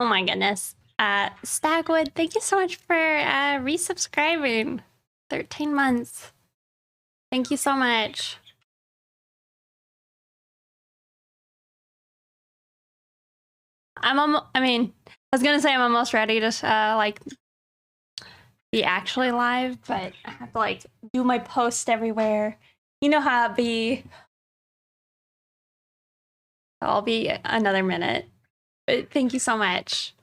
Oh my goodness. Stagwood, thank you so much for resubscribing. 13 months. Thank you so much. I was gonna say I'm almost ready to like be actually live, but I have to like do my post everywhere. You know how it be. I'll be another minute. But thank you so much.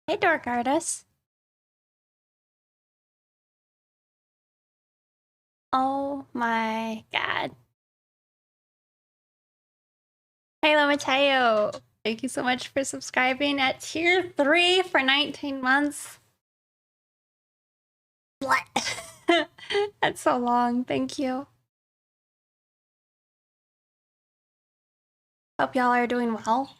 Hey, Dork Artist. Oh my god. Hey, Mateo. Thank you so much for subscribing at tier 3 for 19 months. What? That's so long. Thank you. Hope y'all are doing well.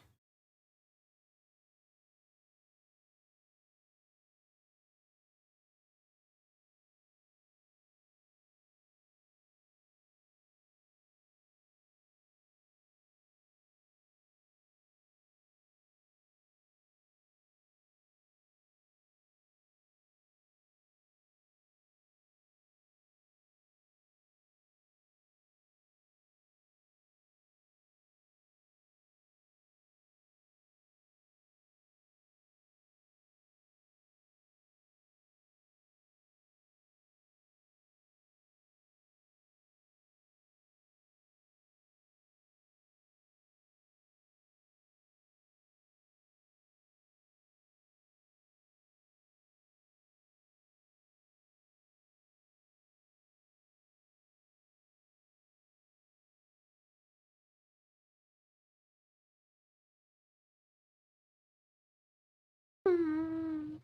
Hmm.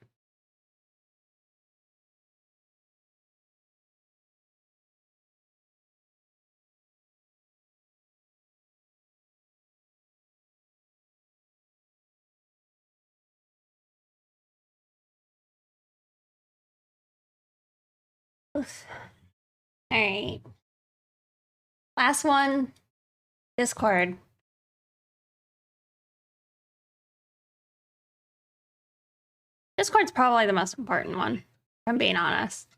Oof. All right. Last one. Discord. Discord's probably the most important one, if I'm being honest.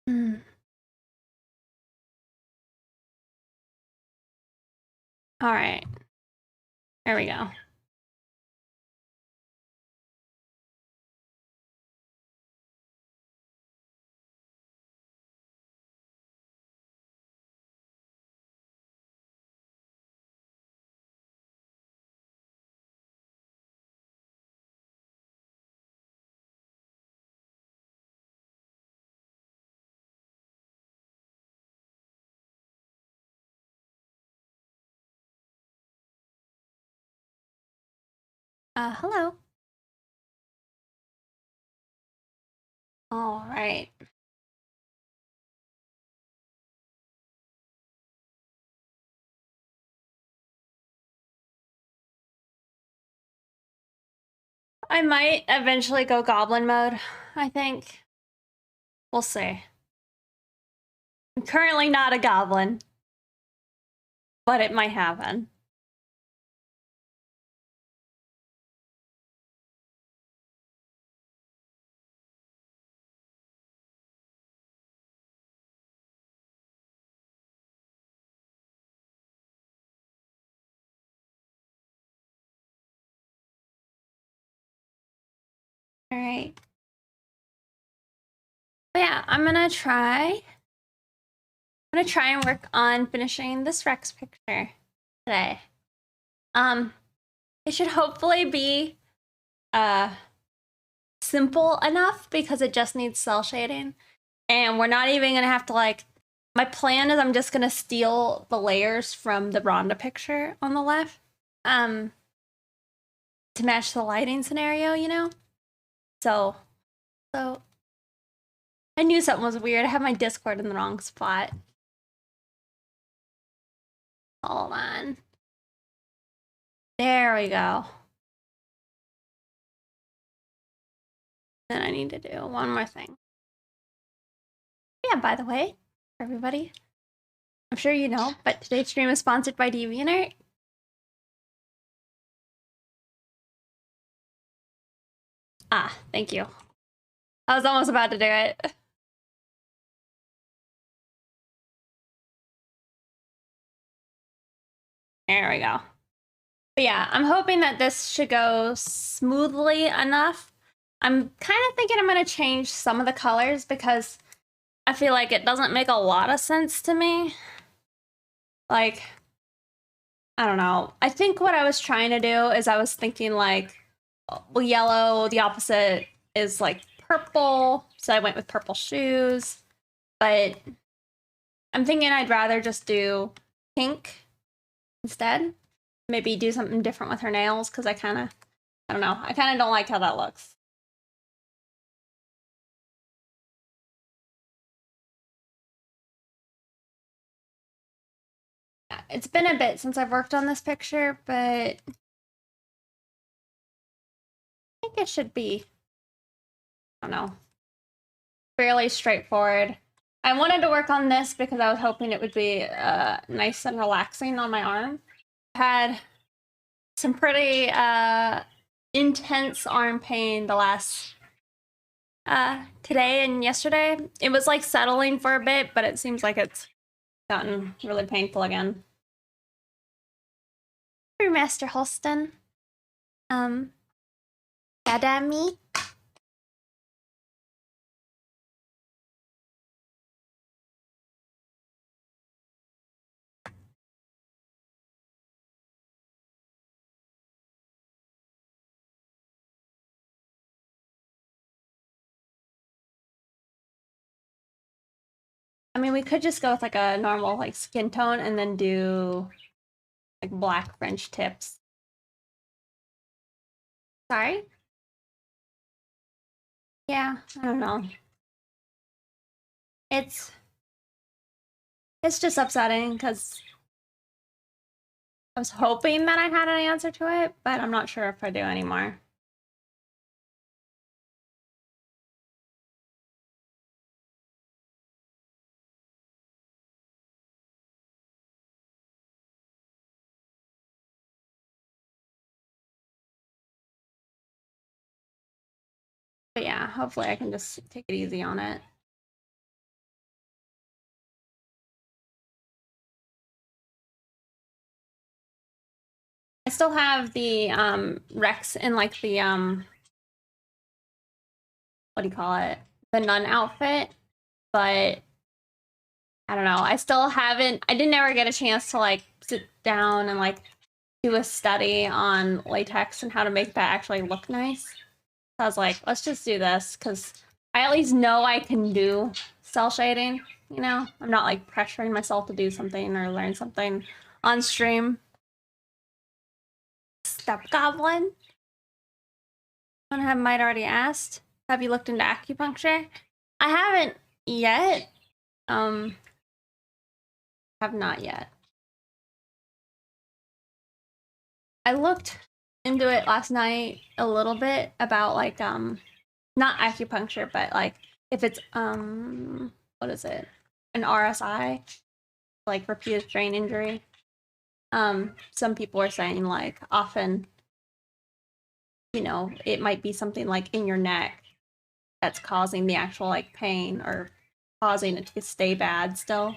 Hmm. All right. There we go. Hello. All right. I might eventually go goblin mode, I think. We'll see. I'm currently not a goblin, but it might happen. All right. But yeah, I'm gonna try and work on finishing this Rex picture today. It should hopefully be simple enough because it just needs cell shading. And we're not even gonna have to like, my plan is I'm just gonna steal the layers from the Rhonda picture on the left. To match the lighting scenario, you know? So I knew something was weird. I have my Discord in the wrong spot. Hold on. There we go. Then I need to do one more thing. Yeah, by the way, for everybody, I'm sure you know, but today's stream is sponsored by DeviantArt. Ah, thank you. I was almost about to do it. There we go. But yeah, I'm hoping that this should go smoothly enough. I'm kind of thinking I'm going to change some of the colors because I feel like it doesn't make a lot of sense to me. Like, I don't know. I think what I was trying to do is I was thinking like, well, yellow, the opposite is like purple. So I went with purple shoes. But I'm thinking I'd rather just do pink instead. Maybe do something different with her nails because I don't know. I kind of don't like how that looks. It's been a bit since I've worked on this picture, but I think it should be, I don't know, fairly straightforward. I wanted to work on this because I was hoping it would be nice and relaxing on my arm. I had some pretty intense arm pain the last today and yesterday. It was like settling for a bit, but it seems like it's gotten really painful again. Through Master Holston. Adami. I mean, we could just go with like a normal like skin tone and then do like black French tips. Sorry? Yeah, I don't know. It's just upsetting because I was hoping that I had an answer to it, but I'm not sure if I do anymore. But yeah, hopefully I can just take it easy on it. I still have the Rex in like the what do you call it? The nun outfit, but I don't know. I still haven't, I didn't ever get a chance to like sit down and like do a study on latex and how to make that actually look nice. So I was like, let's just do this because I at least know I can do cell shading, you know? I'm not like pressuring myself to do something or learn something on stream. Step Goblin? Someone might already asked. Have you looked into acupuncture? I haven't yet. Have not yet. I looked into it last night a little bit about like not acupuncture, but like if it's what is it? An RSI, like repeated strain injury. Some people are saying like often, you know, it might be something like in your neck that's causing the actual like pain or causing it to stay bad still.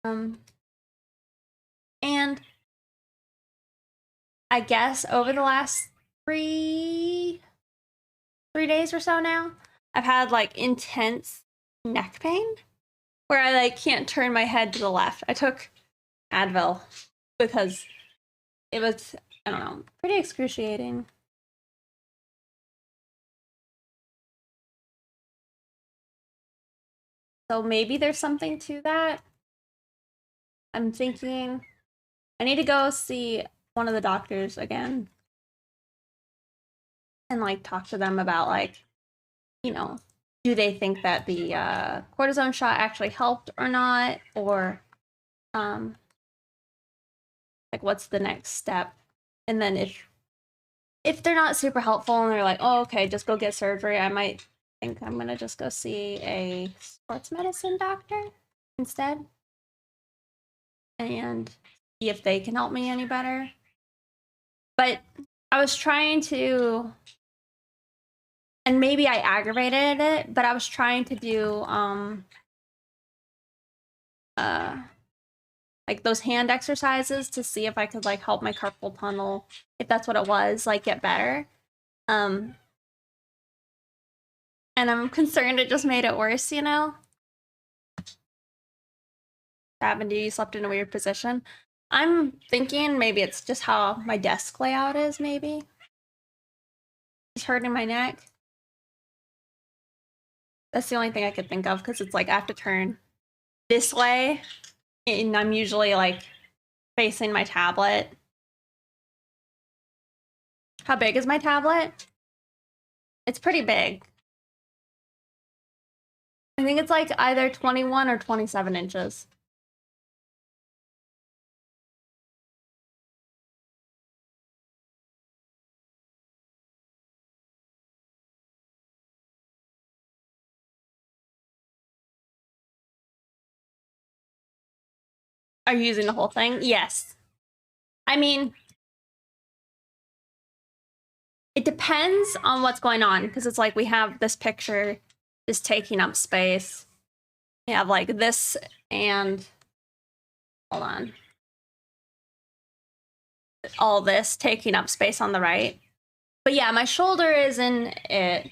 And I guess over the last three days or so now, I've had like intense neck pain where I like can't turn my head to the left. I took Advil because it was, I don't know, pretty excruciating. So maybe there's something to that. I'm thinking I need to go see one of the doctors again and like talk to them about like, you know, do they think that the cortisone shot actually helped or not, or like what's the next step? And then if they're not super helpful and they're like, oh, okay, just go get surgery, I might think I'm gonna just go see a sports medicine doctor instead and see if they can help me any better. But I was trying to, and maybe I aggravated it, but I was trying to do like those hand exercises to see if I could like help my carpal tunnel, if that's what it was, like get better. And I'm concerned it just made it worse, you know? Happened to you? You slept in a weird position. I'm thinking maybe it's just how my desk layout is, maybe. It's hurting my neck. That's the only thing I could think of because it's like I have to turn this way and I'm usually like facing my tablet. How big is my tablet? It's pretty big. I think it's like either 21 or 27 inches. Are you using the whole thing? Yes. I mean, it depends on what's going on because it's like we have this picture is taking up space. We have like this and hold on. All this taking up space on the right. But yeah, my shoulder is in it.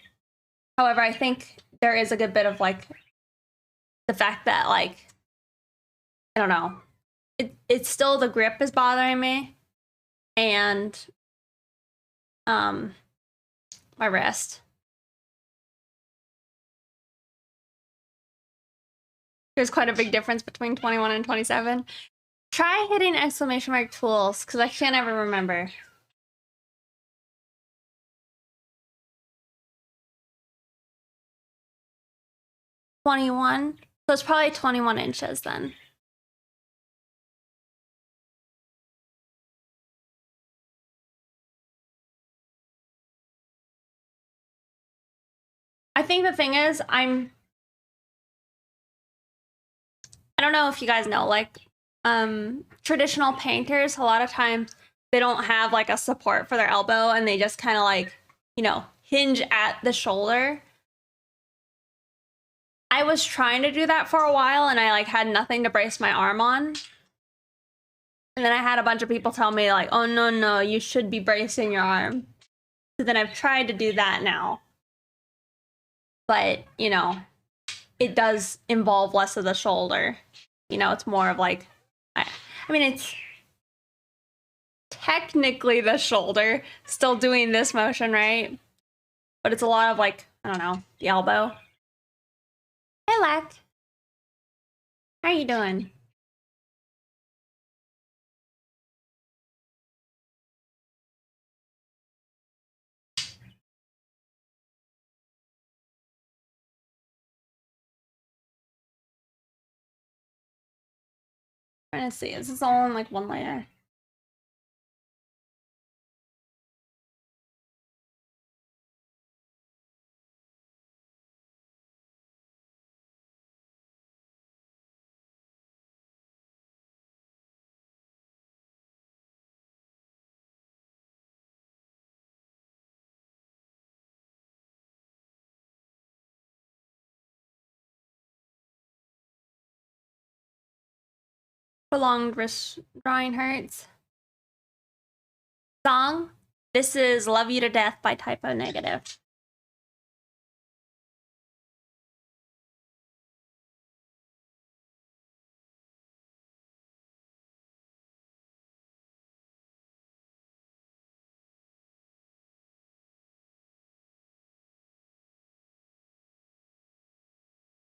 However, I think there is a good bit of like the fact that like I don't know. It's still the grip is bothering me and my wrist. There's quite a big difference between 21 and 27. Try hitting exclamation mark tools because I can't ever remember. $21. So it's probably 21 inches then. I think the thing is, I don't know if you guys know, like, traditional painters, a lot of times they don't have like a support for their elbow and they just kind of like, you know, hinge at the shoulder. I was trying to do that for a while and I like had nothing to brace my arm on. And then I had a bunch of people tell me like, oh no, you should be bracing your arm. So then I've tried to do that now. But, you know, it does involve less of the shoulder. You know, it's more of like, I mean, it's technically the shoulder still doing this motion, right? But it's a lot of like, I don't know, the elbow. Hey, Lack. How you doing? Trying to see, is this all in like one layer? Prolonged wrist drawing hurts. Song. This is Love You to Death by Typo Negative.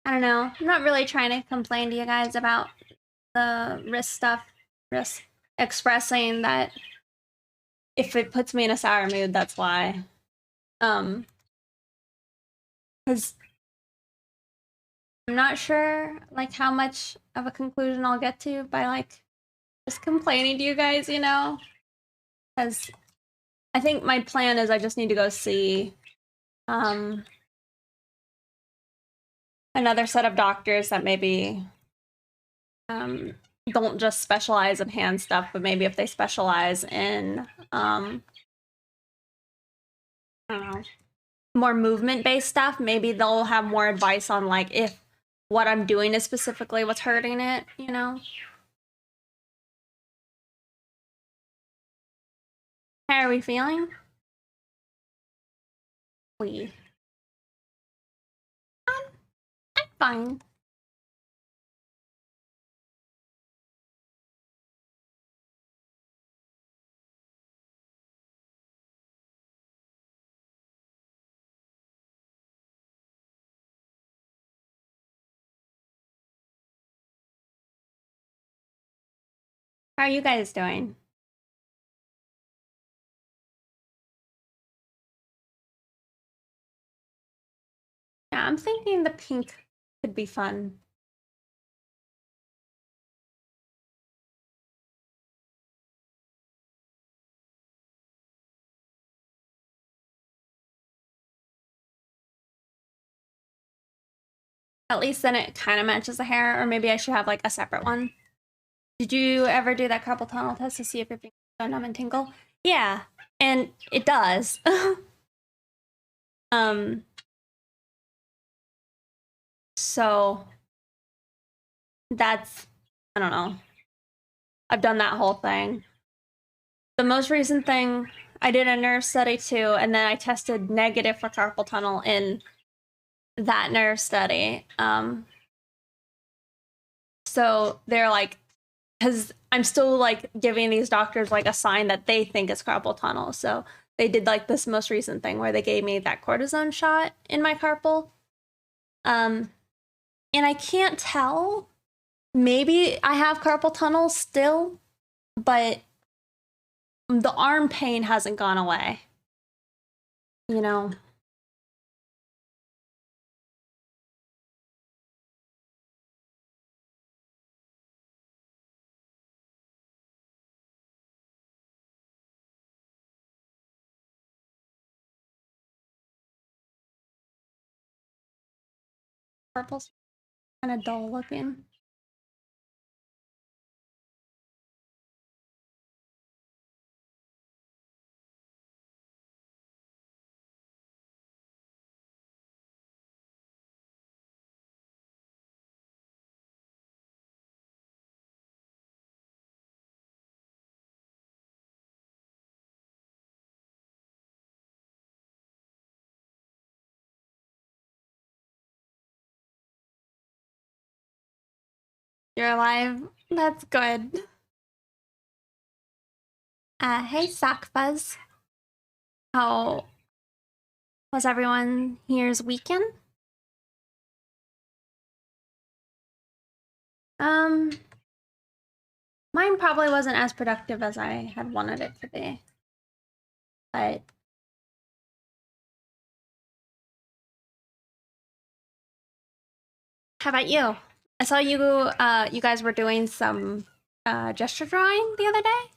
I don't know. I'm not really trying to complain to you guys about the wrist stuff. Just expressing that if it puts me in a sour mood, that's why. Because I'm not sure, like, how much of a conclusion I'll get to by, like, just complaining to you guys, you know? Because I think my plan is I just need to go see, another set of doctors that maybe, don't just specialize in hand stuff, but maybe if they specialize in, I don't know, more movement-based stuff, maybe they'll have more advice on, like, if what I'm doing is specifically what's hurting it, you know? How are we feeling? I'm fine. How are you guys doing? Yeah, I'm thinking the pink could be fun. At least then it kind of matches the hair, or maybe I should have like a separate one. Did you ever do that carpal tunnel test to see if your fingers go numb and tingle? Yeah, and it does. um, so that's, I don't know. I've done that whole thing. The most recent thing, I did a nerve study too, and then I tested negative for carpal tunnel in that nerve study. So they're like, because I'm still like giving these doctors like a sign that they think it's carpal tunnel. So they did like this most recent thing where they gave me that cortisone shot in my carpal. And I can't tell. Maybe I have carpal tunnel still, but the arm pain hasn't gone away. You know? Purple's kind of dull looking. You're alive. That's good. Hey, Sock Fuzz. How was everyone here's weekend? Mine probably wasn't as productive as I had wanted it to be. But how about you? I saw you guys were doing some gesture drawing the other day.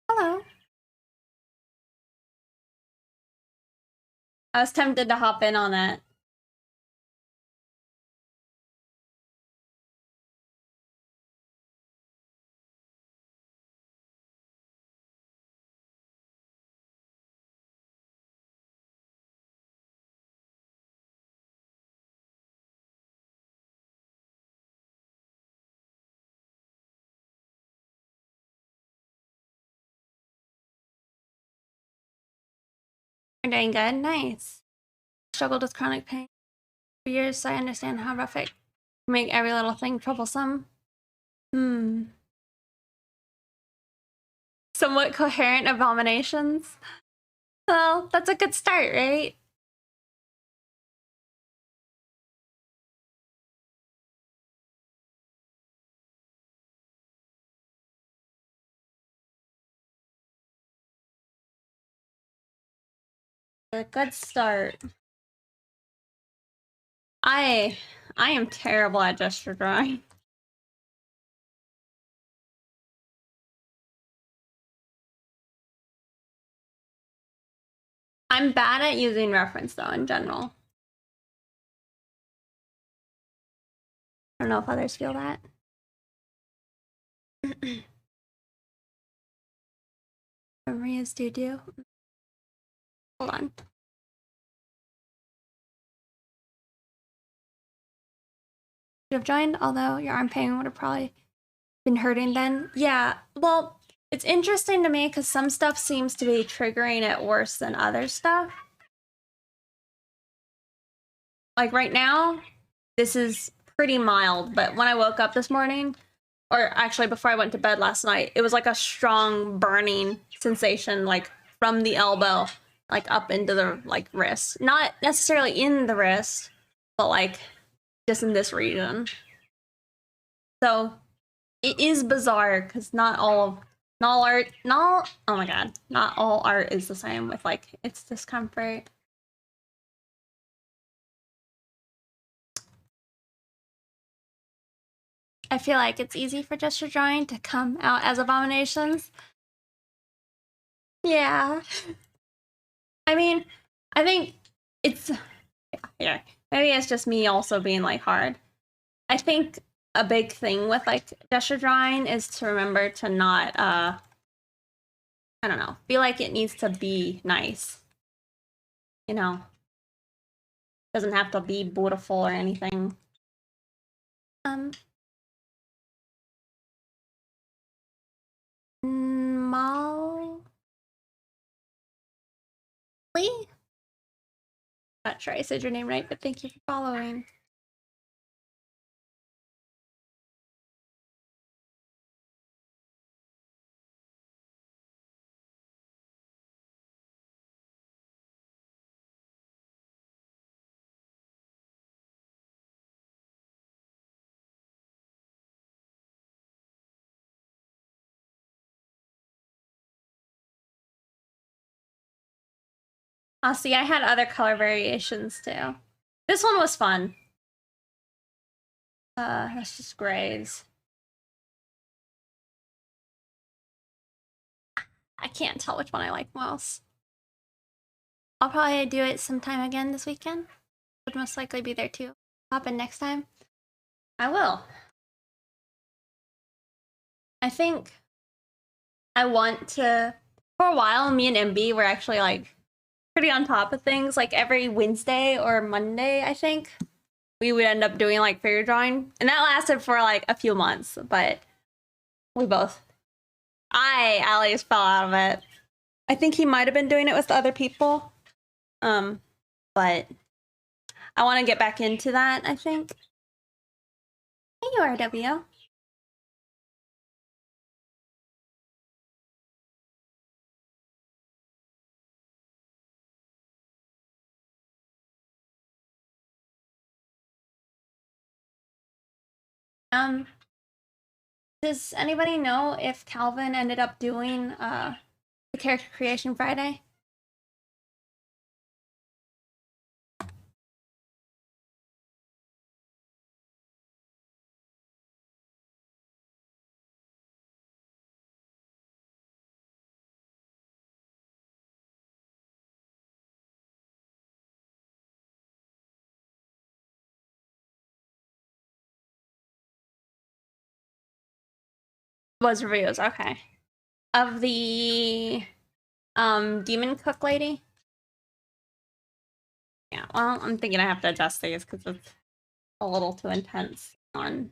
Hello. I was tempted to hop in on that. You're doing good? Nice. Struggled with chronic pain for years, so I understand how rough it can make every little thing troublesome. Somewhat coherent abominations. Well, that's a good start, right? A good start. I am terrible at gesture drawing. I'm bad at using reference though in general. I don't know if others feel that. Maria's doo-doo. Hold on. You have joined, although your arm pain would have probably been hurting then. Yeah, well, it's interesting to me because some stuff seems to be triggering it worse than other stuff. Like right now, this is pretty mild, but when I woke up this morning, or actually before I went to bed last night, it was like a strong burning sensation, like from the elbow, like up into the like wrist. Not necessarily in the wrist, but like just in this region. So it is bizarre because not all art, oh my god, not all art is the same with like its discomfort. I feel like it's easy for gesture drawing to come out as abominations. Yeah. I mean, I think it's, yeah, maybe it's just me also being like hard. I think a big thing with like gesture drawing is to remember to not, I don't know, feel like it needs to be nice. You know, doesn't have to be beautiful or anything. Molly? Not sure I said your name right, but thank you for following. Oh, see, I had other color variations too. This one was fun. That's just grays. I can't tell which one I like most. I'll probably do it sometime again this weekend. Would most likely be there too. Hop in next time. I will. I think I want to. For a while, me and MB were actually like pretty on top of things. Like every Wednesday or Monday, I think we would end up doing like figure drawing, and that lasted for like a few months. But we both, I at least fell out of it. I think he might have been doing it with other people. But I want to get back into that, I think. Hey, URW. Does anybody know if Calvin ended up doing the Character Creation Friday? Was reviews, okay. Of the Demon Cook lady? Yeah, well, I'm thinking I have to adjust these because it's a little too intense on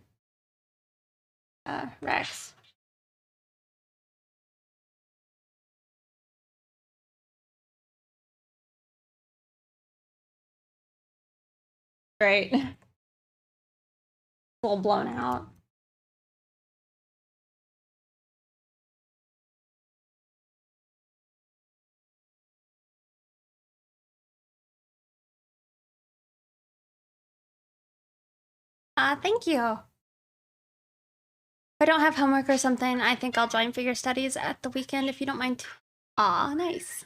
Rex. Great. A little blown out. Thank you. If I don't have homework or something, I think I'll join figure studies at the weekend if you don't mind. Aw, nice.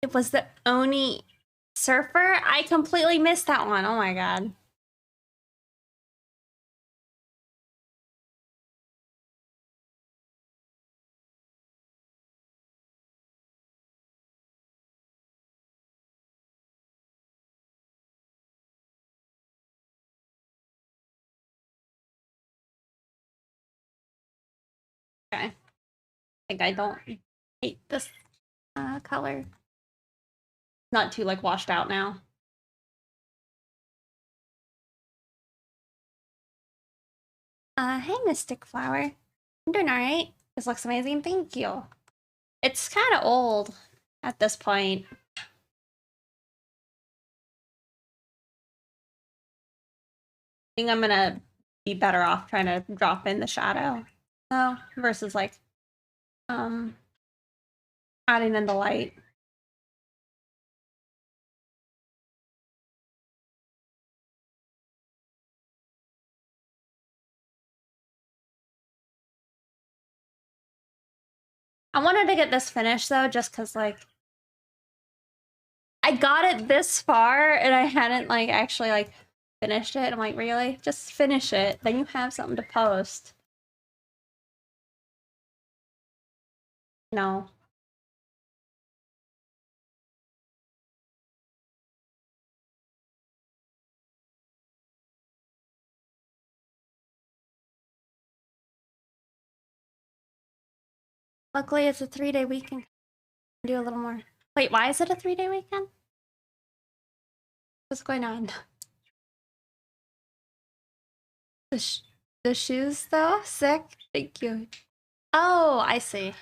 It was the Oni Surfer? I completely missed that one. Oh my god. Okay. I think I don't hate this color. Not too like washed out now. Hey Mystic Flower. I'm doing alright. This looks amazing, thank you. It's kind of old at this point. I think I'm gonna be better off trying to drop in the shadow. Oh, versus like, adding in the light. I wanted to get this finished though, just cause like, I got it this far and I hadn't like actually like finished it. I'm like, really? Just finish it. Then you have something to post. No. Luckily, it's a 3-day weekend. Do a little more. Wait, why is it a 3-day weekend? What's going on? The shoes, though? Sick? Thank you. Oh, I see.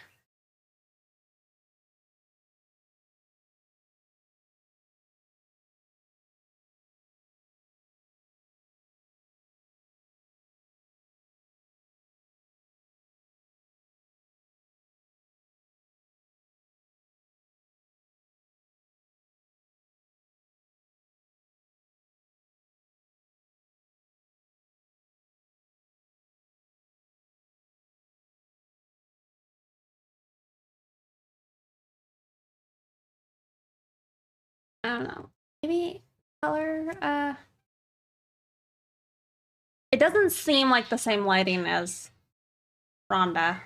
I don't know. Maybe color, it doesn't seem like the same lighting as Rhonda.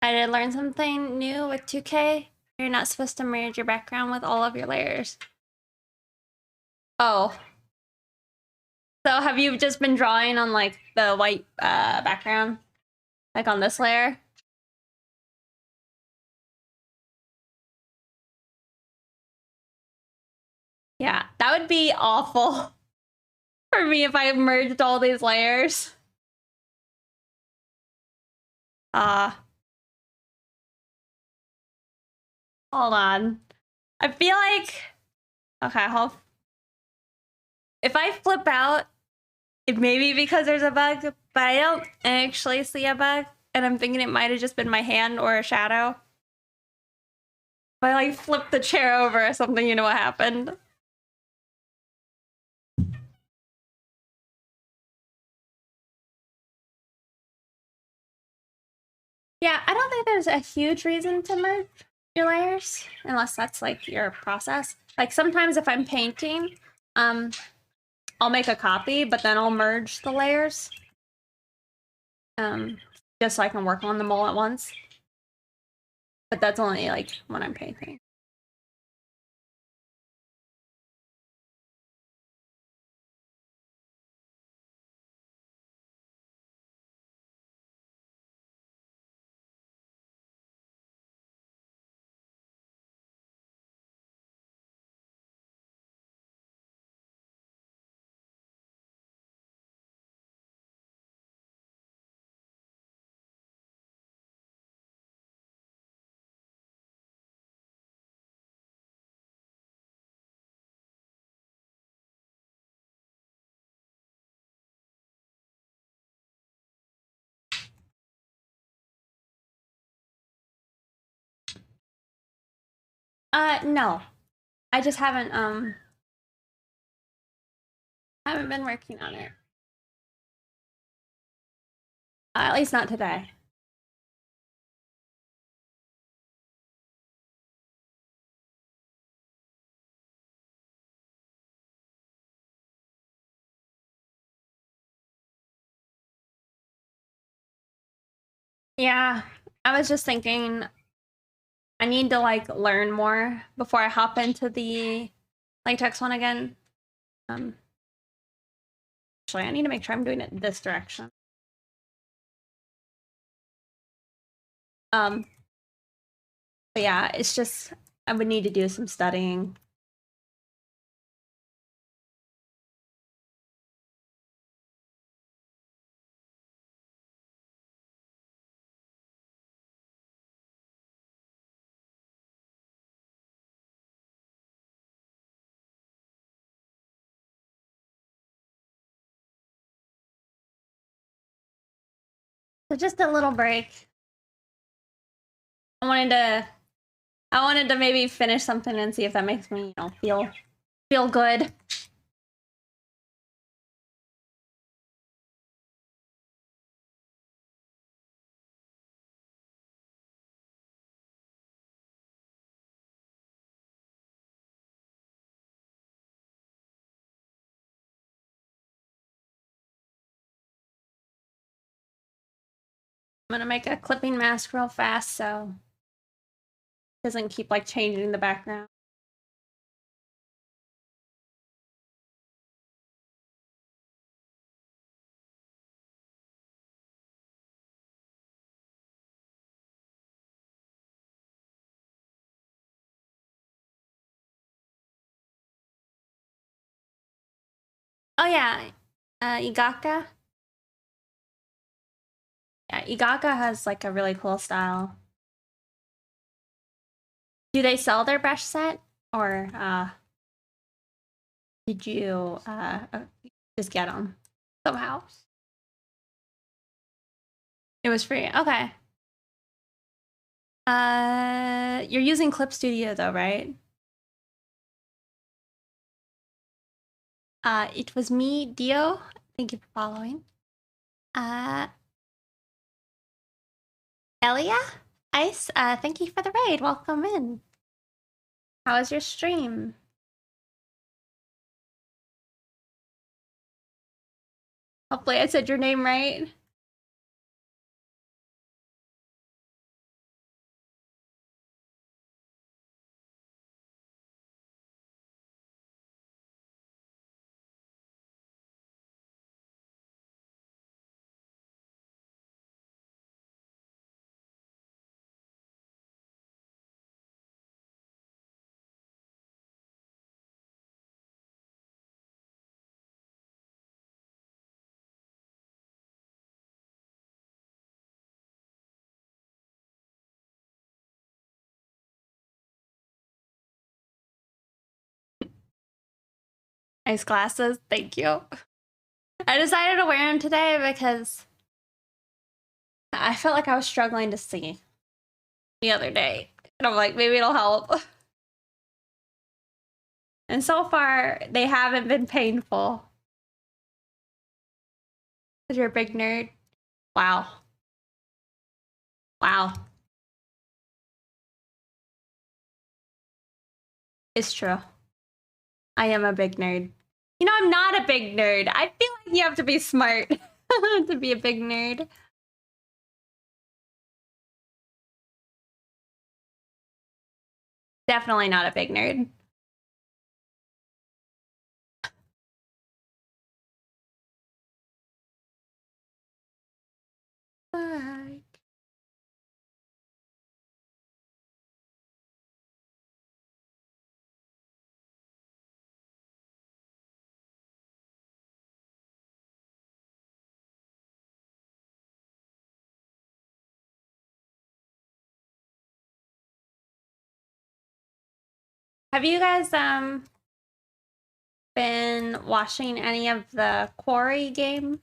I did learn something new with 2K. You're not supposed to merge your background with all of your layers. Oh. So have you just been drawing on like the white background? Like on this layer? Yeah, that would be awful for me if I merged all these layers. Hold on. I feel like, okay, if I flip out, it may be because there's a bug, but I don't actually see a bug, and I'm thinking it might have just been my hand or a shadow. If I like flip the chair over or something, you know what happened. Yeah, I don't think there's a huge reason to merge your layers, unless that's like your process. Like sometimes if I'm painting, I'll make a copy, but then I'll merge the layers. just so I can work on them all at once. But that's only like when I'm painting. No. I just haven't been working on it. At least not today. Yeah, I was just thinking I need to like learn more before I hop into the latex one again. Actually, I need to make sure I'm doing it this direction. But yeah, it's just I would need to do some studying. So just a little break. I wanted to maybe finish something and see if that makes me, feel good. I'm gonna make a clipping mask real fast so it doesn't keep like changing the background. Oh yeah, Igaka. Yeah, Igaka has like a really cool style. Do they sell their brush set, or did you just get them somehow? It was free. Okay. You're using Clip Studio though, right? It was me, Dio. Thank you for following. Elia? Ice, thank you for the raid. Welcome in. How was your stream? Hopefully I said your name right. Nice glasses. Thank you. I decided to wear them today because I felt like I was struggling to see the other day. And I'm like, maybe it'll help. And so far, they haven't been painful. Because you're a big nerd. Wow. Wow. It's true. I am a big nerd. You know, I'm not a big nerd. I feel like you have to be smart to be a big nerd. Definitely not a big nerd. Bye. Have you guys been watching any of the Quarry game?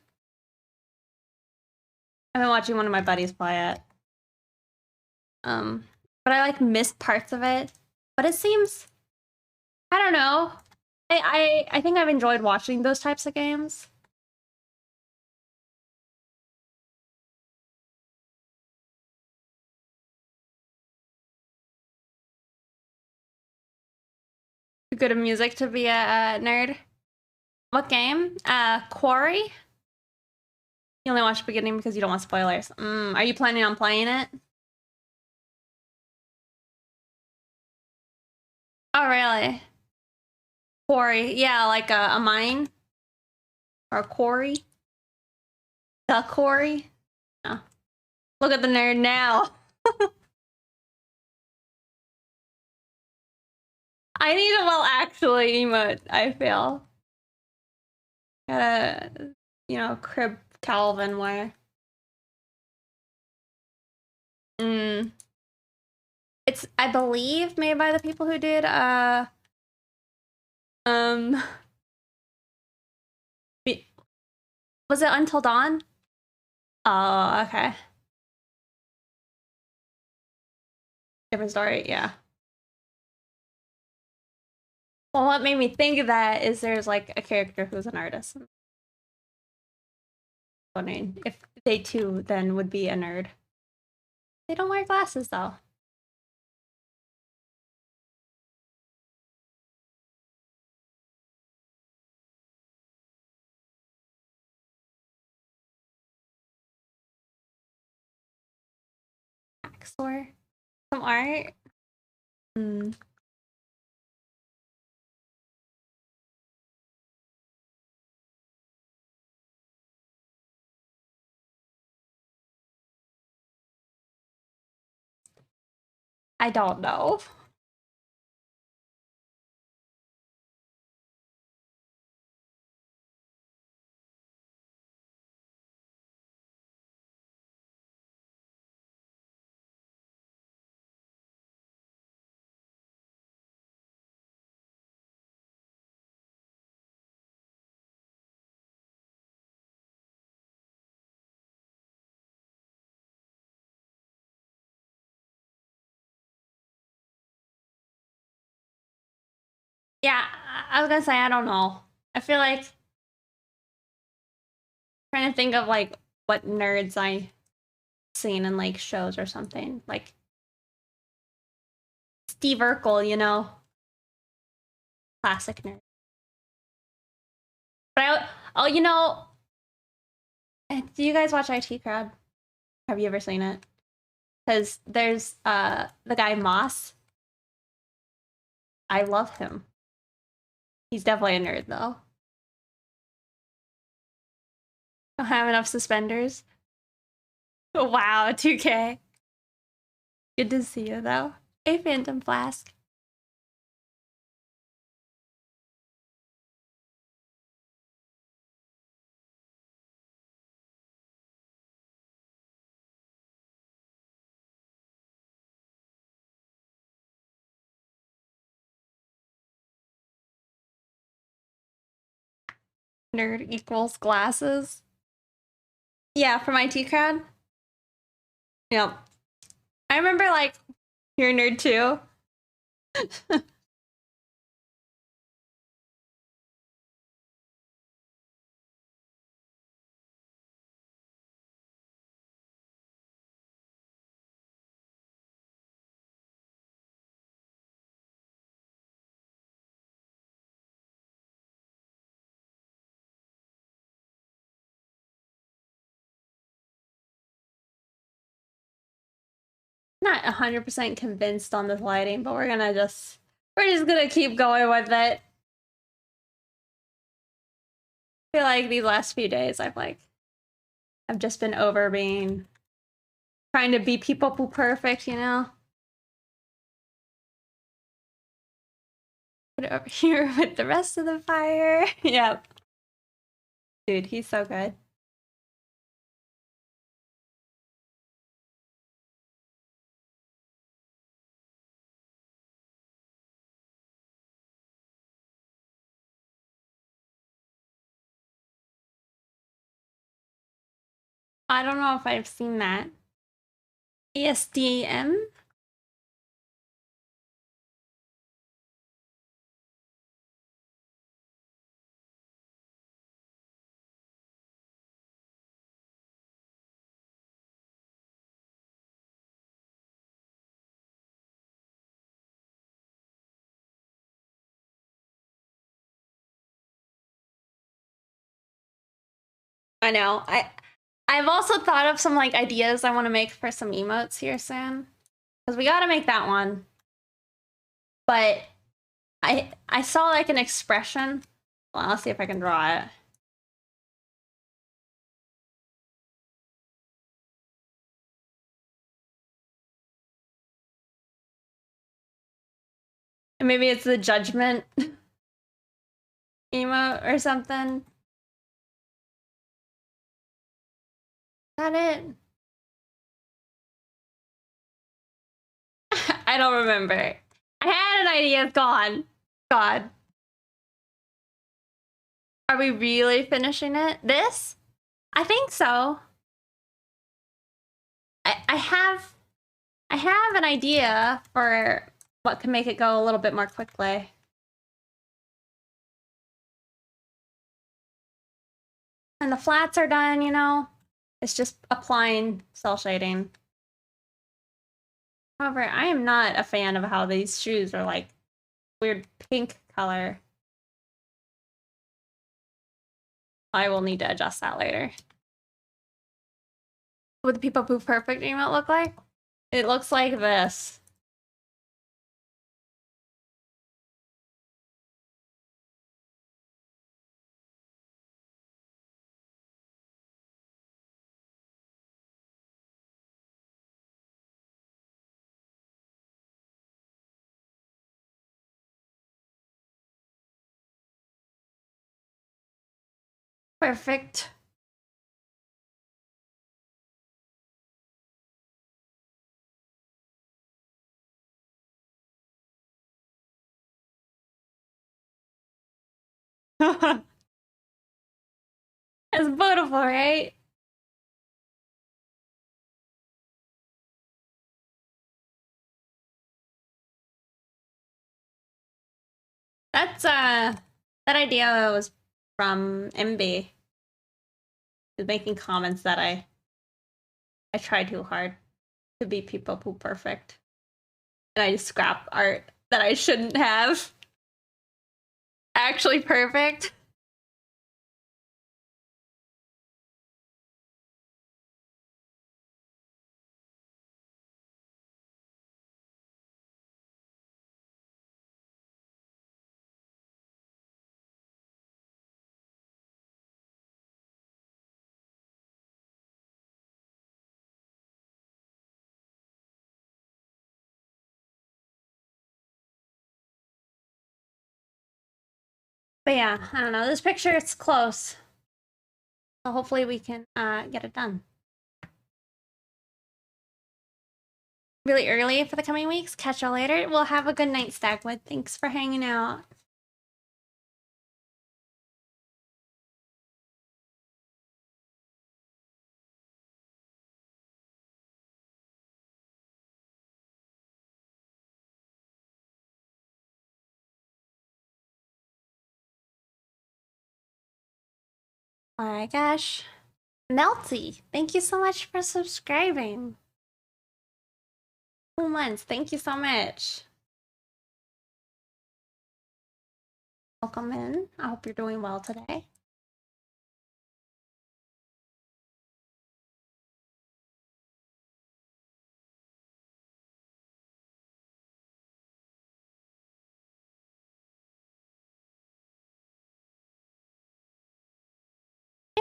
I've been watching one of my buddies play it. But I like missed parts of it. But it seems, I don't know. I think I've enjoyed watching those types of games. Too good at music to be a nerd. What game? Quarry? You only watch the beginning because you don't want spoilers. Are you planning on playing it? Oh, really? Quarry. Yeah, like a mine? Or a quarry? The quarry? Oh. Look at the nerd now. I need a well actually emote, I feel. Gotta, crib Calvin way. It's, I believe, made by the people who did, was it Until Dawn? Oh, okay. Different story, yeah. Well, what made me think of that is there's like a character who's an artist. Wondering if they too then would be a nerd. They don't wear glasses though. Axor. Some art. I don't know. Yeah, I was gonna say I don't know. I feel like trying to think of like what nerds I seen in like shows or something. Like Steve Urkel, classic nerd. But do you guys watch IT Crowd? Have you ever seen it? Because there's the guy Moss. I love him. He's definitely a nerd though. Don't have enough suspenders. Wow, 2K. Good to see you though. Hey, Phantom Flask. Nerd equals glasses. Yeah, from IT Crowd. Yep. I remember like, you're a nerd too. Not 100% convinced on this lighting, but we're just gonna keep going with it. I feel like these last few days I've just been over trying to be people perfect, you know? Put it over here with the rest of the fire. Yep. Dude, he's so good. I don't know if I've seen that. ESDM? I know. I've also thought of some ideas I want to make for some emotes here soon. Because we gotta make that one. But I saw an expression. Well, I'll see if I can draw it. And maybe it's the judgment emote or something. Is that it? I don't remember. I had an idea, it's gone. God. Are we really finishing it? This? I think so. I have an idea for what can make it go a little bit more quickly. And the flats are done, you know? It's just applying cell shading. However, I am not a fan of how these shoes are weird pink color. I will need to adjust that later. What would the People Poof Perfect emote look like? It looks like this. Perfect. It's beautiful, right? That's that idea was from MB. He's making comments that I try too hard to be People Poof Perfect. And I scrap art that I shouldn't have. Actually perfect. But yeah, I don't know. This picture, it's close. So hopefully we can get it done. Really early for the coming weeks. Catch y'all later. We'll have a good night, Stagwood. Thanks for hanging out. Oh my gosh. Melty, thank you so much for subscribing. 2 months. Thank you so much. Welcome in. I hope you're doing well today.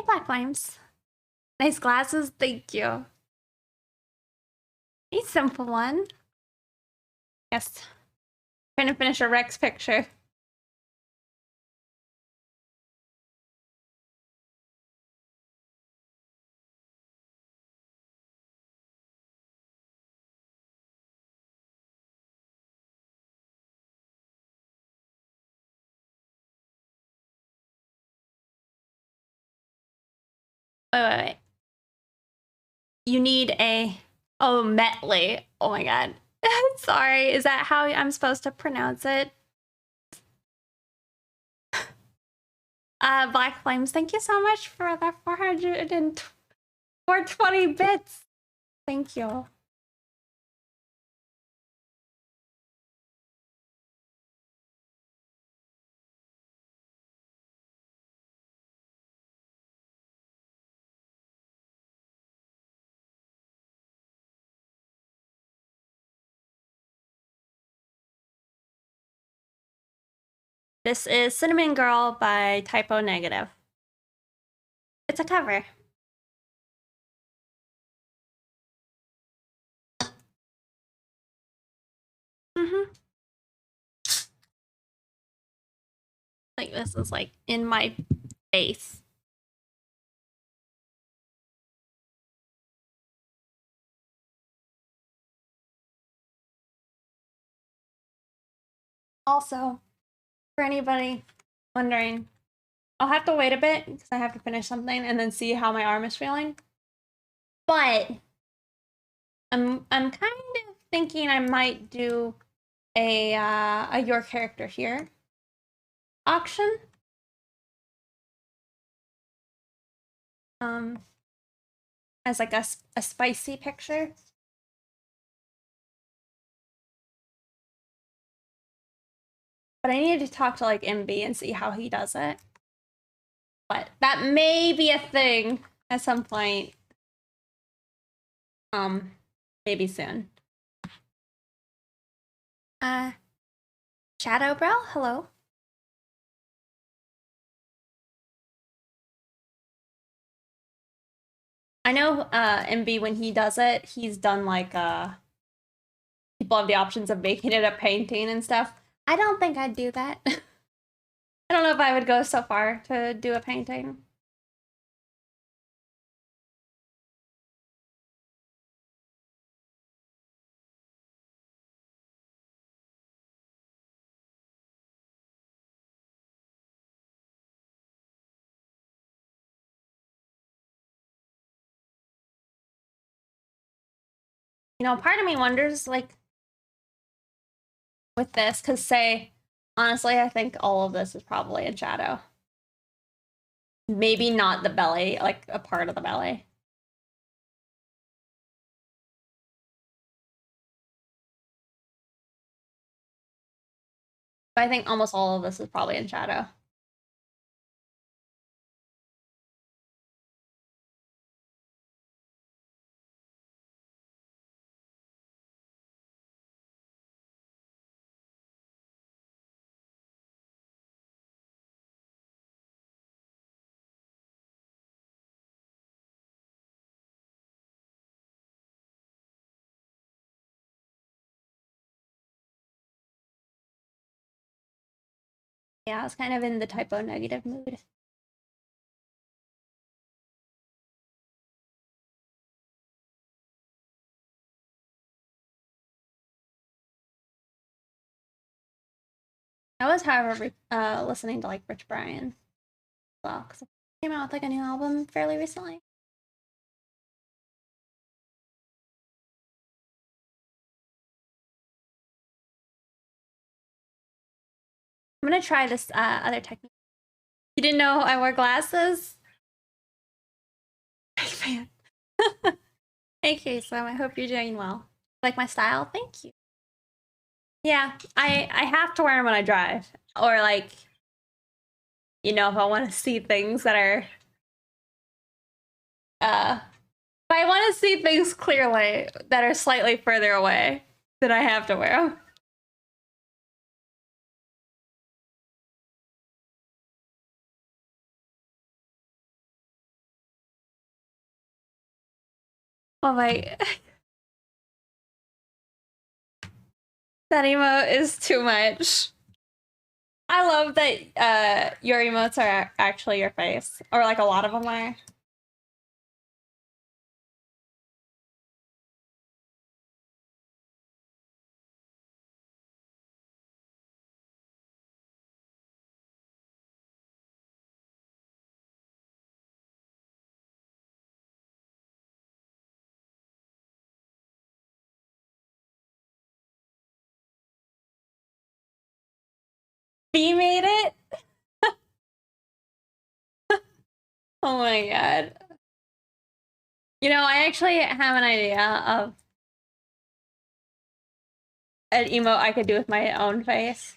Black Flames. Nice glasses, thank you. A simple one. Yes. Trying to finish a Rex picture. Wait. You need a... Oh, Metley. Oh my god. Sorry, is that how I'm supposed to pronounce it? Black Flames, thank you so much for the 420 bits. Thank you. This is Cinnamon Girl by Typo Negative. It's a cover. Like this is like in my face. Also, for anybody wondering, I'll have to wait a bit because I have to finish something and then see how my arm is feeling. But I'm kind of thinking I might do a your character here auction. As like a spicy picture. But I need to talk to like MB and see how he does it. But that may be a thing at some point. Maybe soon. Shadow Bro, hello. I know MB when he does it, he's done like people have the options of making it a painting and stuff. I don't think I'd do that. I don't know if I would go so far to do a painting. You know, part of me wonders, like, with this, because say, honestly, I think all of this is probably in shadow. Maybe not the belly, like a part of the belly. But I think almost all of this is probably in shadow. Yeah, I was kind of in the typo negative mood. I was, however, listening to like Rich Brian as well, because it came out with like a new album fairly recently. I'm gonna try this other technique. You didn't know I wore glasses? Big fan. Hey, Queso, I hope you're doing well. Like my style? Thank you. Yeah, I have to wear them when I drive. Or like, you know, if I want to see things that are... if I want to see things clearly that are slightly further away, then I have to wear them. Oh my. That emote is too much. I love that your emotes are actually your face, or like a lot of them are. B made it? Oh my god. You know, I actually have an idea of an emote I could do with my own face.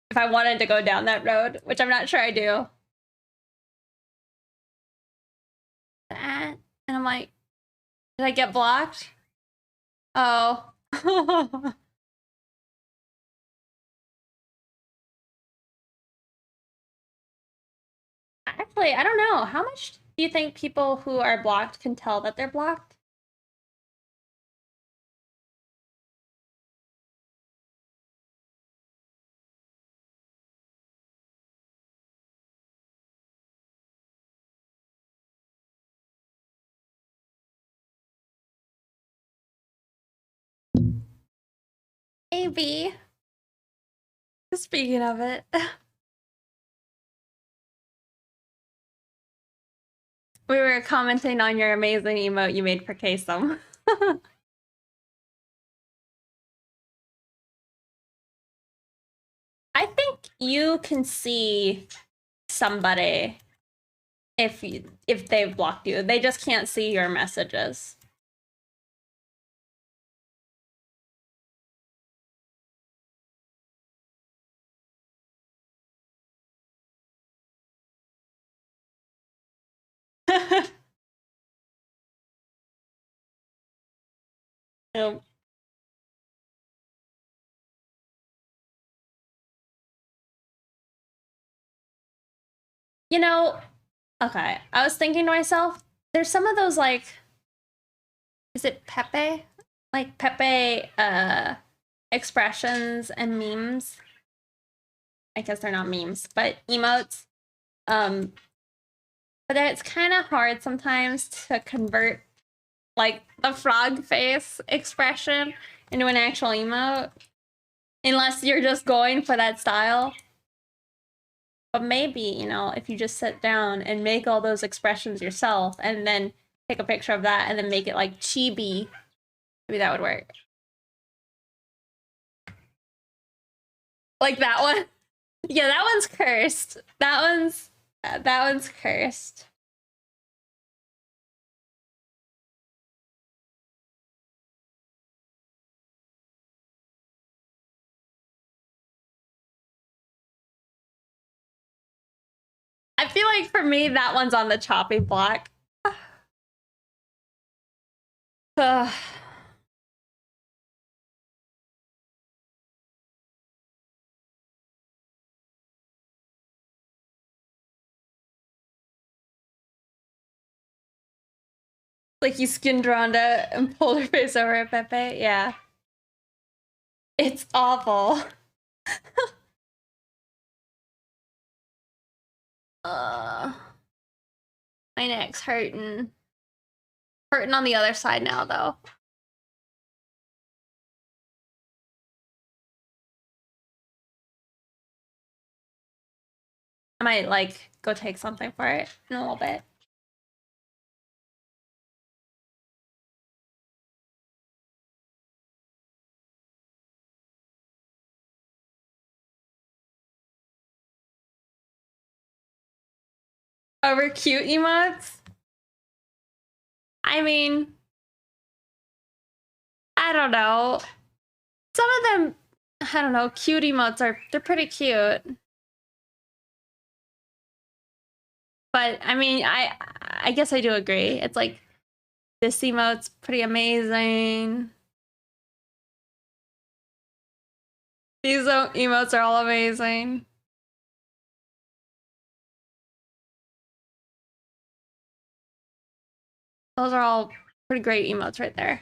If I wanted to go down that road, which I'm not sure I do. And I'm like, did I get blocked? Oh. Actually, I don't know. How much do you think people who are blocked can tell that they're blocked? Maybe. Speaking of it. We were commenting on your amazing emote you made for Kasem. I think you can see somebody if they've blocked you. They just can't see your messages. Um, you know, okay. I was thinking to myself, there's some of those like, is it Pepe? Like Pepe expressions and memes. I guess they're not memes, but emotes. But it's kind of hard sometimes to convert like the frog face expression into an actual emote, unless you're just going for that style. But maybe, you know, if you just sit down and make all those expressions yourself and then take a picture of that and then make it like chibi, maybe that would work. Like that one. Yeah, that one's cursed. That one's cursed. I feel like for me, that one's on the chopping block. Like you skinned Rhonda and pulled her face over at Pepe. Yeah. It's awful. My neck's hurting. Hurting on the other side now, though. I might, like, go take something for it in a little bit. Over cute emotes? I mean, I don't know. Some of them, I don't know, cute emotes they're pretty cute. But I mean, I guess I do agree. It's like this emote's pretty amazing. These emotes are all amazing. Those are all pretty great emotes right there.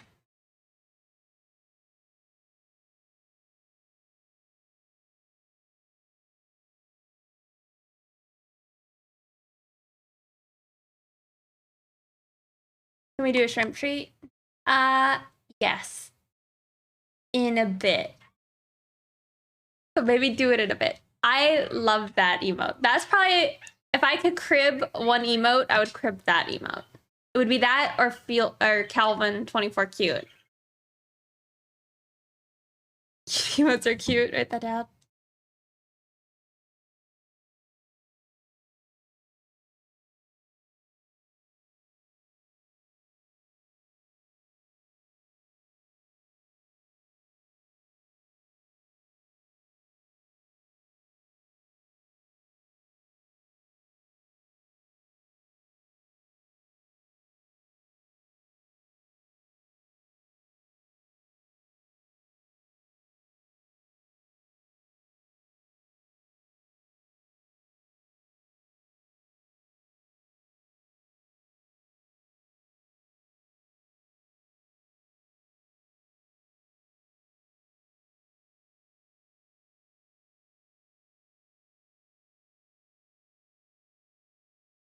Can we do a shrimp treat? Yes. In a bit. So maybe do it in a bit. I love that emote. That's probably, if I could crib one emote, I would crib that emote. It would be that or Calvin 24 cute. Emotes are cute. Write that down.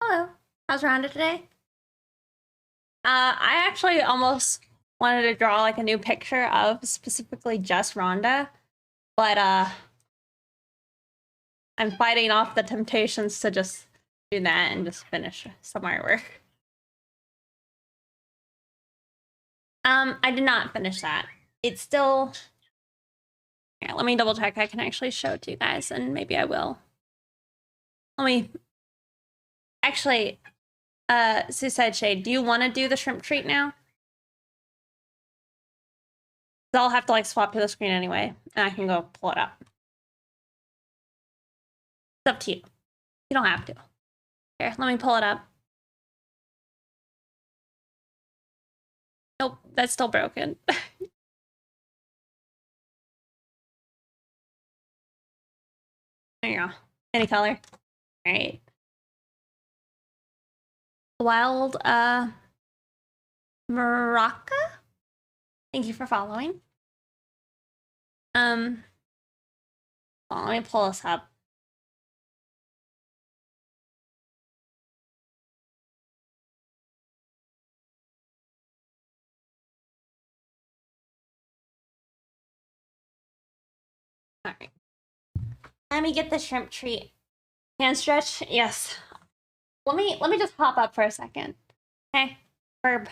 Hello. How's Rhonda today? I actually almost wanted to draw like a new picture of specifically just Rhonda, but I'm fighting off the temptations to just do that and just finish some artwork. I did not finish that. It's still... Yeah, let me double check I can actually show it to you guys, and maybe I will. Let me... Actually, Suicide Shade, do you want to do the shrimp treat now? I'll have to like swap to the screen anyway, and I can go pull it up. It's up to you. You don't have to. Here, let me pull it up. Nope, that's still broken. There you go. Any color. All right. Wild, Maraca? Thank you for following. Hold on, let me pull this up. All right. Let me get the shrimp treat. Hand stretch? Yes. Let me just hop up for a second. Okay. Verb.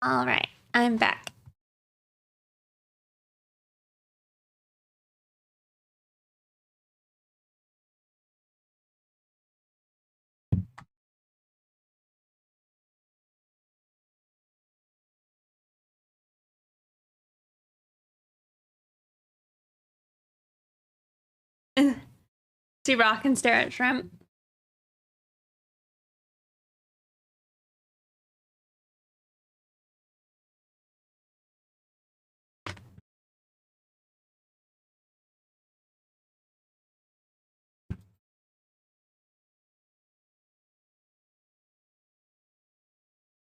All right, I'm back. See Rock and stare at shrimp.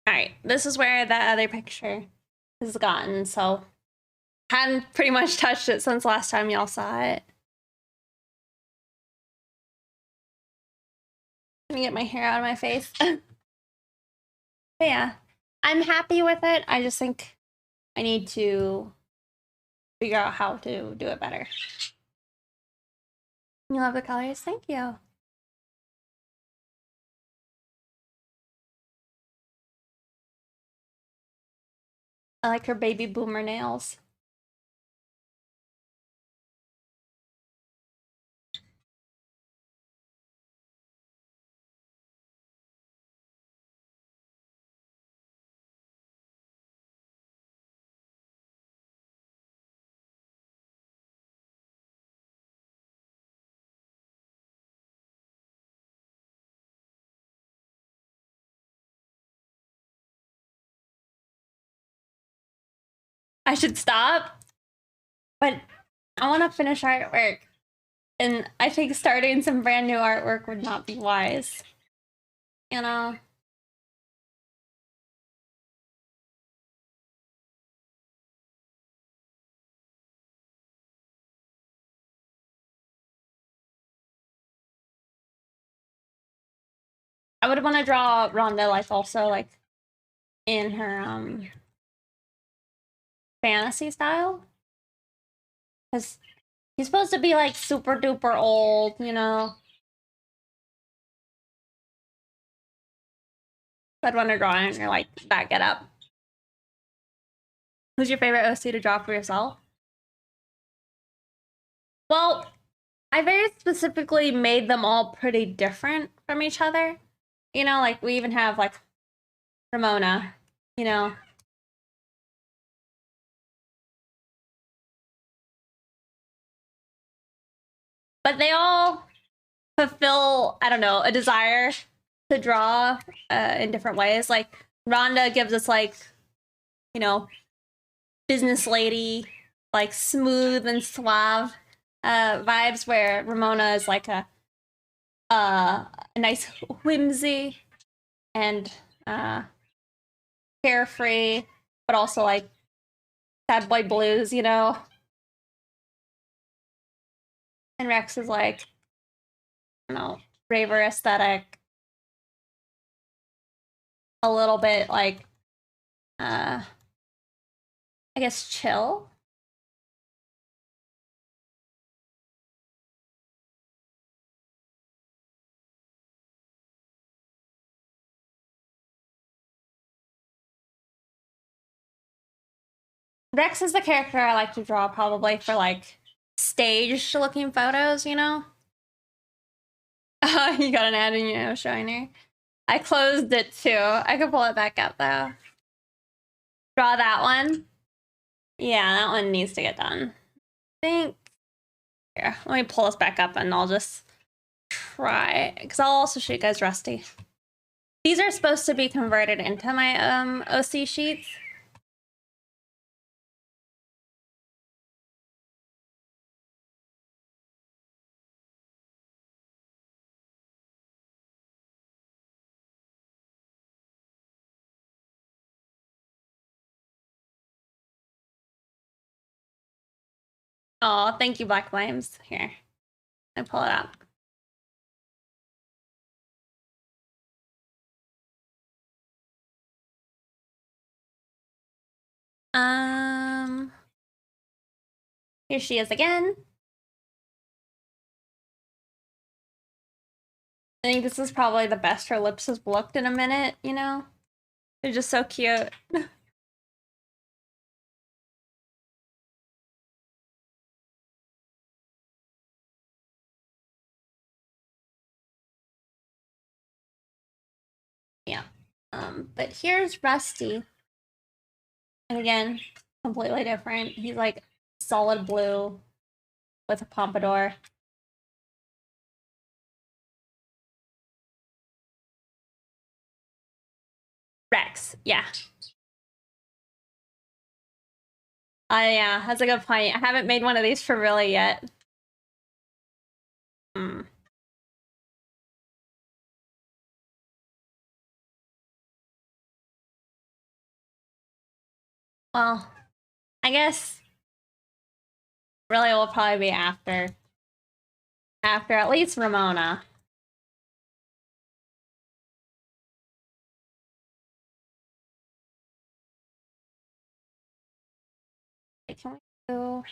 All right, this is where the other picture has gotten, so hadn't pretty much touched it since last time y'all saw it. Let me get my hair out of my face. But yeah, I'm happy with it. I just think I need to figure out how to do it better. You love the colors? Thank you. I like her baby boomer nails. I should stop, but I want to finish artwork. And I think starting some brand new artwork would not be wise. You know? I would want to draw Rhonda like also like in her fantasy style. Because he's supposed to be like super duper old, you know? I'd want to draw in or like back it up. Who's your favorite OC to draw for yourself? Well, I very specifically made them all pretty different from each other. You know, like we even have like Ramona, you know. But they all fulfill, I don't know, a desire to draw in different ways. Like Rhonda gives us like, you know, business lady, like smooth and suave vibes, where Ramona is like a nice whimsy and carefree, but also like sad boy blues, you know. And Rex is like, you know, braver aesthetic, a little bit like, I guess chill. Rex is the character I like to draw probably for like staged looking photos, you know? Oh, you got an ad in your showing. I closed it too. I could pull it back up though. Draw that one. Yeah, that one needs to get done. I think. Here, let me pull this back up and I'll just try. Because I'll also show you guys Rusty. These are supposed to be converted into my OC sheets. Oh, thank you, Black Flames. Here, I pull it up. Here she is again. I think this is probably the best her lips has looked in a minute, you know? They're just so cute. But here's Rusty. And again, completely different. He's like solid blue with a pompadour. Rex, yeah. Yeah, that's a good point. I haven't made one of these for really yet. Hmm. Well, I guess really will probably be after at least Ramona. Can we do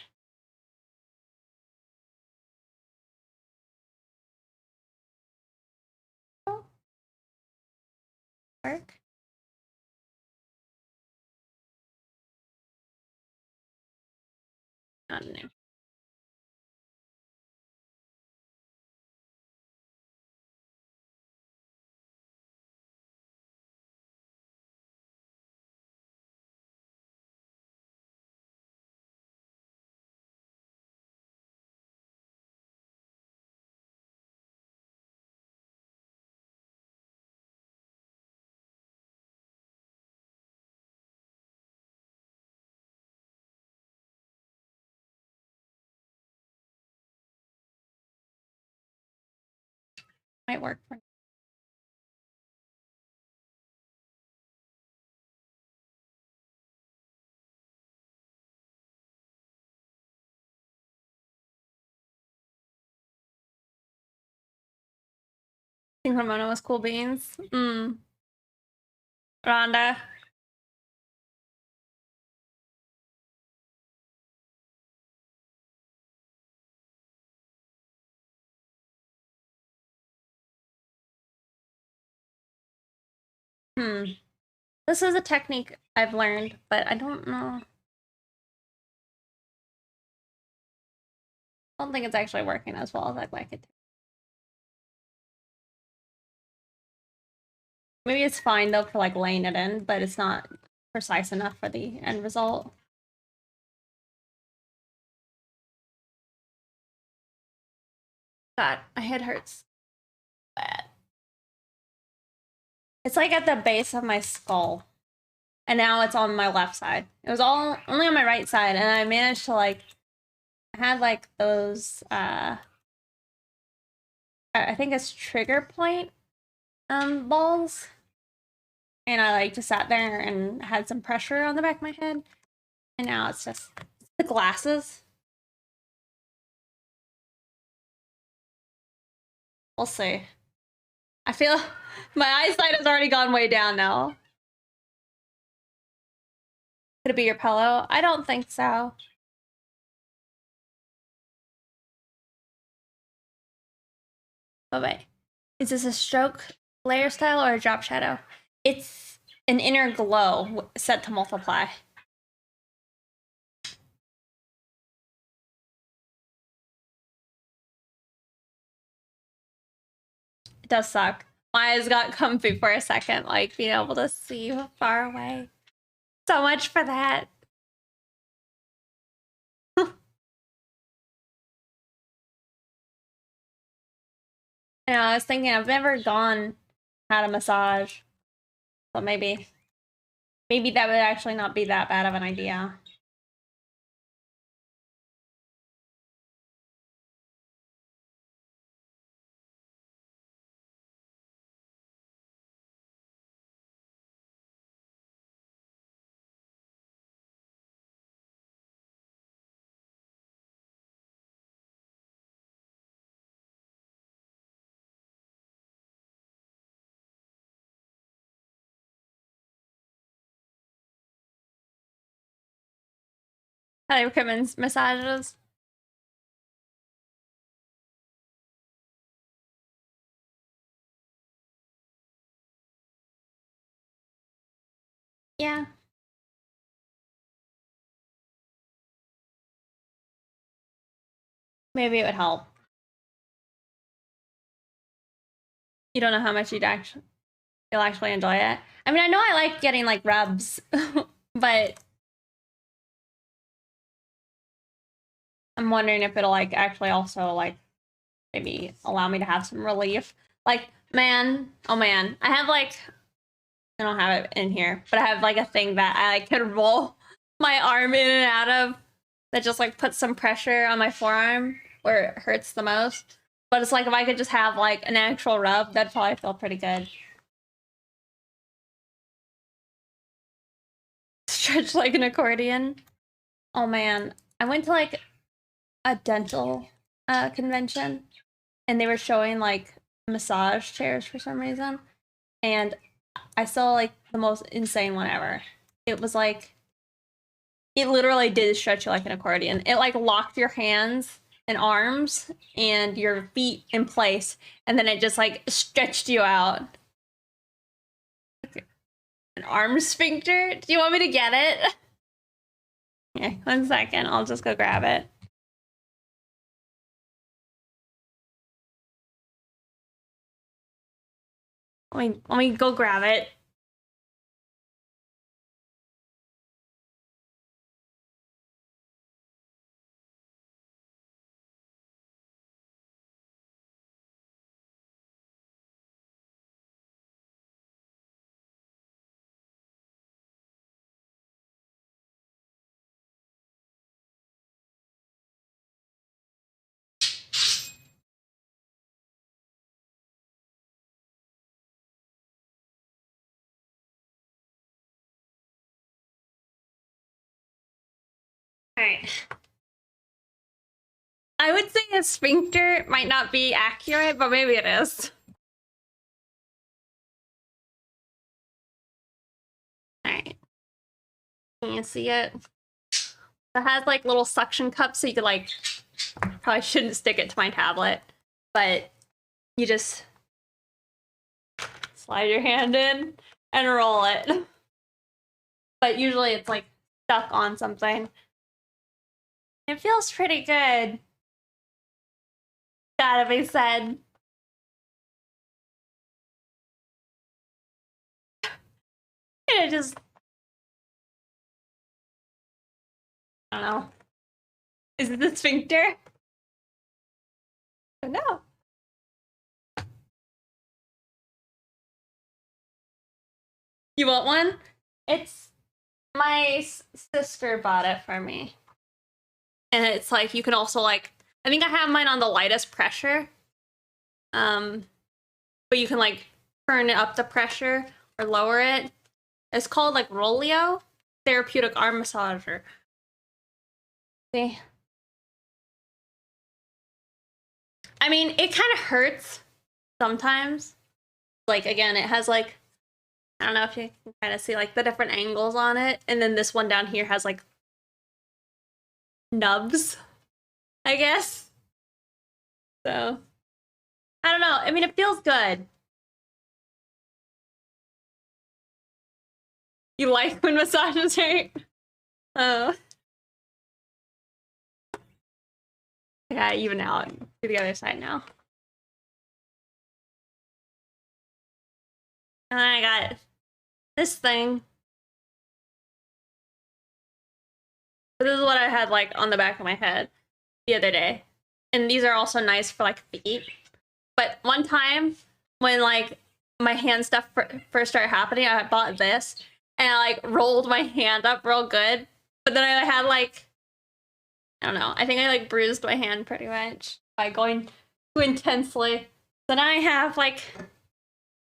work? I don't know. Might work for I think Ramona was cool beans. Rhonda. This is a technique I've learned, but I don't know. I don't think it's actually working as well as I'd like it to. Maybe it's fine though for like laying it in, but it's not precise enough for the end result. God, my head hurts bad. It's like at the base of my skull. And now it's on my left side. It was all only on my right side, and I managed to like I had like those I think it's trigger point balls. And I like just sat there and had some pressure on the back of my head. And now it's just the glasses. We'll see. I feel my eyesight has already gone way down now. Could it be your pillow? I don't think so. Oh wait. Is this a stroke layer style or a drop shadow? It's an inner glow set to multiply. It does suck. My eyes got comfy for a second, like being able to see far away. So much for that. I was thinking I've never had a massage. So maybe that would actually not be that bad of an idea. How do recommend massages? Yeah. Maybe it would help. You don't know how much you'd actually you'll actually enjoy it. I mean, I know I like getting like rubs, but I'm wondering if it'll like actually also like maybe allow me to have some relief. Like, man, oh man, I have like, I don't have it in here, but I have like a thing that I like, could roll my arm in and out of that just like puts some pressure on my forearm where it hurts the most. But it's like if I could just have like an actual rub, that'd probably feel pretty good. Stretch like an accordion. Oh man, I went to like a dental convention and they were showing like massage chairs for some reason. And I saw like the most insane one ever. It was like, it literally did stretch you like an accordion. It like locked your hands and arms and your feet in place, and then it just like stretched you out. An arm sphincter? Do you want me to get it? Okay, 1 second. I'll just go grab it. Let me go grab it. All right. I would say a sphincter might not be accurate, but maybe it is. All right. Can you see it? It has like little suction cups, so you could like, probably shouldn't stick it to my tablet, but you just slide your hand in and roll it. But usually it's like stuck on something. It feels pretty good. Gotta be said. And it just, I don't know. Is it the sphincter? I don't know. You want one? It's my sister bought it for me. And it's like, you can also like, I think I have mine on the lightest pressure. But you can like turn up the pressure or lower it. It's called like Rolio Therapeutic Arm Massager. See? I mean, it kind of hurts sometimes. Like, again, it has like, I don't know if you can kind of see like the different angles on it. And then this one down here has like nubs, I guess. So, I don't know. I mean, it feels good. You like when massages hurt? Oh. Yeah, even out to the other side now. And then I got this thing. This is what I had like on the back of my head the other day. And these are also nice for like feet. But one time when like my hand stuff first started happening, I bought this and I like rolled my hand up real good. But then I had like, I don't know, I think I like bruised my hand pretty much by going too intensely. So now I have like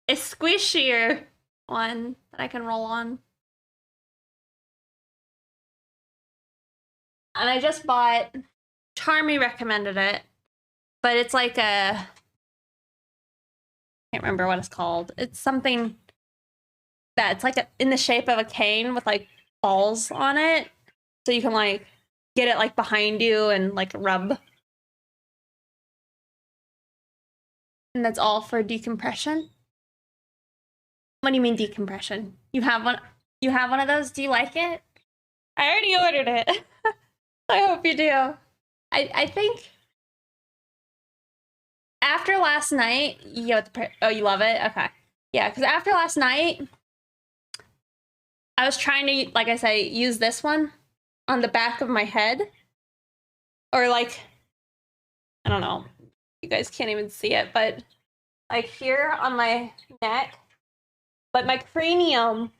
a squishier one that I can roll on. And I just bought, Charmy recommended it, but it's like a, I can't remember what it's called. It's something that it's like in the shape of a cane with like balls on it. So you can like get it like behind you and like rub. And that's all for decompression. What do you mean decompression? You have one? You have one of those? Do you like it? I already ordered it. I hope you do. I think after last night, you love it? Okay. Yeah, because after last night, I was trying to, like I say, use this one on the back of my head. Or like, I don't know. You guys can't even see it, but like here on my neck. But my cranium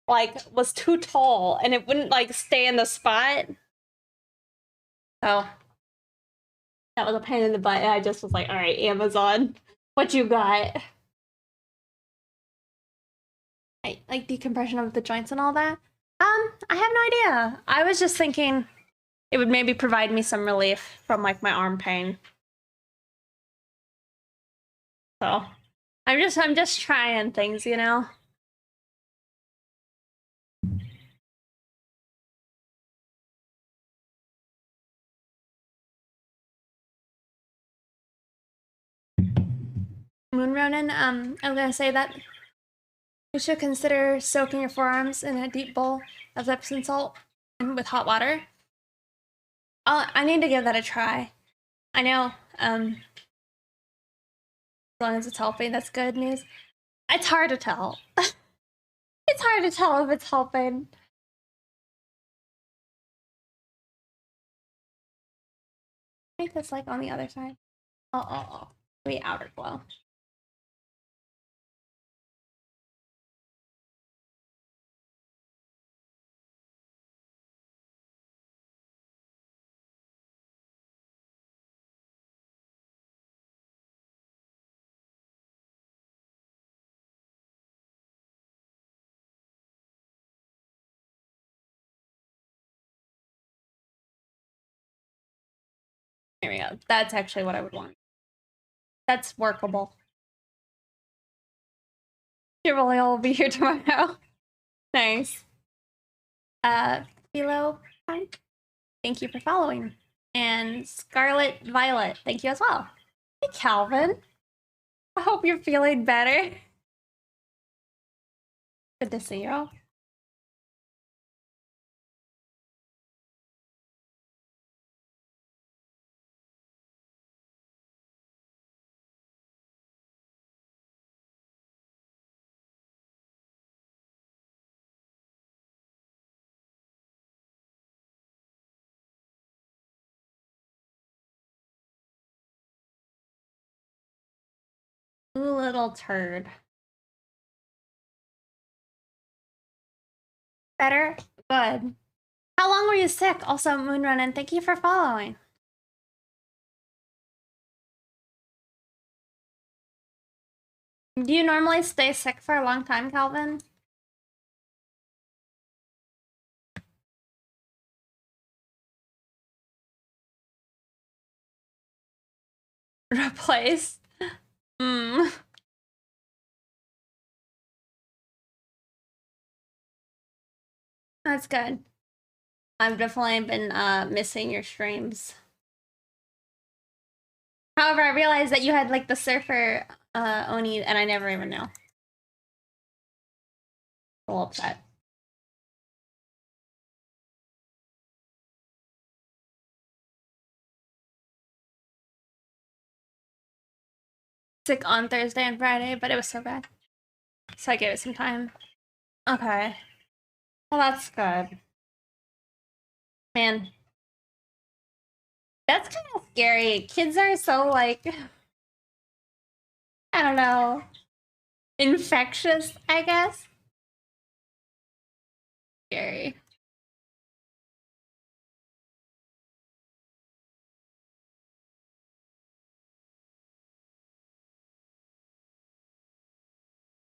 like was too tall and it wouldn't like stay in the spot. So that was a pain in the butt. And I just was like, all right, Amazon, what you got? Like decompression of the joints and all that. I have no idea. I was just thinking it would maybe provide me some relief from like my arm pain. So I'm just trying things, you know. Moon Ronin, I'm gonna say that you should consider soaking your forearms in a deep bowl of Epsom salt and with hot water. I need to give that a try. I know, as long as it's helping, that's good news. It's hard to tell. It's hard to tell if it's helping. Make this like on the other side. Oh. Maybe outer glow. There we go. That's actually what I would want. That's workable. Surely will be here tomorrow. Nice. Philo, thank you for following. And Scarlet Violet, thank you as well. Hey, Calvin. I hope you're feeling better. Good to see you. Ooh, little turd. Better? Good. How long were you sick? Also, Moonrun, and thank you for following. Do you normally stay sick for a long time, Calvin? Replace? Hmm. That's good. I've definitely been missing your streams. However, I realized that you had like the surfer Oni, and I never even knew. A little upset. Sick on Thursday and Friday, but it was so bad. So I gave it some time. Okay. Well, that's good. Man. That's kind of scary. Kids are so like, I don't know, infectious, I guess. Scary.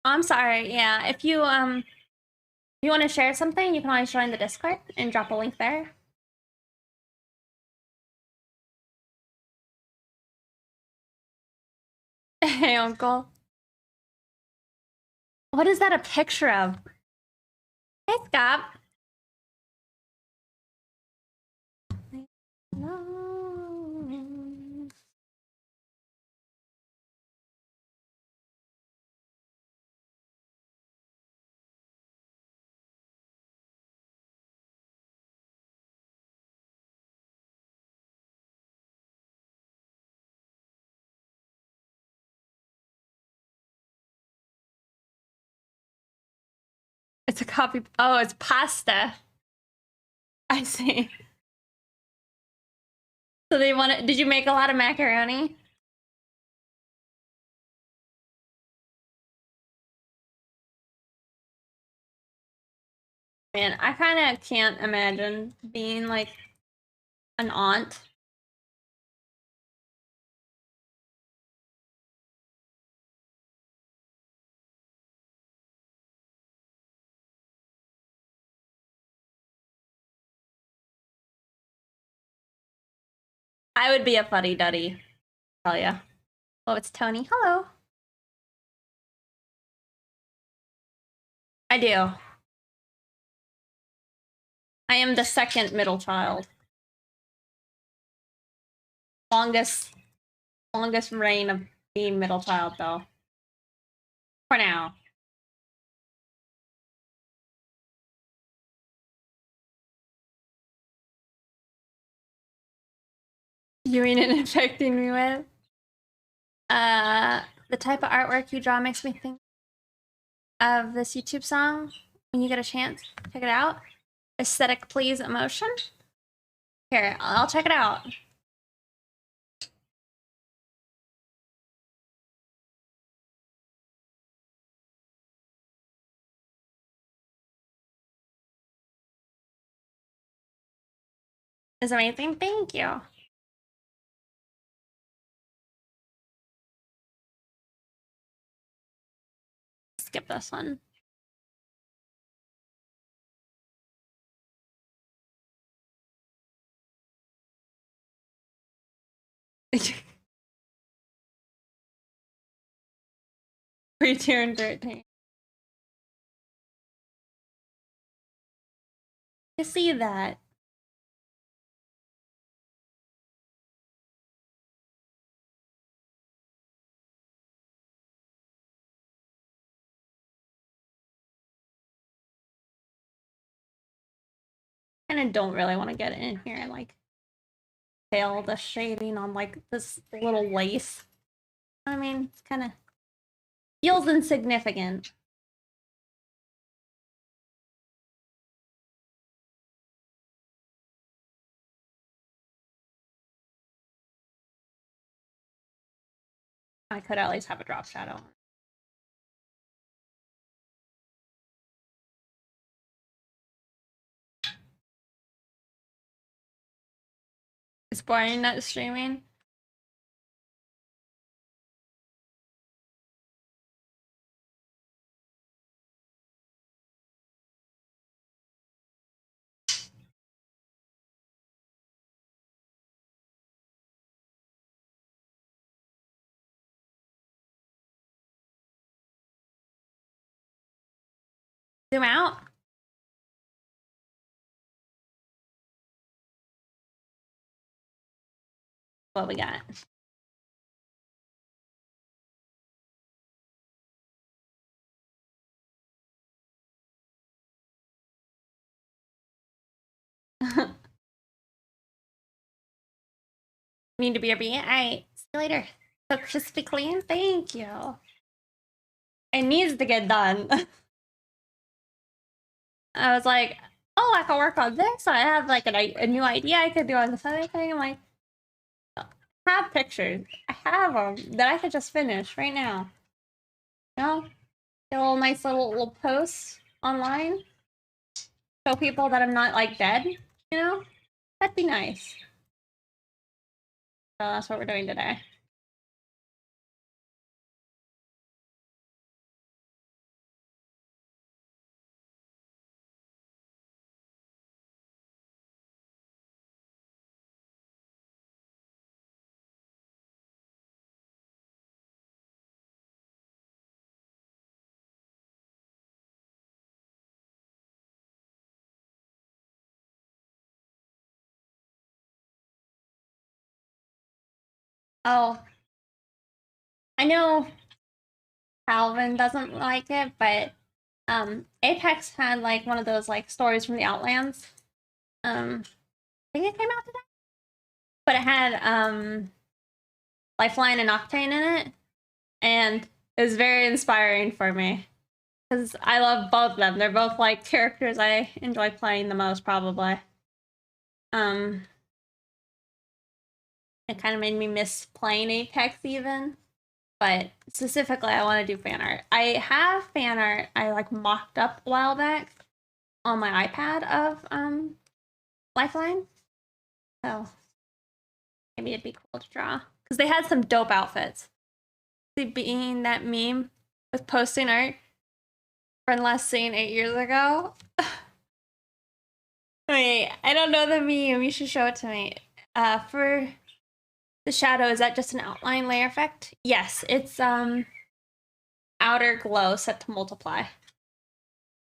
I'm sorry. Yeah, if you want to share something, you can always join the Discord and drop a link there. Hey, Uncle. What is that a picture of? Hey, Scott. No. It's a copy. Oh, it's pasta. I see. So they want it. Did you make a lot of macaroni? Man, I kind of can't imagine being like an aunt. I would be a fuddy-duddy. Tell ya. Oh, it's Tony. Hello. I do. I am the second middle child. Longest reign of being middle child, though. For now. You mean it infecting me with? The type of artwork you draw makes me think of this YouTube song. When you get a chance, check it out. Aesthetic Please Emotion. Here, I'll check it out. It's amazing. Thank you. Skip this one. Pre-turned 13. You see that? Kind of don't really want to get in here and like tail the shading on like this little lace. I mean, it's kind of feels insignificant. I could at least have a drop shadow. It's boring not streaming. Zoom out. What we got? Need to be a bee. Alright, see you later. So crispy clean, thank you. It needs to get done. I was like, oh, I can work on this. I have like a new idea I could do on this other thing. I'm like, I have pictures. I have them that I could just finish right now. You know? Get a little nice little post online. Show people that I'm not like dead, you know? That'd be nice. So that's what we're doing today. Oh, I know Calvin doesn't like it, but Apex had like one of those like stories from the Outlands. I think it came out today, but it had Lifeline and Octane in it, and it was very inspiring for me because I love both of them. They're both like characters I enjoy playing the most, probably. It kind of made me miss playing Apex even. But specifically, I want to do fan art. I have fan art I like mocked up a while back on my iPad of Lifeline. So maybe it'd be cool to draw. Because they had some dope outfits. See, being that meme with posting art from last seen 8 years ago. Wait, I don't know the meme. You should show it to me. For the shadow, is that just an outline layer effect? Yes, it's outer glow set to multiply.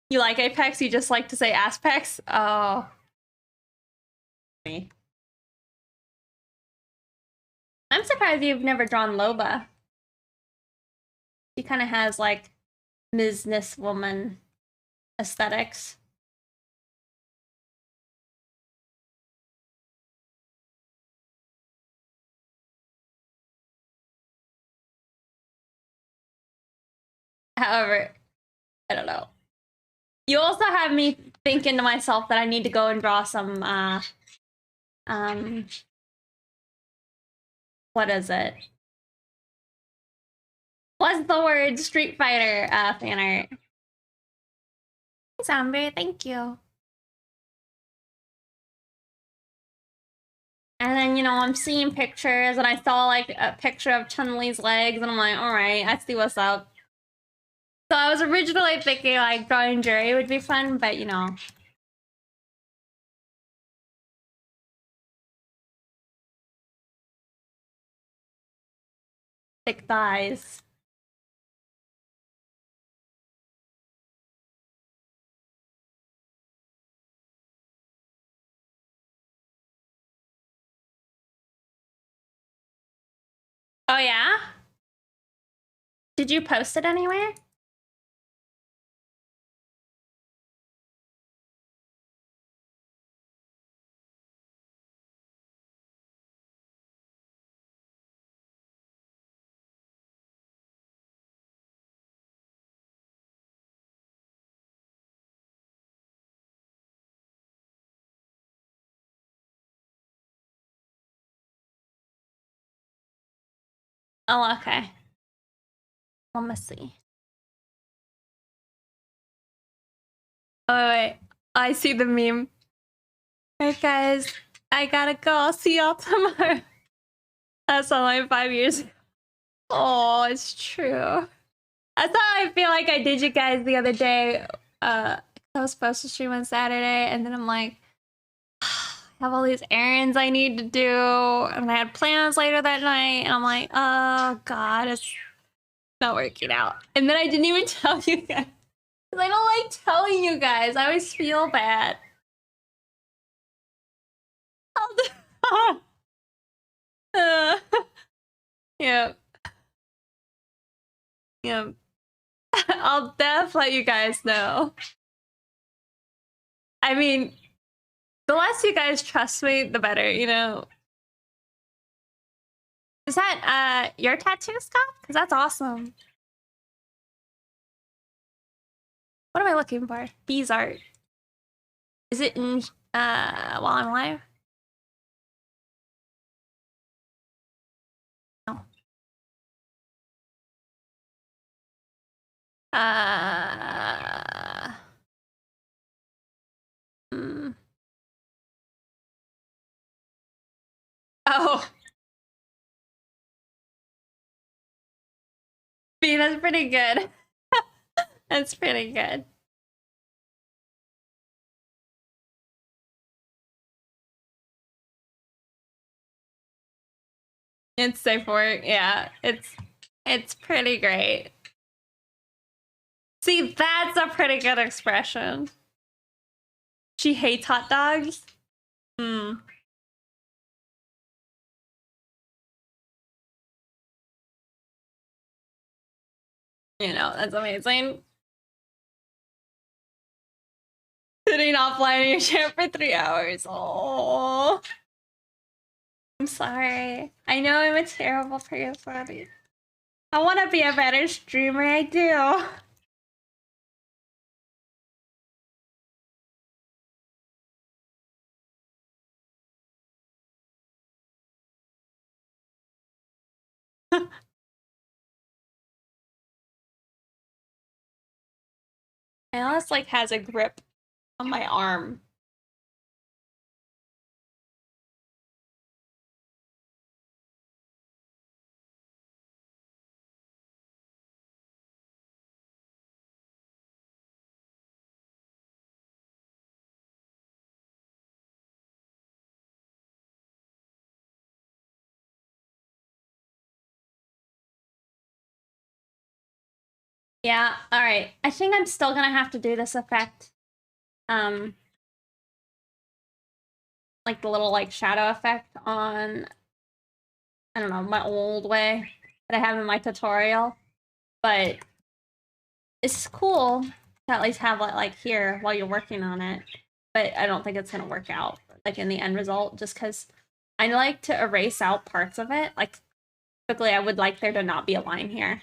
You like Apex? You just like to say Aspex? Oh. Me. I'm surprised you've never drawn Loba. She kind of has like businesswoman aesthetics. However, I don't know. You also have me thinking to myself that I need to go and draw some, what is it? What's the word? Street Fighter fan art. Zombie, thank you. And then, you know, I'm seeing pictures, and I saw like a picture of Chun-Li's legs, and I'm like, all right, I see what's up. So I was originally thinking like drawing Jerry would be fun, but you know. Thick thighs. Oh yeah? Did you post it anywhere? Oh, okay. Let me see. Oh, wait. I see the meme. Alright, guys. I gotta go. I'll see y'all tomorrow. That's only 5 years ago. Oh, it's true. That's how I feel like I did you guys the other day. I was supposed to stream on Saturday, and then I'm like, I have all these errands I need to do, and I had plans later that night, and I'm like, oh god, it's not working out. And then I didn't even tell you guys. Because I don't like telling you guys. I always feel bad. Yep. Yep. I'll def let you guys know. I mean, the less you guys trust me, the better, you know? Is that your tattoo, Scott? Because that's awesome. What am I looking for? Bees art. Is it in while I'm live? No. Hmm. Oh. B, that's pretty good. That's pretty good. It's safe work. Yeah, it's pretty great. See, that's a pretty good expression. She hates hot dogs. Hmm. You know, that's amazing. Sitting offline in your chair for 3 hours. Oh, I'm sorry. I know I'm a terrible person. I want to be a better streamer. I do. Alice like has a grip on my arm. Yeah, alright. I think I'm still gonna have to do this effect. Like the little like shadow effect on, I don't know, my old way that I have in my tutorial. But it's cool to at least have it like here while you're working on it. But I don't think it's gonna work out like in the end result, just because I like to erase out parts of it. Like typically I would like there to not be a line here.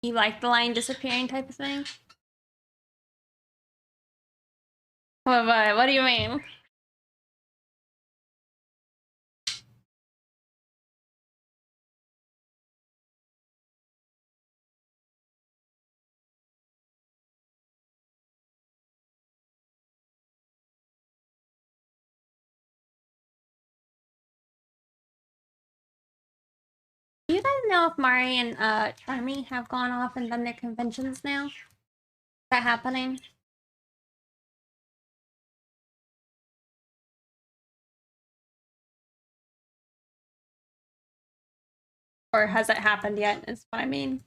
You like the line disappearing type of thing? What do you mean? Do you guys know if Mari and Charmy have gone off and done their conventions now? Is that happening? Or has it happened yet, is what I mean.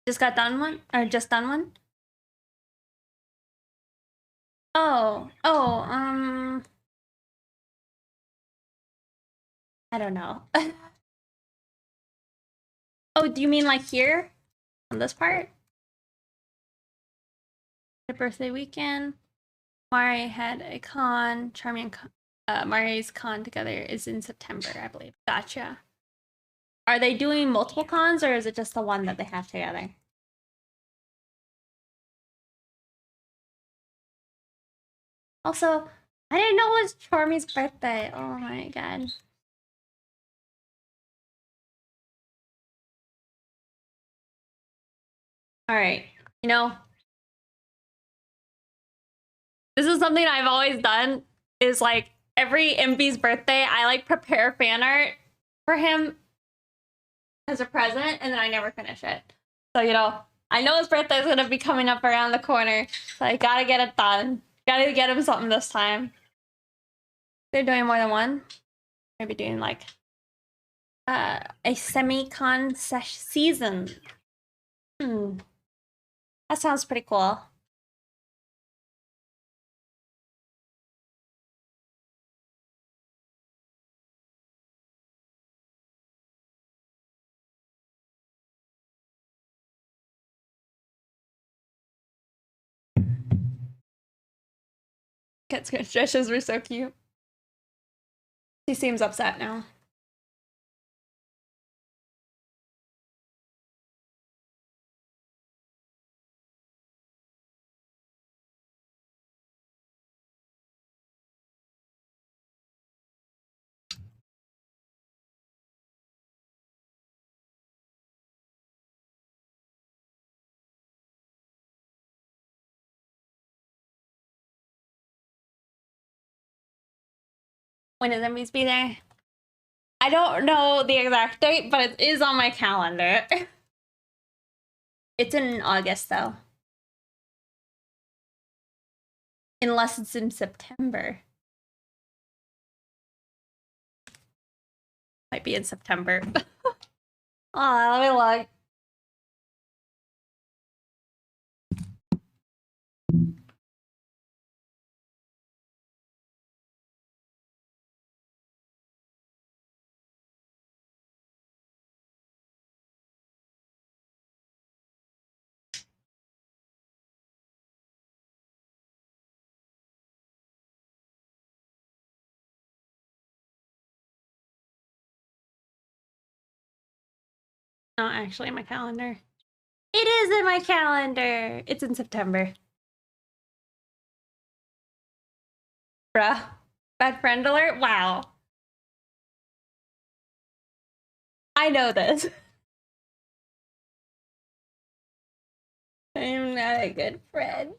Just got done one? Or just done one? Oh, I don't know. Oh, do you mean like here? On this part? The birthday weekend. Mari had a con. Charmy and Mari's con together is in September, I believe. Gotcha. Are they doing multiple cons or is it just the one that they have together? Also, I didn't know it was Charmy's birthday. Oh my god. Alright. You know, this is something I've always done, is like every MV's birthday, I like prepare fan art for him as a present, and then I never finish it. So, you know, I know his birthday is gonna be coming up around the corner, so I gotta get it done. Gotta get him something this time. They're doing more than one. Maybe doing like a semi-con season. That sounds pretty cool. Cat stretches were so cute. He seems upset now. When is Emmy's be there? I don't know the exact date, but it is on my calendar. It's in August, though. Unless it's in September. Might be in September. Oh, let me look. Not actually in my calendar. It is in my calendar. It's in September. Bruh. Bad friend alert? Wow. I know this. I'm not a good friend.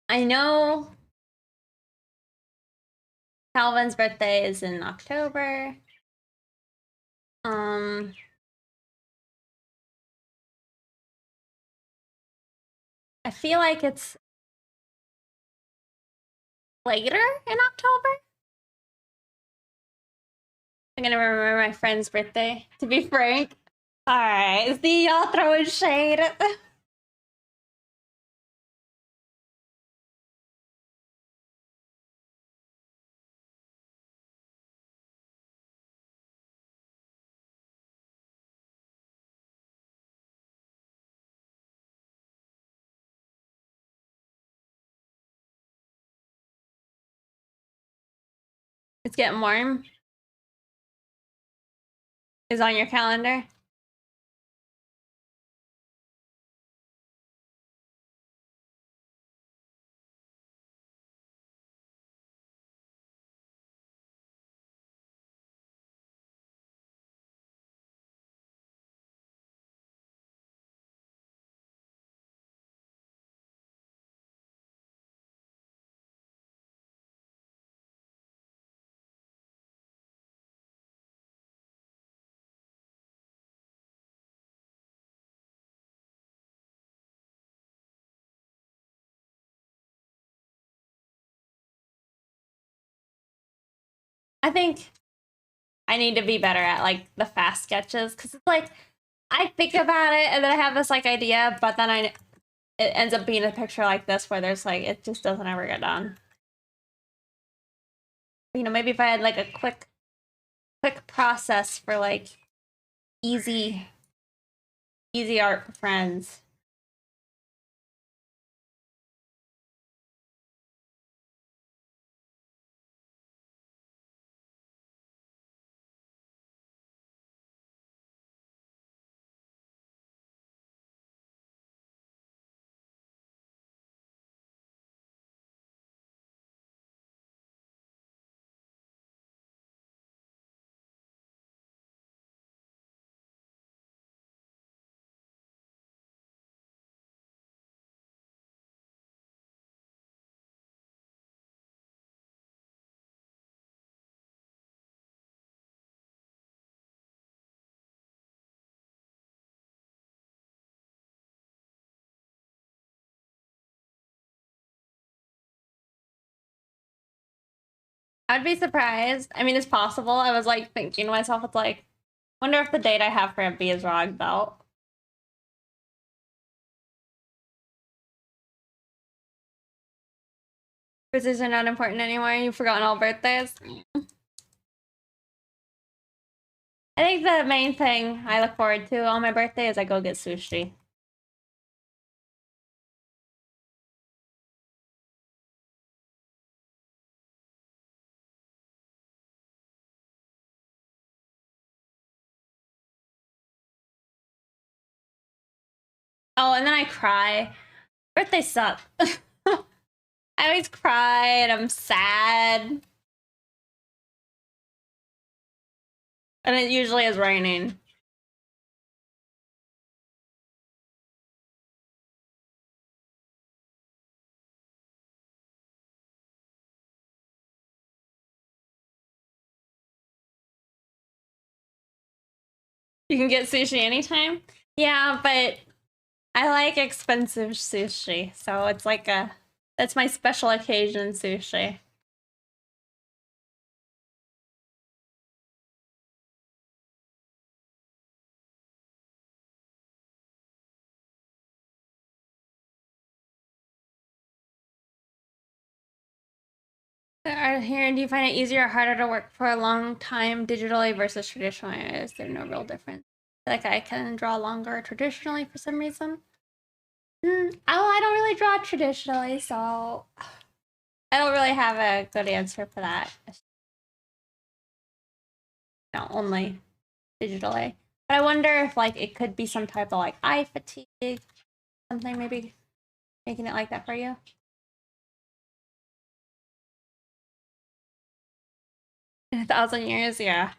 I know Calvin's birthday is in October. I feel like it's later in October. I'm gonna remember my friend's birthday, to be frank. Alright, see y'all throwing shade. It's getting warm. Is on your calendar. I think I need to be better at like the fast sketches because it's like I think about it and then I have this like idea, but then it ends up being a picture like this where there's like it just doesn't ever get done. You know, maybe if I had like a quick process for like easy art for friends. I'd be surprised. I mean, it's possible. I was like thinking to myself, it's like, wonder if the date I have for MP is wrong though. Birthdays are not important anymore. You've forgotten all birthdays. I think the main thing I look forward to on my birthday is I go get sushi. Oh, and then I cry. Birthdays suck. I always cry and I'm sad. And it usually is raining. You can get sushi anytime? Yeah, but I like expensive sushi, so it's like that's my special occasion sushi. Here, do you find it easier or harder to work for a long time digitally versus traditionally? Is there no real difference? Like I can draw longer traditionally for some reason. I don't really draw traditionally, so I don't really have a good answer for that. No, only digitally. But I wonder if like it could be some type of like eye fatigue, something maybe making it like that for you. In 1,000 years, yeah.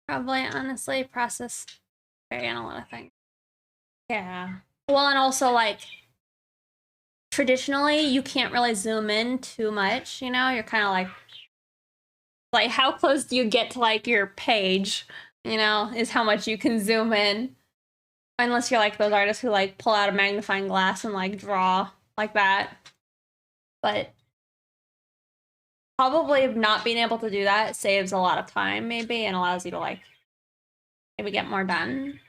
Probably, honestly, process very on a lot of things. Yeah. Well, and also like traditionally, you can't really zoom in too much. You know, you're kind of like how close do you get to like your page? You know, is how much you can zoom in. Unless you're like those artists who like pull out a magnifying glass and like draw like that. But probably not being able to do that saves a lot of time, maybe, and allows you to like maybe get more done.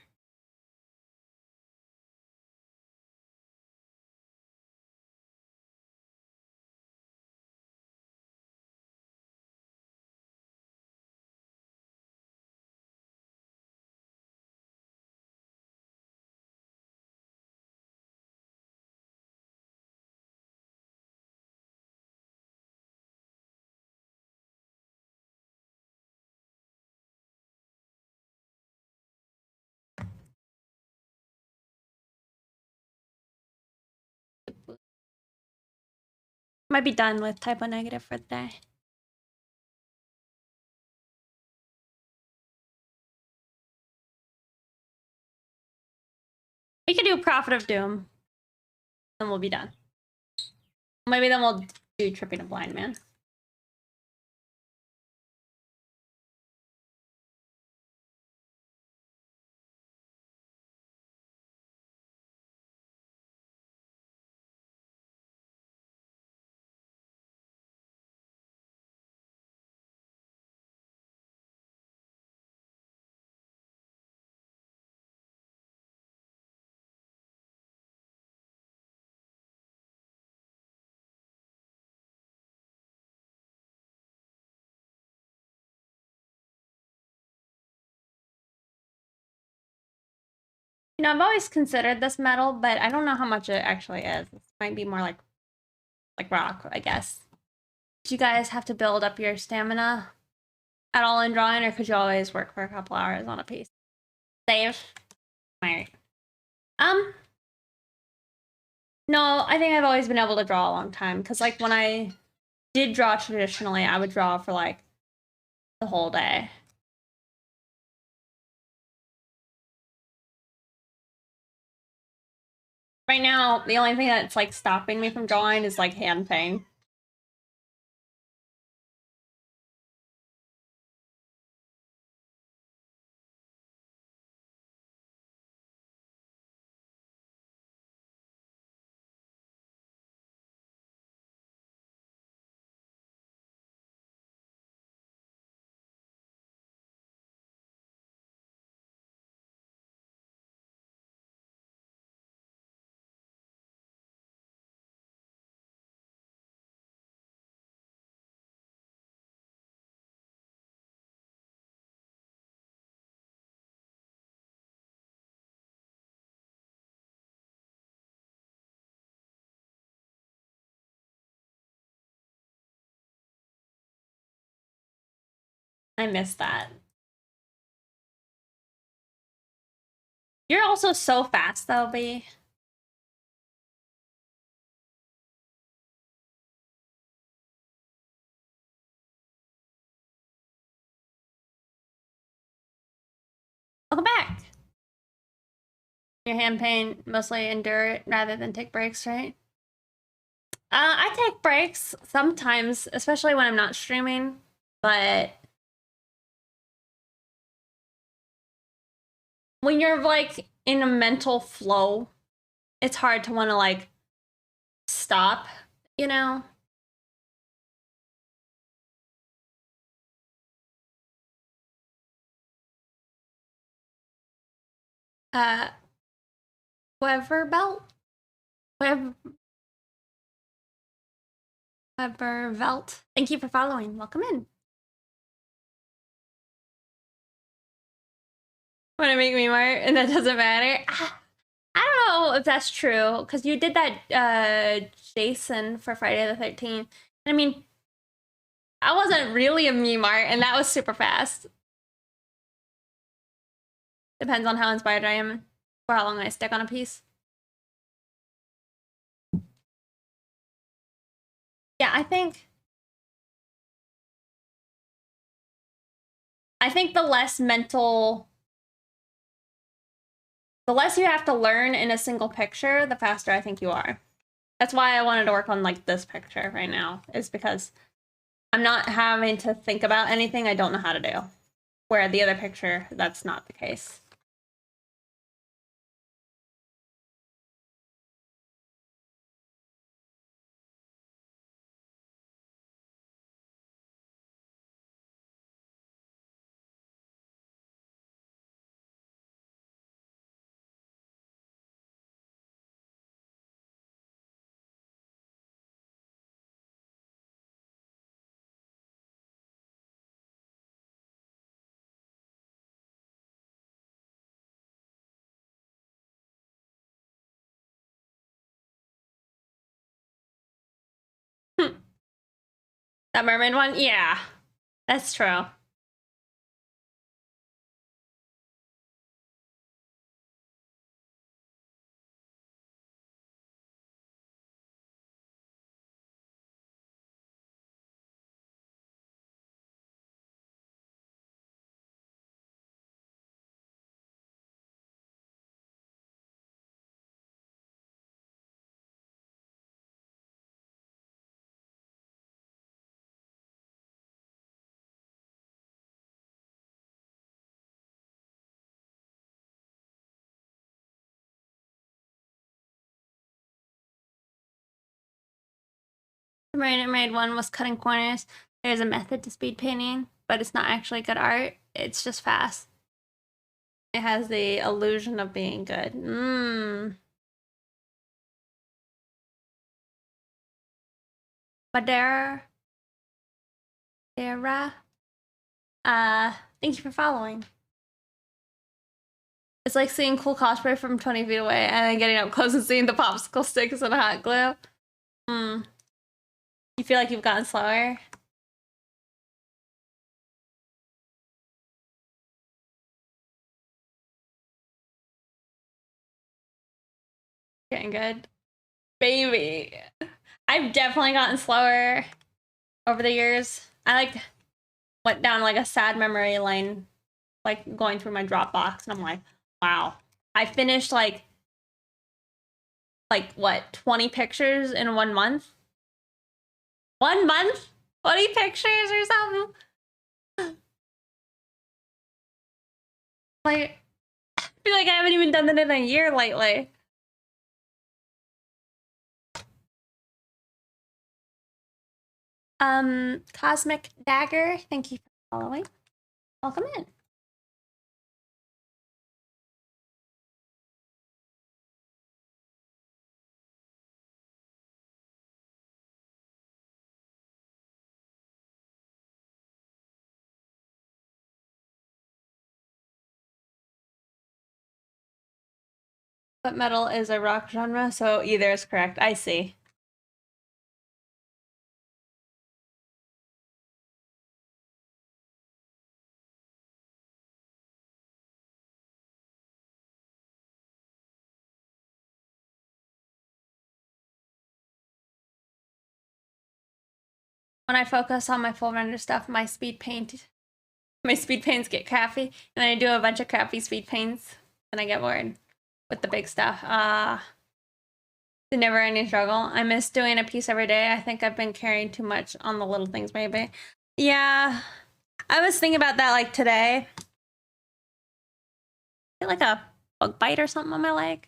Might be done with typo negative for the day. We could do Prophet of Doom, and we'll be done. Maybe then we'll do Tripping a Blind Man. You know, I've always considered this metal, but I don't know how much it actually is. It might be more like rock, I guess. Do you guys have to build up your stamina at all in drawing, or could you always work for a couple hours on a piece? Save. Alright. No, I think I've always been able to draw a long time, because like when I did draw traditionally, I would draw for like the whole day. Right now, the only thing that's like stopping me from drawing is like hand pain. I miss that. You're also so fast, though, B. Welcome back. Your hand pain, mostly endure it rather than take breaks, right? I take breaks sometimes, especially when I'm not streaming, but when you're like in a mental flow, it's hard to want to like stop, you know? Uh, Whoever belt? Whoever Velt. Thank you for following. Welcome in. Want to make me Mart and that doesn't matter? I don't know if that's true because you did that Jason for Friday the 13th. I mean, I wasn't really a meme art and that was super fast. Depends on how inspired I am or how long I stick on a piece. Yeah, I think the less mental, the less you have to learn in a single picture, the faster I think you are. That's why I wanted to work on like this picture right now, is because I'm not having to think about anything I don't know how to do. Where the other picture, that's not the case. That mermaid one? Yeah, that's true. The mermaid one was cutting corners. There's a method to speed painting, but it's not actually good art. It's just fast. It has the illusion of being good. Madeira. Thank you for following. It's like seeing cool cosplay from 20 feet away and then getting up close and seeing the popsicle sticks and hot glue. You feel like you've gotten slower? Getting good. Baby. I've definitely gotten slower over the years. I like went down like a sad memory lane, like going through my Dropbox, and I'm like, wow. I finished like what, 20 pictures in 1 month? 1 month? 20 pictures or something? Like, I feel like I haven't even done that in a year lately. Cosmic Dagger, thank you for following. Welcome in. But metal is a rock genre, so either is correct. I see. when I focus on my full render stuff, my speed paints get crappy, and then I do a bunch of crappy speed paints, and I get bored with the big stuff. The never-ending struggle. I miss doing a piece every day. I think I've been carrying too much on the little things, maybe. Yeah, I was thinking about that like today. I feel like a bug bite or something on my leg.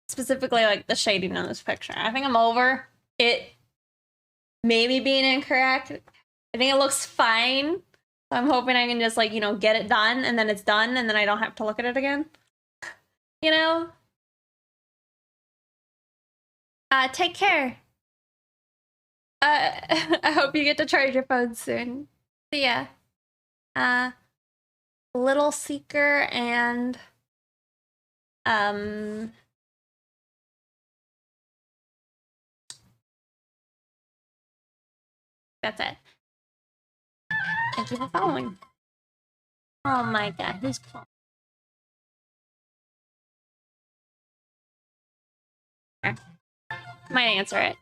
Specifically like the shading on this picture. I think I'm over it maybe being incorrect. I think it looks fine. So I'm hoping I can just like, you know, get it done and then it's done and then I don't have to look at it again. You know? Take care. I hope you get to charge your phone soon. See ya. Little Seeker and that's it. Thank you for following. Oh my god, who's calling? Might answer it.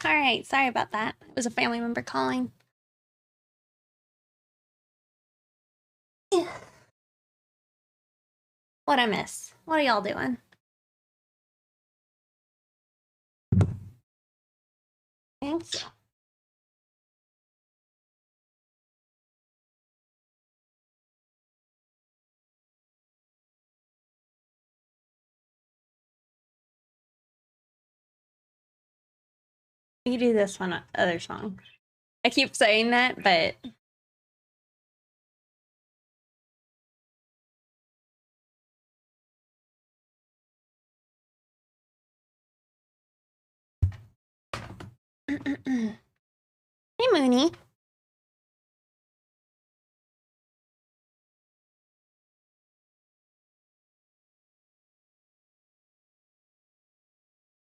All right, sorry about that. It was a family member calling. What'd I miss? What are y'all doing? Thanks. You do this one other song. I keep saying that, but hey Mooney.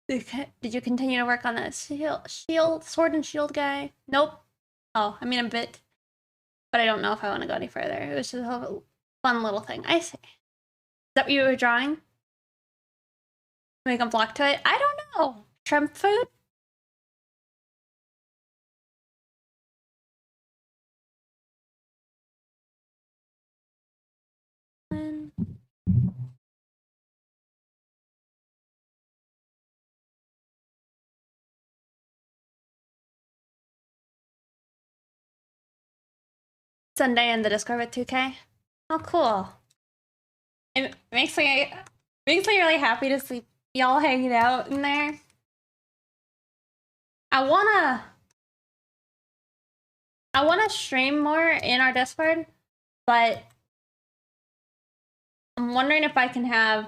Did you continue to work on that sword and shield guy? Nope. Oh, I mean a bit, but I don't know if I want to go any further. It was just a fun little thing. I see. Is that what you were drawing? Make a block to it? I don't know. Shrimp food? Sunday in the Discord with 2K. Oh, cool. It makes me really happy to see y'all hanging out in there. I wanna stream more in our Discord, but I'm wondering if I can have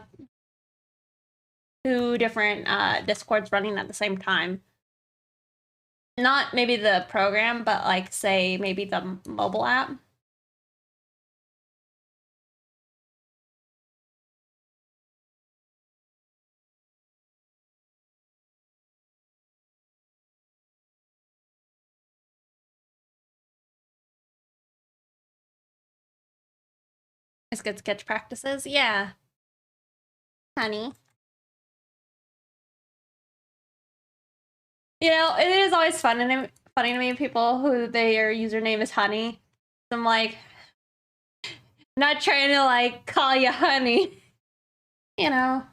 2 different Discords running at the same time. Not maybe the program, but like say maybe the mobile app. It's good sketch practices. Yeah. Honey. You know, it is always funny to me people who their username is Honey. I'm like, not trying to like call you honey. You know.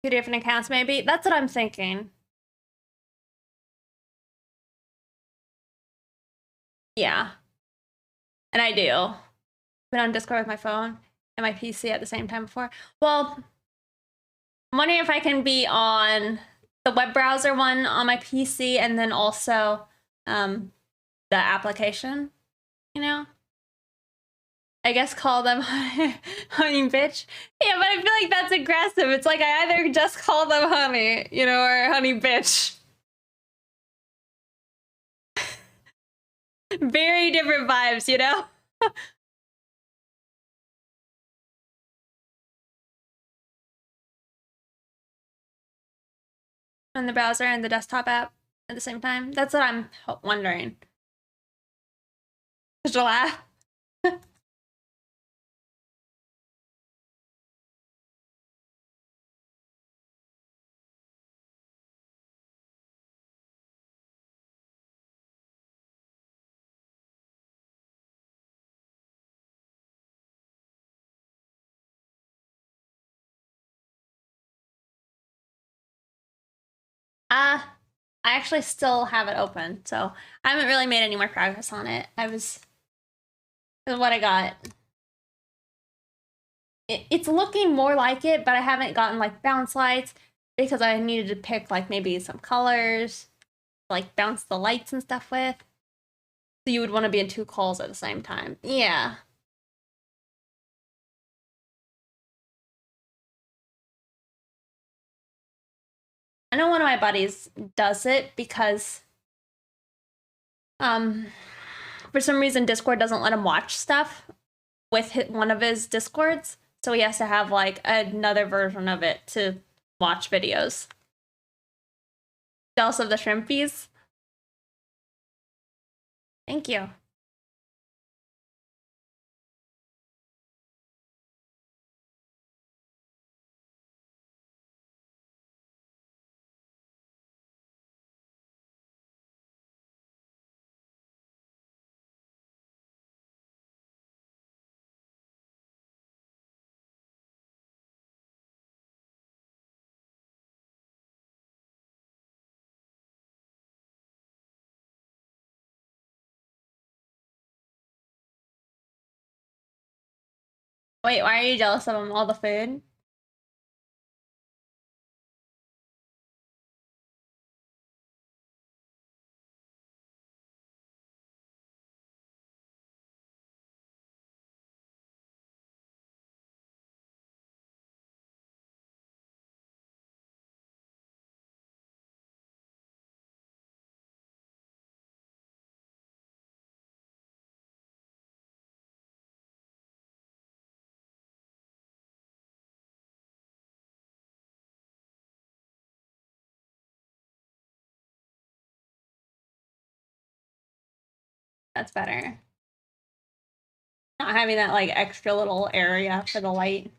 Two different accounts maybe. That's what I'm thinking. Yeah. And I do. Been on Discord with my phone and my PC at the same time before. Well, I'm wondering if I can be on the web browser one on my PC and then also the application, you know? I guess call them honey bitch. Yeah, but I feel like that's aggressive. It's like I either just call them honey, you know, or honey bitch. Very different vibes, you know? On the browser and the desktop app at the same time. That's what I'm wondering. Just a laugh. I actually still have it open, so I haven't really made any more progress on it. This is what I got. It's looking more like it, but I haven't gotten like bounce lights because I needed to pick like maybe some colors, like bounce the lights and stuff with. So you would want to be in 2 calls at the same time. Yeah. I know one of my buddies does it because for some reason Discord doesn't let him watch stuff with one of his Discords, so he has to have like another version of it to watch videos. Jealous of the shrimpies? Thank you. Wait, why are you jealous of all the food? That's better. Not having that like extra little area for the light.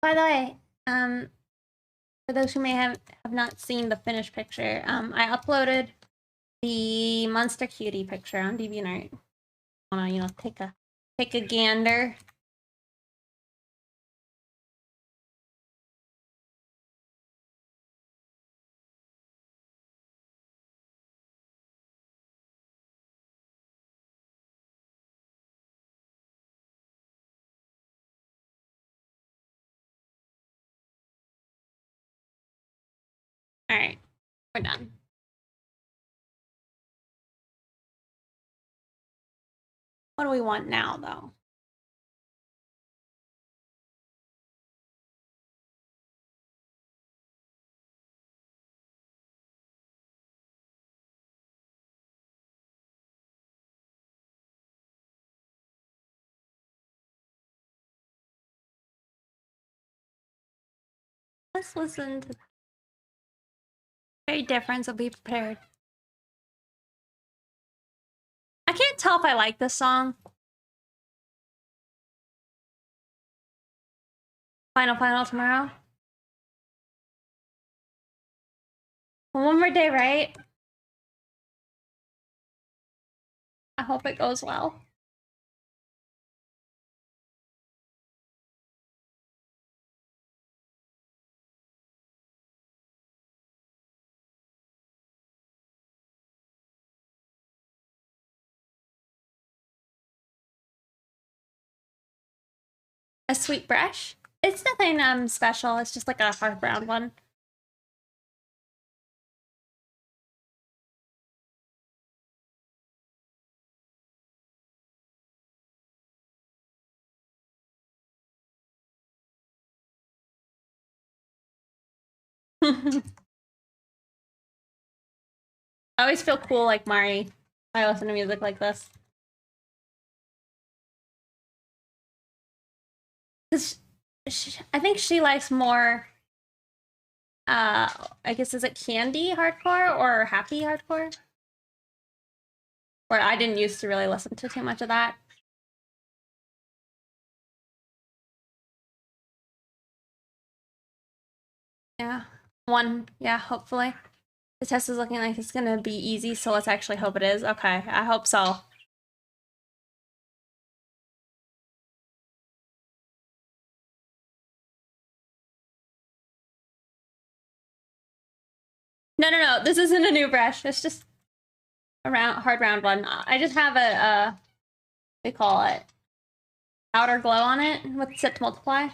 By the way, for those who may have not seen the finished picture, I uploaded the Monster Cutie picture on DeviantArt. Wanna, take a gander. All right, we're done. What do we want now, though? Let's listen to very different, so be prepared. I can't tell if I like this song. Final tomorrow. One more day, right? I hope it goes well. A sweet brush? It's nothing special. It's just like a hard brown one. I always feel cool like Mari. I listen to music like this. I think she likes more, I guess, is it candy hardcore or happy hardcore? Or I didn't used to really listen to too much of that. Yeah. Yeah, hopefully. The test is looking like it's gonna be easy, so let's actually hope it is. Okay, I hope so. No, this isn't a new brush. It's just a hard round one. I just have a they call it outer glow on it with set to multiply.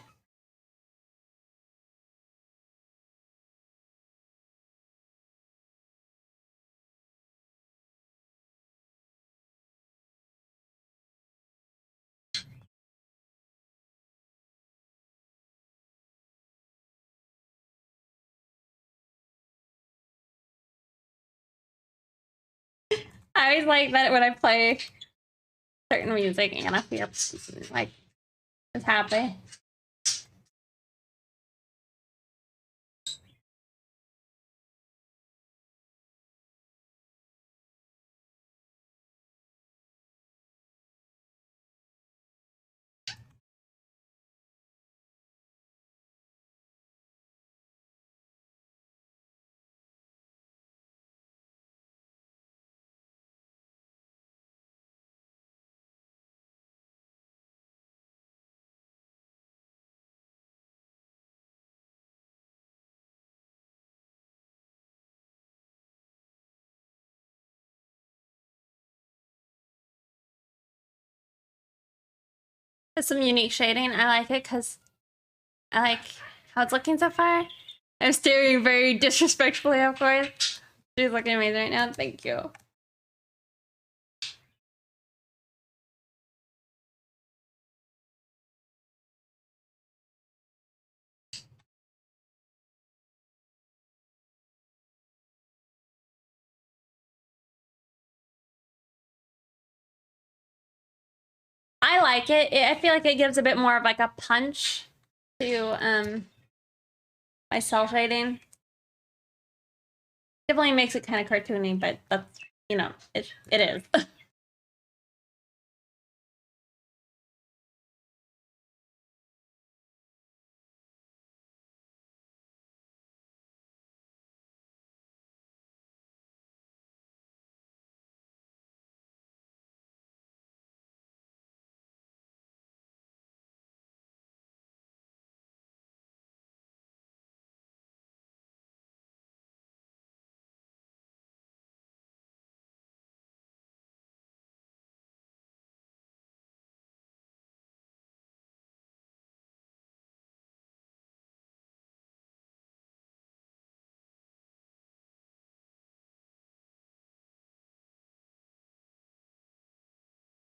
I always like that when I play certain music and I feel like it's happy. It's some unique shading. I like it because I like how it's looking so far. I'm staring very disrespectfully, of course. She's looking amazing right now. Thank you. I like it. I feel like it gives a bit more of like a punch to my cell shading. Definitely makes it kind of cartoony, but that's, you know, it is.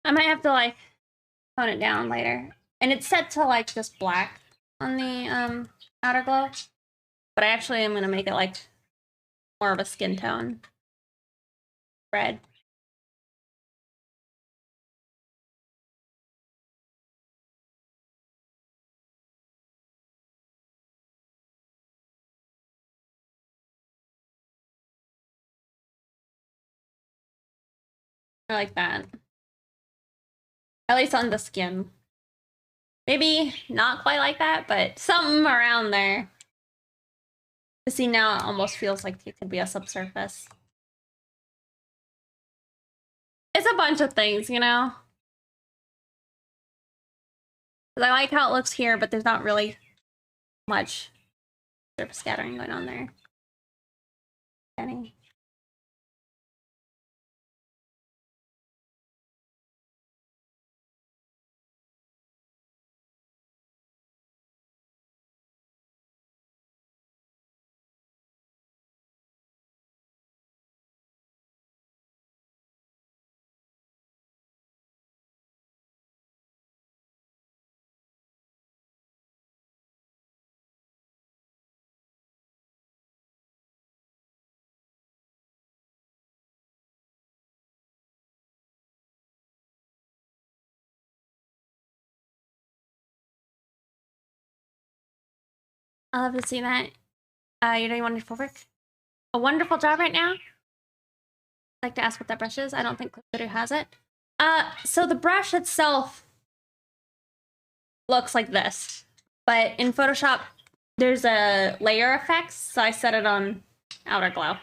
I might have to like tone it down later. And it's set to like just black on the outer glow. But I actually am gonna make it like more of a skin tone. Red. I like that. At least on the skin. Maybe not quite like that, but something around there. To see now, it almost feels like it could be a subsurface. It's a bunch of things, you know? I like how it looks here, but there's not really much surface scattering going on there. Any. I love to see that. You're doing wonderful work. A wonderful job right now. I'd like to ask what that brush is. I don't think Clipfitter has it. So the brush itself looks like this, but in Photoshop, there's a layer effects, so I set it on outer glow.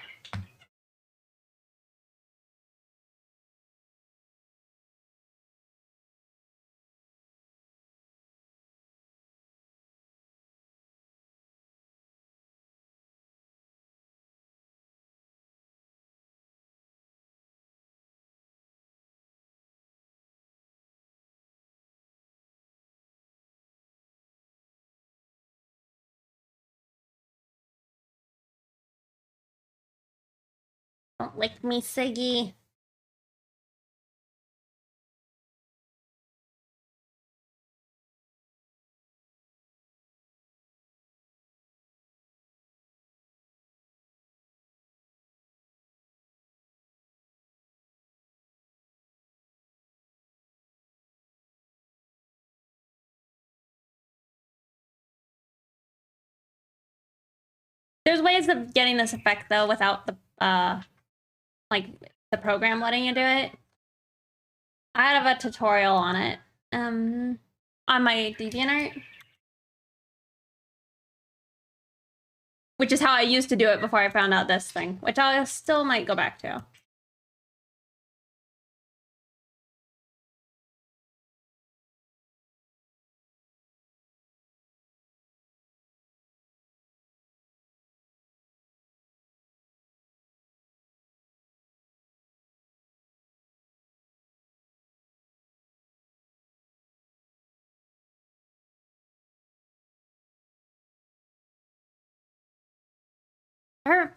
Don't lick me, Siggy. There's ways of getting this effect though without the like the program letting you do it. I have a tutorial on it on my DeviantArt, which is how I used to do it before I found out this thing, which I still might go back to.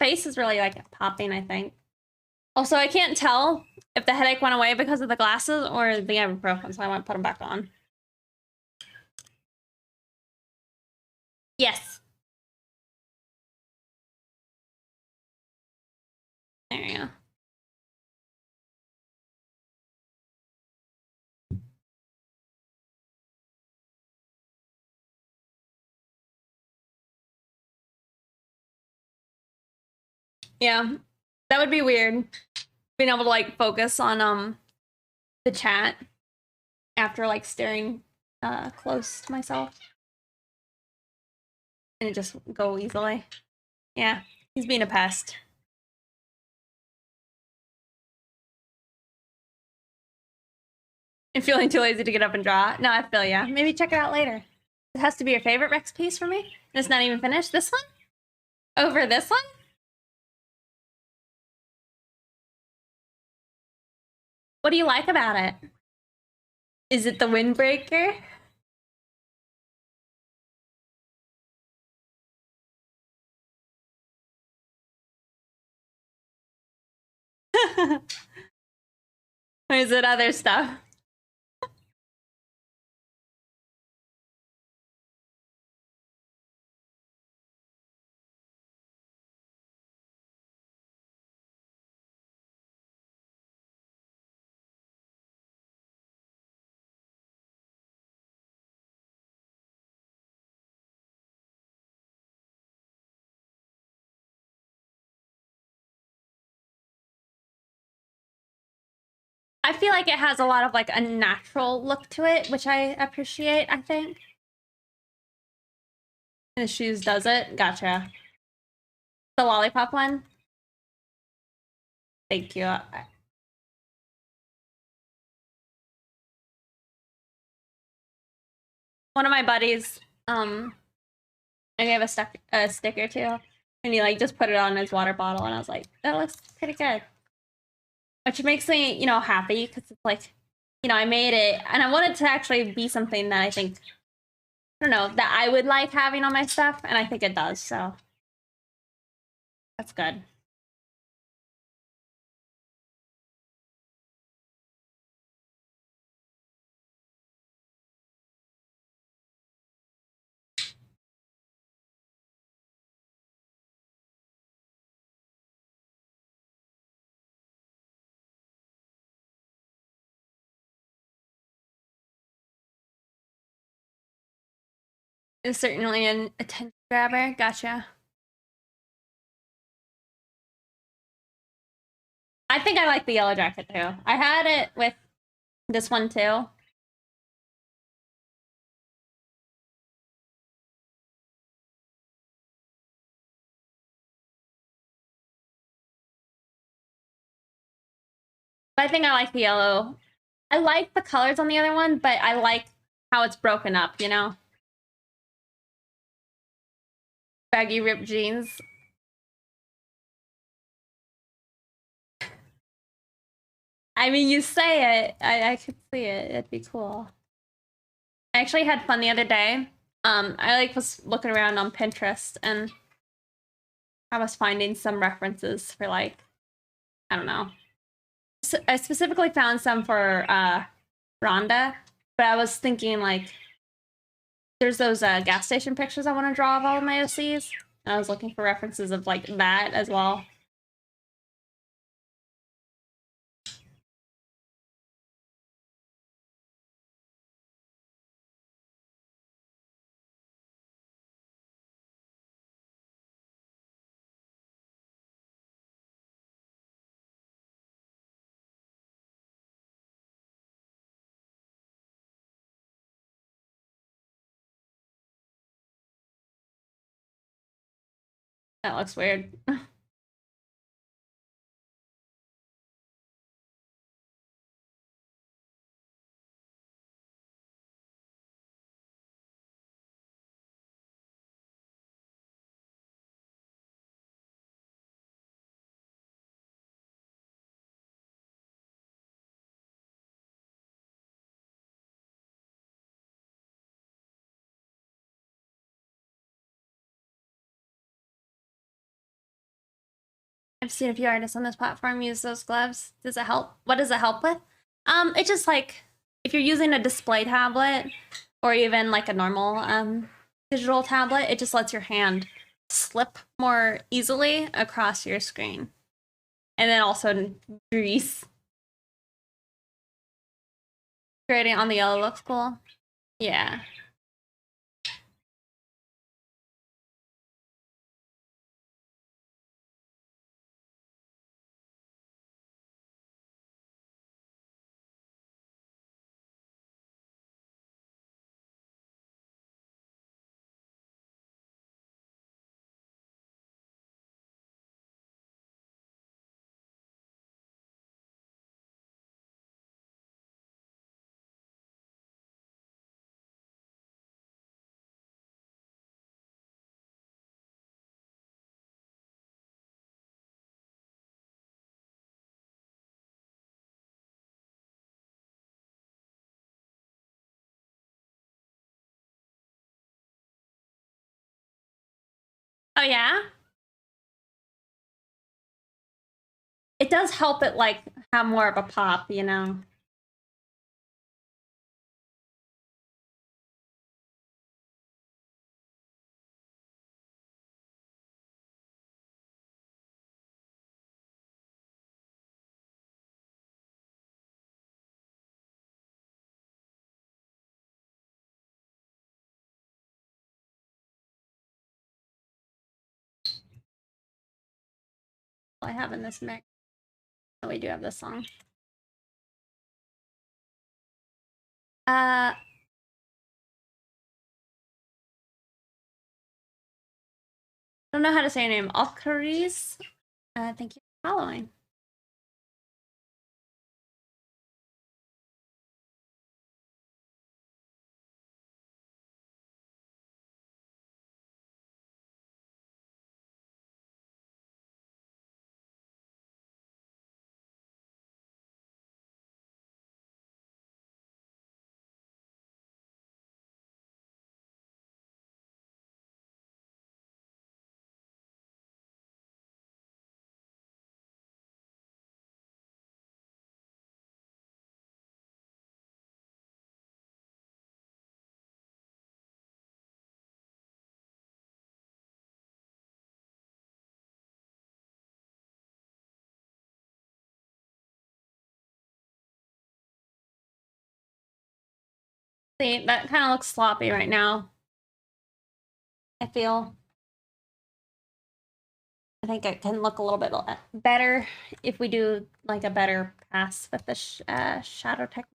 face is really like popping, I think. Also, I can't tell if the headache went away because of the glasses or the ibuprofen, so I might put them back on. Yes. There you go. Yeah, that would be weird. Being able to like focus on the chat after like staring close to myself. And it just go easily. Yeah, he's being a pest. And feeling too lazy to get up and draw. No, I feel ya. Maybe check it out later. It has to be your favorite Rex piece for me. And it's not even finished. This one? Over this one? What do you like about it? Is it the windbreaker? Or is it other stuff? I feel like it has a lot of like a natural look to it, which I appreciate, I think. And the shoes does it. Gotcha. The lollipop one? Thank you. One of my buddies, I gave a sticker to, and he like just put it on his water bottle, and I was like, that looks pretty good. Which makes me, you know, happy because it's like, you know, I made it, and I want it to actually be something that I think, I don't know, that I would like having on my stuff, and I think it does, so that's good. It's certainly an attention grabber. Gotcha. I think I like the yellow jacket too. I had it with this one too. But I think I like the yellow. I like the colors on the other one, but I like how it's broken up, you know? Baggy ripped jeans. I mean, you say it. I could see it. It'd be cool. I actually had fun the other day. I like was looking around on Pinterest and I was finding some references for like, I don't know. So I specifically found some for Rhonda, but I was thinking like, there's those gas station pictures I want to draw of all of my OCs. And I was looking for references of like that as well. That looks weird. I've seen a few artists on this platform use those gloves. Does it help? What does it help with? It's just like if you're using a display tablet or even like a normal digital tablet, it just lets your hand slip more easily across your screen. And then also grease. Gradient on the yellow looks cool. Yeah. Oh yeah? It does help it like have more of a pop, you know. I have in this mix. Oh, we do have this song. I don't know how to say your name. Alcaris. Thank you for following. See, that kind of looks sloppy right now. I feel. I think it can look a little bit better if we do like a better pass with the shadow technique.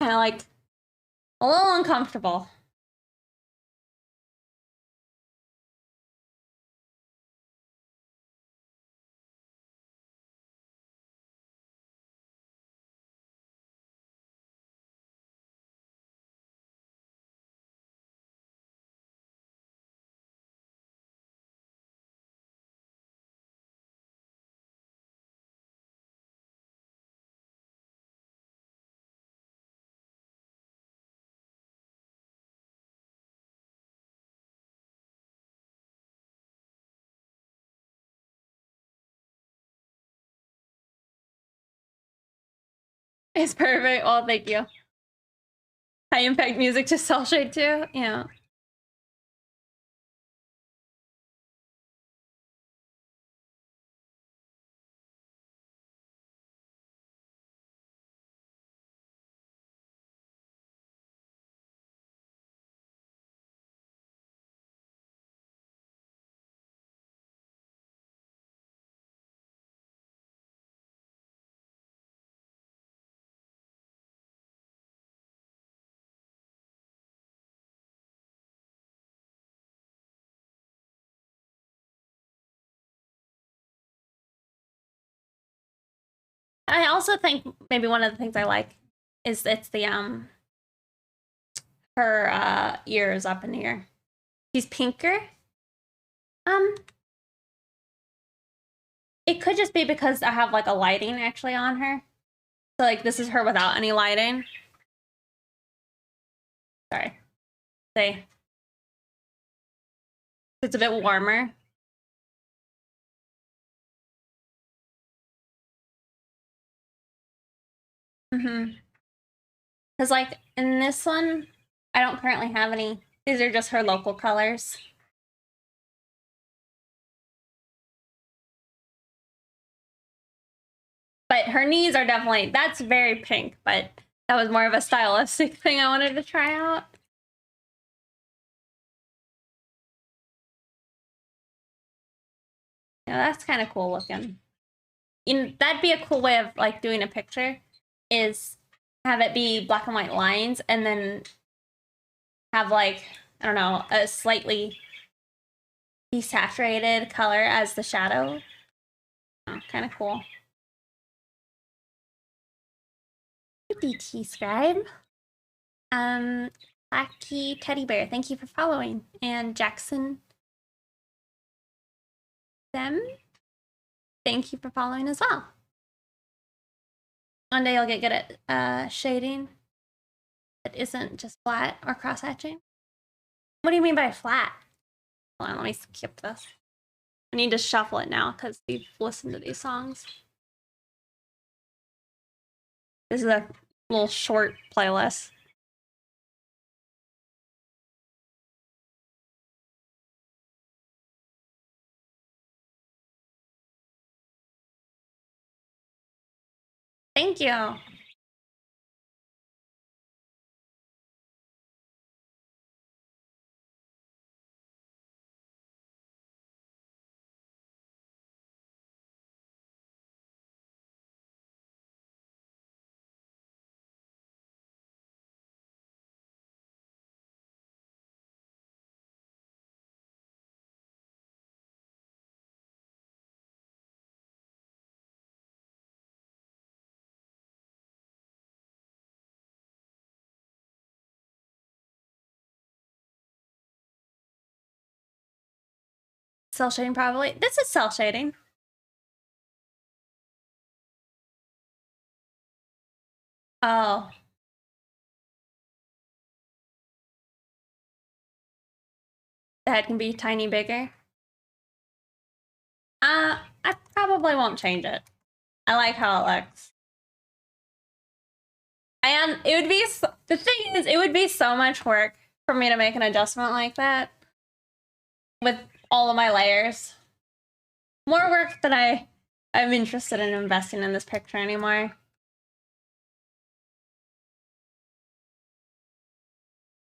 Kind of like a little uncomfortable. It's perfect. Well, thank you. High impact music to cell shade too. Yeah. I also think maybe one of the things I like is it's the her ears up in here. She's pinker. It could just be because I have like a lighting actually on her. So like this is her without any lighting. Sorry. See? It's a bit warmer. Because like in this one, I don't currently have any. These are just her local colors. But her knees are definitely, that's very pink, but that was more of a stylistic thing I wanted to try out. Yeah, that's kind of cool looking. That'd be a cool way of like doing a picture, is have it be black and white lines and then have like, I don't know, a slightly desaturated color as the shadow. Oh, kind of cool. DT Scribe. Blacky Teddy Bear, thank you for following. And Jackson Them, thank you for following as well. One day I'll get good at shading that isn't just flat or cross-hatching. What do you mean by flat? Hold on, let me skip this. I need to shuffle it now because we've listened to these songs. This is a little short playlist. Thank you. Cell shading probably. This is cell shading. Oh. The head can be tiny bigger. I probably won't change it. I like how it looks. And it would be, the thing is, it would be so much work for me to make an adjustment like that with all of my layers. More work than I'm interested in investing in this picture anymore.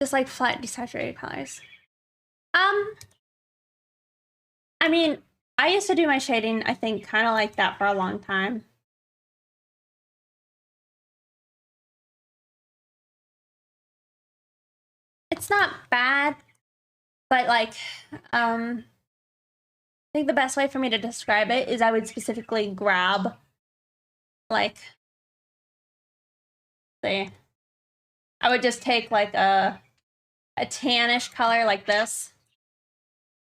Just like flat desaturated colors. I mean, I used to do my shading, I think, kind of like that for a long time. It's not bad, but like, I think the best way for me to describe it is I would specifically grab, like, say, I would just take like a tannish color like this,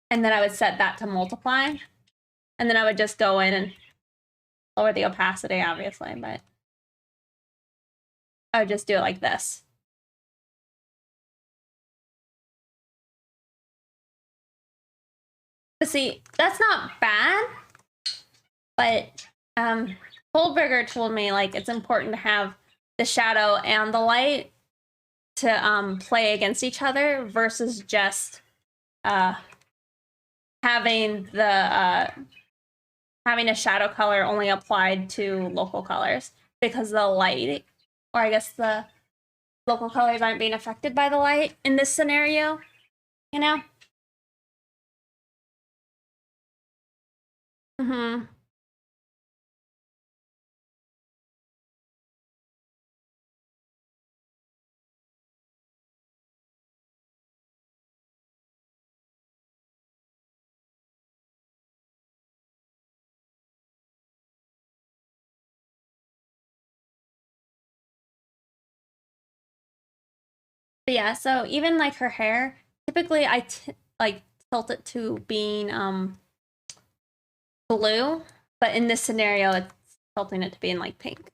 and then I would set that to multiply, and then I would just go in and lower the opacity, obviously, but I would just do it like this. But see, that's not bad, but Goldberger told me like it's important to have the shadow and the light to play against each other versus just having the having a shadow color only applied to local colors, because the light, or I guess the local colors aren't being affected by the light in this scenario, you know? Mm-hmm. But yeah, so even like her hair, typically I like tilt it to being blue, but in this scenario it's tilting it to being like pink.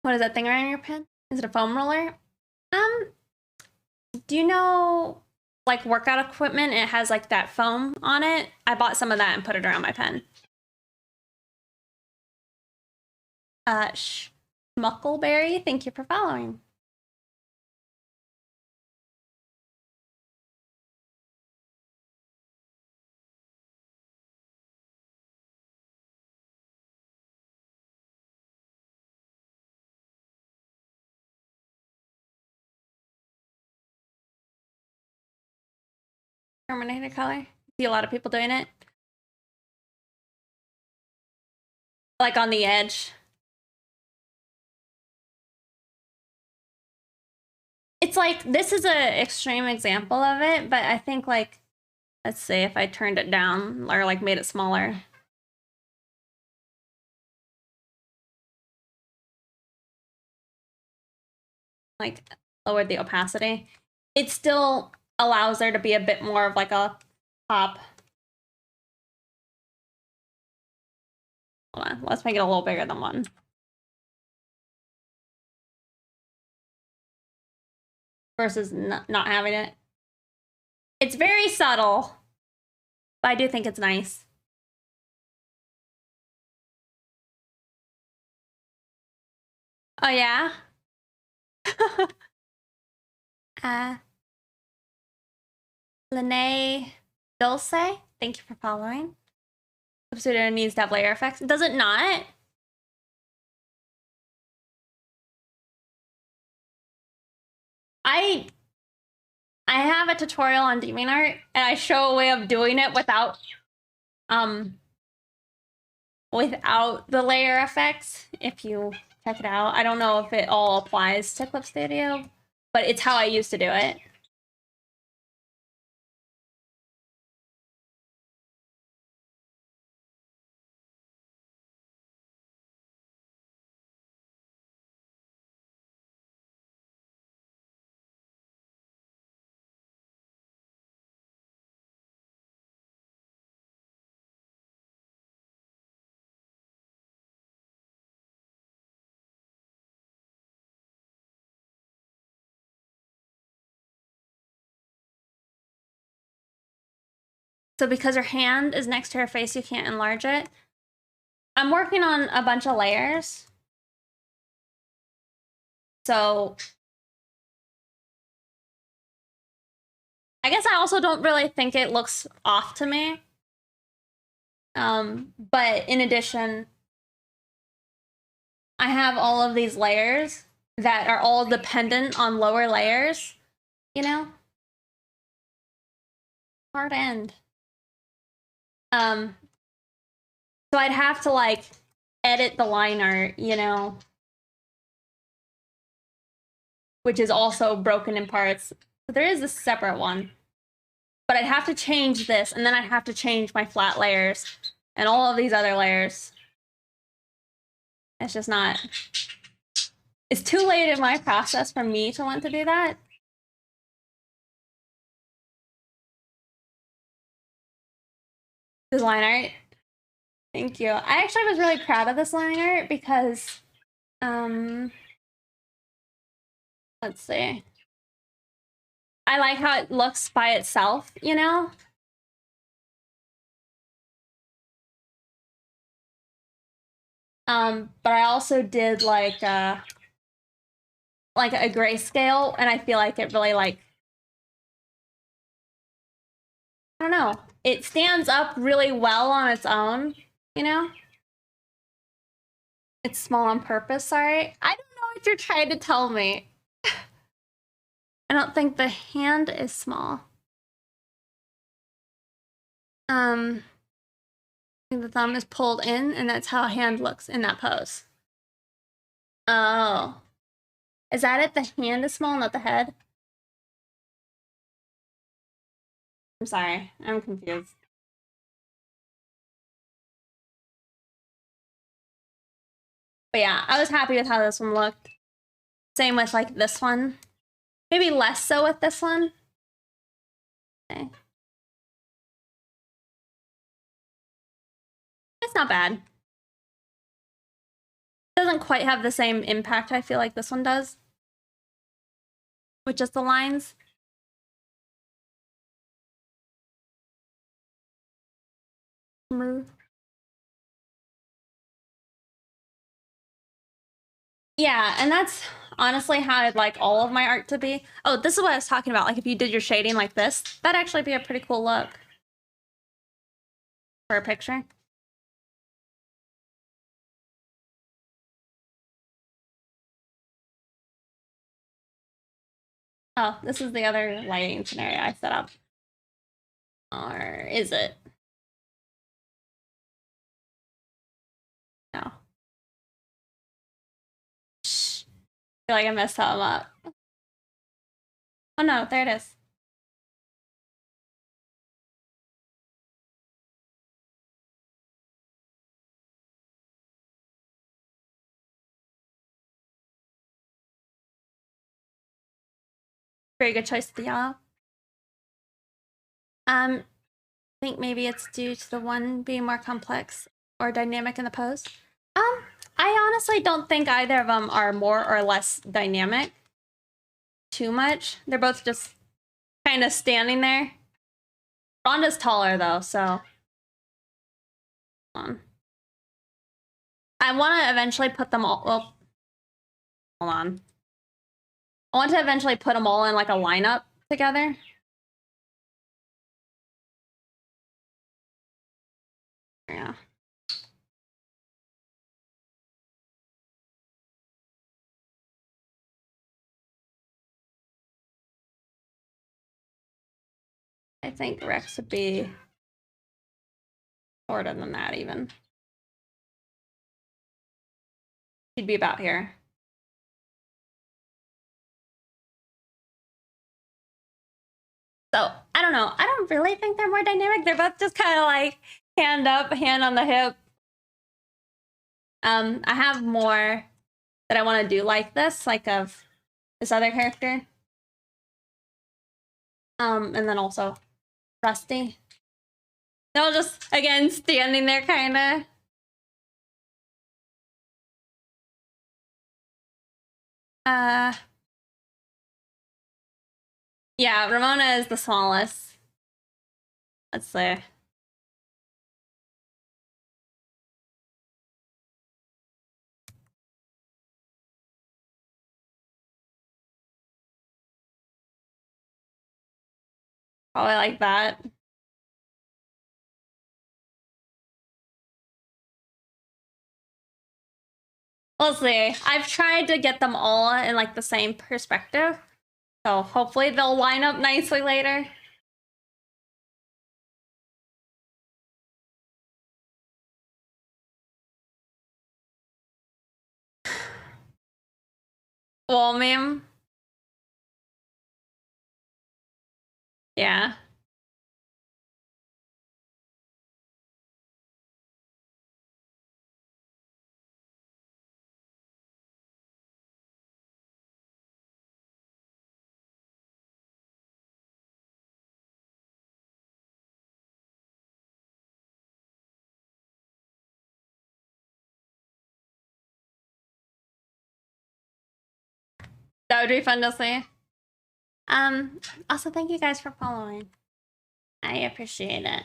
What is that thing around your pen? Is it a foam roller? Do you know, like, workout equipment? It has, like, that foam on it. I bought some of that and put it around my pen. Schmuckleberry, thank you for following. Terminator color. See a lot of people doing it. Like on the edge. It's like, this is an extreme example of it, but I think, like, let's see if I turned it down or, like, made it smaller. Like, lowered the opacity. It still allows there to be a bit more of, like, a pop. Hold on, let's make it a little bigger than one. Versus not having it. It's very subtle, but I do think it's nice. Oh, yeah? Lene Dulce, thank you for following. Pseudo needs to have layer effects. Does it not? I have a tutorial on DeviantArt, and I show a way of doing it without the layer effects. If you check it out, I don't know if it all applies to Clip Studio, but it's how I used to do it. So because her hand is next to her face, you can't enlarge it. I'm working on a bunch of layers. So I guess I also don't really think it looks off to me. But in addition, I have all of these layers that are all dependent on lower layers, you know? Hard end. So I'd have to, like, edit the line art, you know? Which is also broken in parts. So there is a separate one. But I'd have to change this, and then I'd have to change my flat layers and all of these other layers. It's just not... It's too late in my process for me to want to do that. This line art. Thank you. I actually was really proud of this line art because, let's see. I like how it looks by itself, you know? But I also did like a grayscale, and I feel like it really, like, I don't know. It stands up really well on its own, you know? It's small on purpose, sorry. I don't know what you're trying to tell me. I don't think the hand is small. I think the thumb is pulled in, and that's how a hand looks in that pose. Oh. Is that it? The hand is small, not the head? I'm sorry. I'm confused. But yeah, I was happy with how this one looked. Same with, like, this one. Maybe less so with this one. Okay. It's not bad. doesn't quite have the same impact I feel like this one does. With just the lines. Yeah, and that's honestly how I'd like all of my art to be. Oh, this is what I was talking about. Like if you did your shading like this, that'd actually be a pretty cool look for a picture. Oh, this is the other lighting scenario I set up. Or is it? No. Shh. I feel like I messed something up. Oh no, there it is. Very good choice of the yellow. I think maybe it's due to the one being more complex or dynamic in the pose. I honestly don't think either of them are more or less dynamic. Too much. They're both just kind of standing there. Rhonda's taller though, so. Hold on. I want to eventually put them all. Well, hold on. I want to eventually put them all in like a lineup together. Yeah. I think Rex would be shorter than that even. He'd be about here. So, I don't know. I don't really think they're more dynamic. They're both just kind of like hand up, hand on the hip. I have more that I want to do like this, like of this other character. And then also Rusty. They're all just, again, standing there kind of. Yeah, Ramona is the smallest. Let's see. Probably like that. We'll see. I've tried to get them all in like the same perspective. So hopefully they'll line up nicely later. Well, ma'am. Yeah. That would be fun to see. Also thank you guys for following. I appreciate it.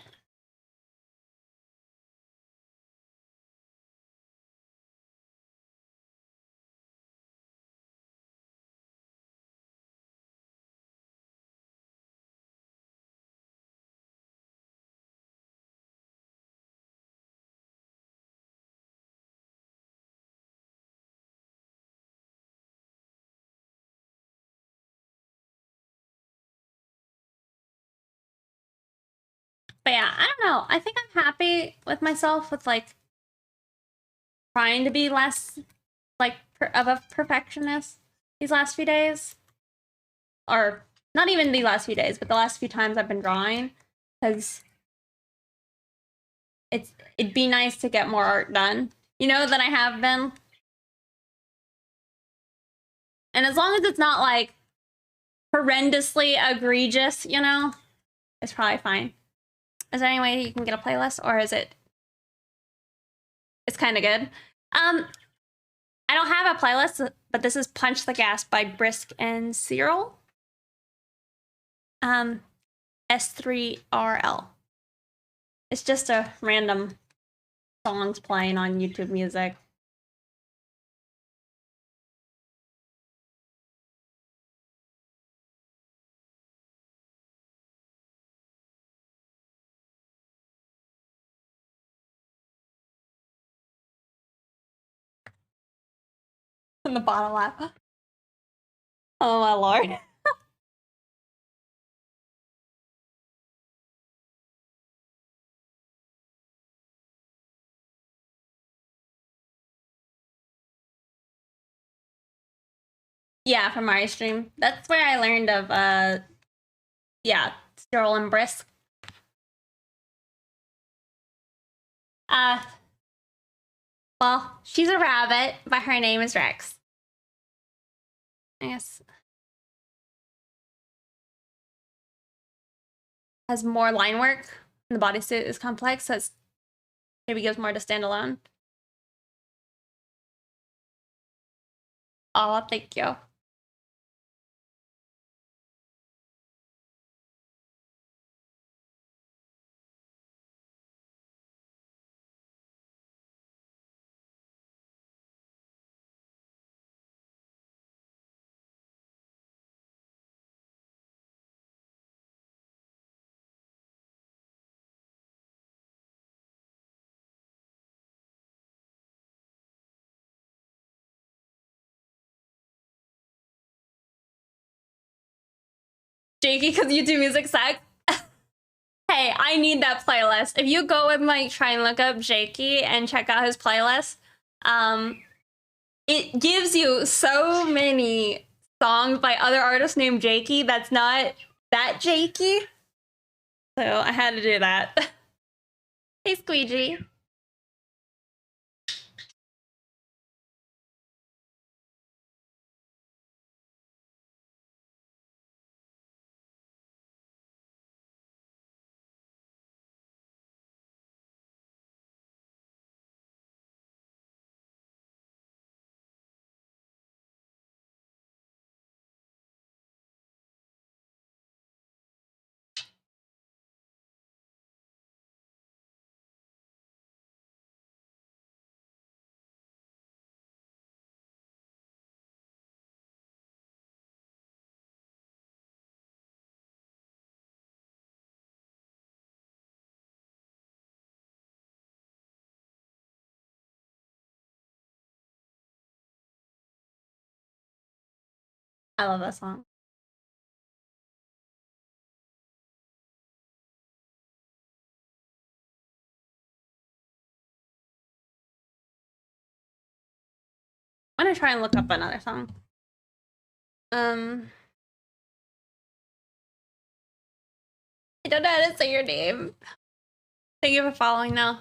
But yeah, I don't know. I think I'm happy with myself with like trying to be less like of a perfectionist these last few days. Or not even the last few days, but the last few times I've been drawing. Because it'd be nice to get more art done, you know, than I have been. And as long as it's not like horrendously egregious, you know, it's probably fine. Is there any way you can get a playlist, or is it? It's kind of good. I don't have a playlist, but this is Punch the Gas by Brisk and Cyril. S3RL. It's just a random songs playing on YouTube Music. In the bottom left. Oh my lord. Yeah, from my stream. That's where I learned of yeah, Cyril and Brisk. Well, she's a rabbit, but her name is Rex. I guess has more line work. And the bodysuit is complex, so it's maybe gives more to standalone. Oh, thank you. Jakey, because YouTube Music sucks. Hey, I need that playlist. If you go and like try and look up Jakey and check out his playlist, it gives you so many songs by other artists named Jakey that's not that Jakey. So I had to do that. Hey, Squeegee. I love that song. I'm gonna try and look up another song. I don't know how to say your name. Thank you for following now.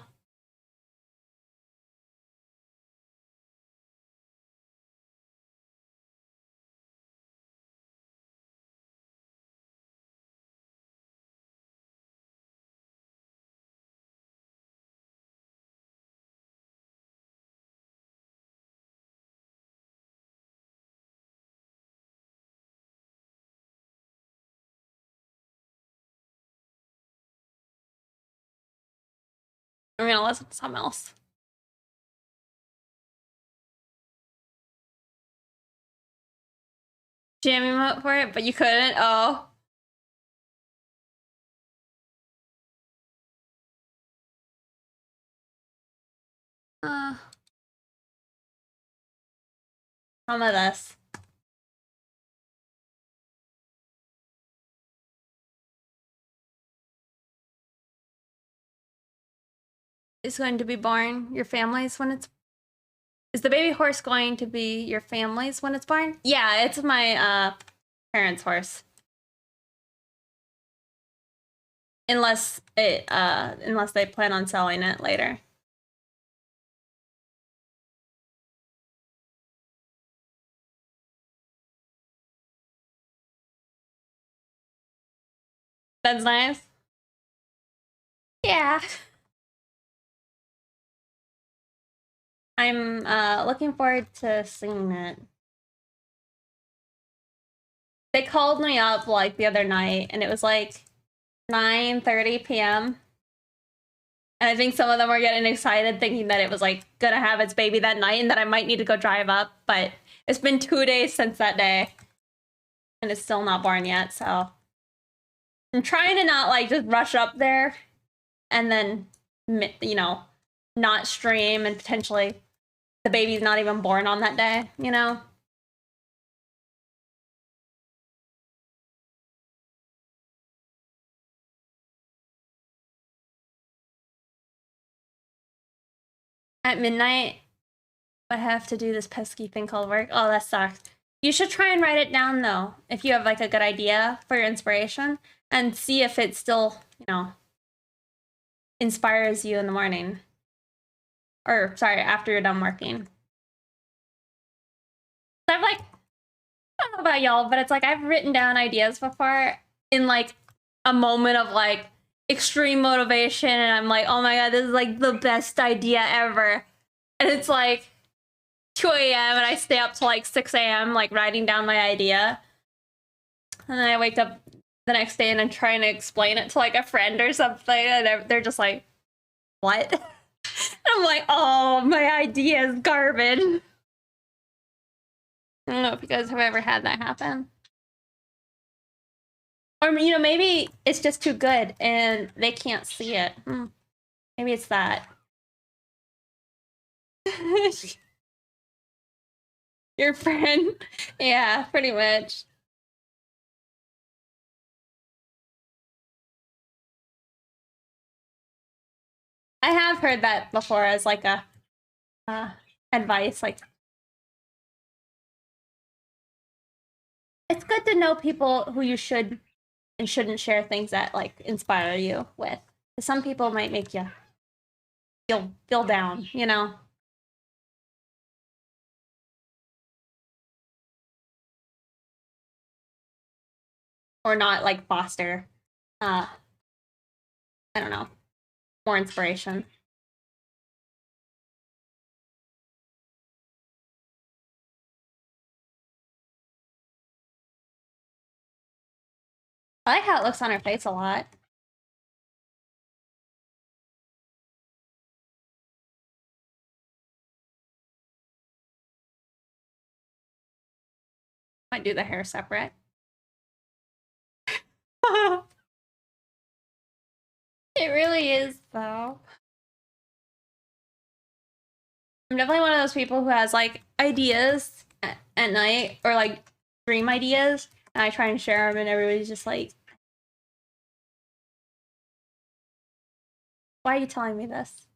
I'm gonna listen to something else. Jamming up for it, but you couldn't. Oh. Some of this. Is going to be born. Your family's when it's. Is the baby horse going to be your family's when it's born? Yeah, it's my parents' horse. Unless they plan on selling it later. That's nice. Yeah. I'm looking forward to seeing it. They called me up like the other night and it was like 9:30 p.m. And I think some of them were getting excited thinking that it was like gonna have its baby that night and that I might need to go drive up, but it's been 2 days since that day and it's still not born yet, so I'm trying to not like just rush up there and then, you know, not stream and potentially the baby's not even born on that day, you know? At midnight, I have to do this pesky thing called work. Oh, that sucks. You should try and write it down though, if you have like a good idea for your inspiration, and see if it still, you know, inspires you in the morning. Or sorry, after you're done working. I've like, I don't know about y'all, but it's like I've written down ideas before in like a moment of like extreme motivation, and I'm like, oh my god, this is like the best idea ever. And it's like 2 a.m. and I stay up till like 6 a.m. like writing down my idea. And then I wake up the next day and I'm trying to explain it to like a friend or something, and they're just like, what? I'm like, oh, my idea is garbage. I don't know if you guys have ever had that happen. Or, you know, maybe it's just too good and they can't see it. Maybe it's that. Your friend? Yeah, pretty much. I have heard that before as like a advice. Like, it's good to know people who you should and shouldn't share things that like inspire you with. Some people might make you feel down, you know. Or not like foster I don't know, more inspiration. I like how it looks on her face a lot. Might do the hair separate. It really is, though. I'm definitely one of those people who has like ideas at night, or like dream ideas, and I try and share them, and everybody's just like, why are you telling me this?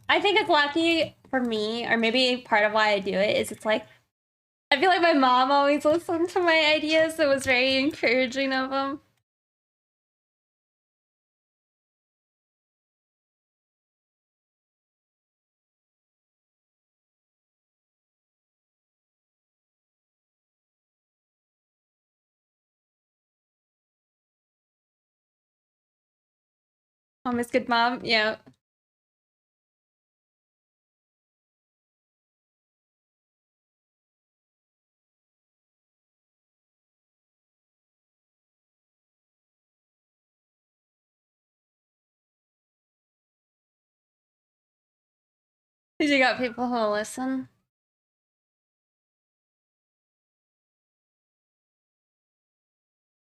I think it's lucky for me, or maybe part of why I do it is it's like, I feel like my mom always listened to my ideas, so it was very encouraging of them. Mom is good mom, yeah. You got people who will listen.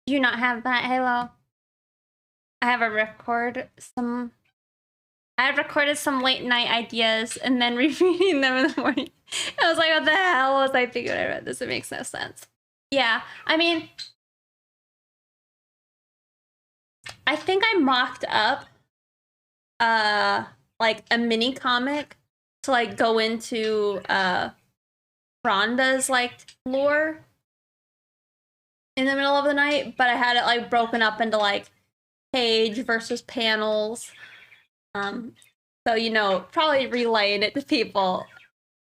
Do you not have that, Halo? I have recorded some late night ideas and then rereading them in the morning. I was like, what the hell was I thinking when I read this? It makes no sense. Yeah, I mean, I think I mocked up like a mini comic to like go into Rhonda's like lore in the middle of the night, but I had it like broken up into like page versus panels. So, you know, probably relaying it to people.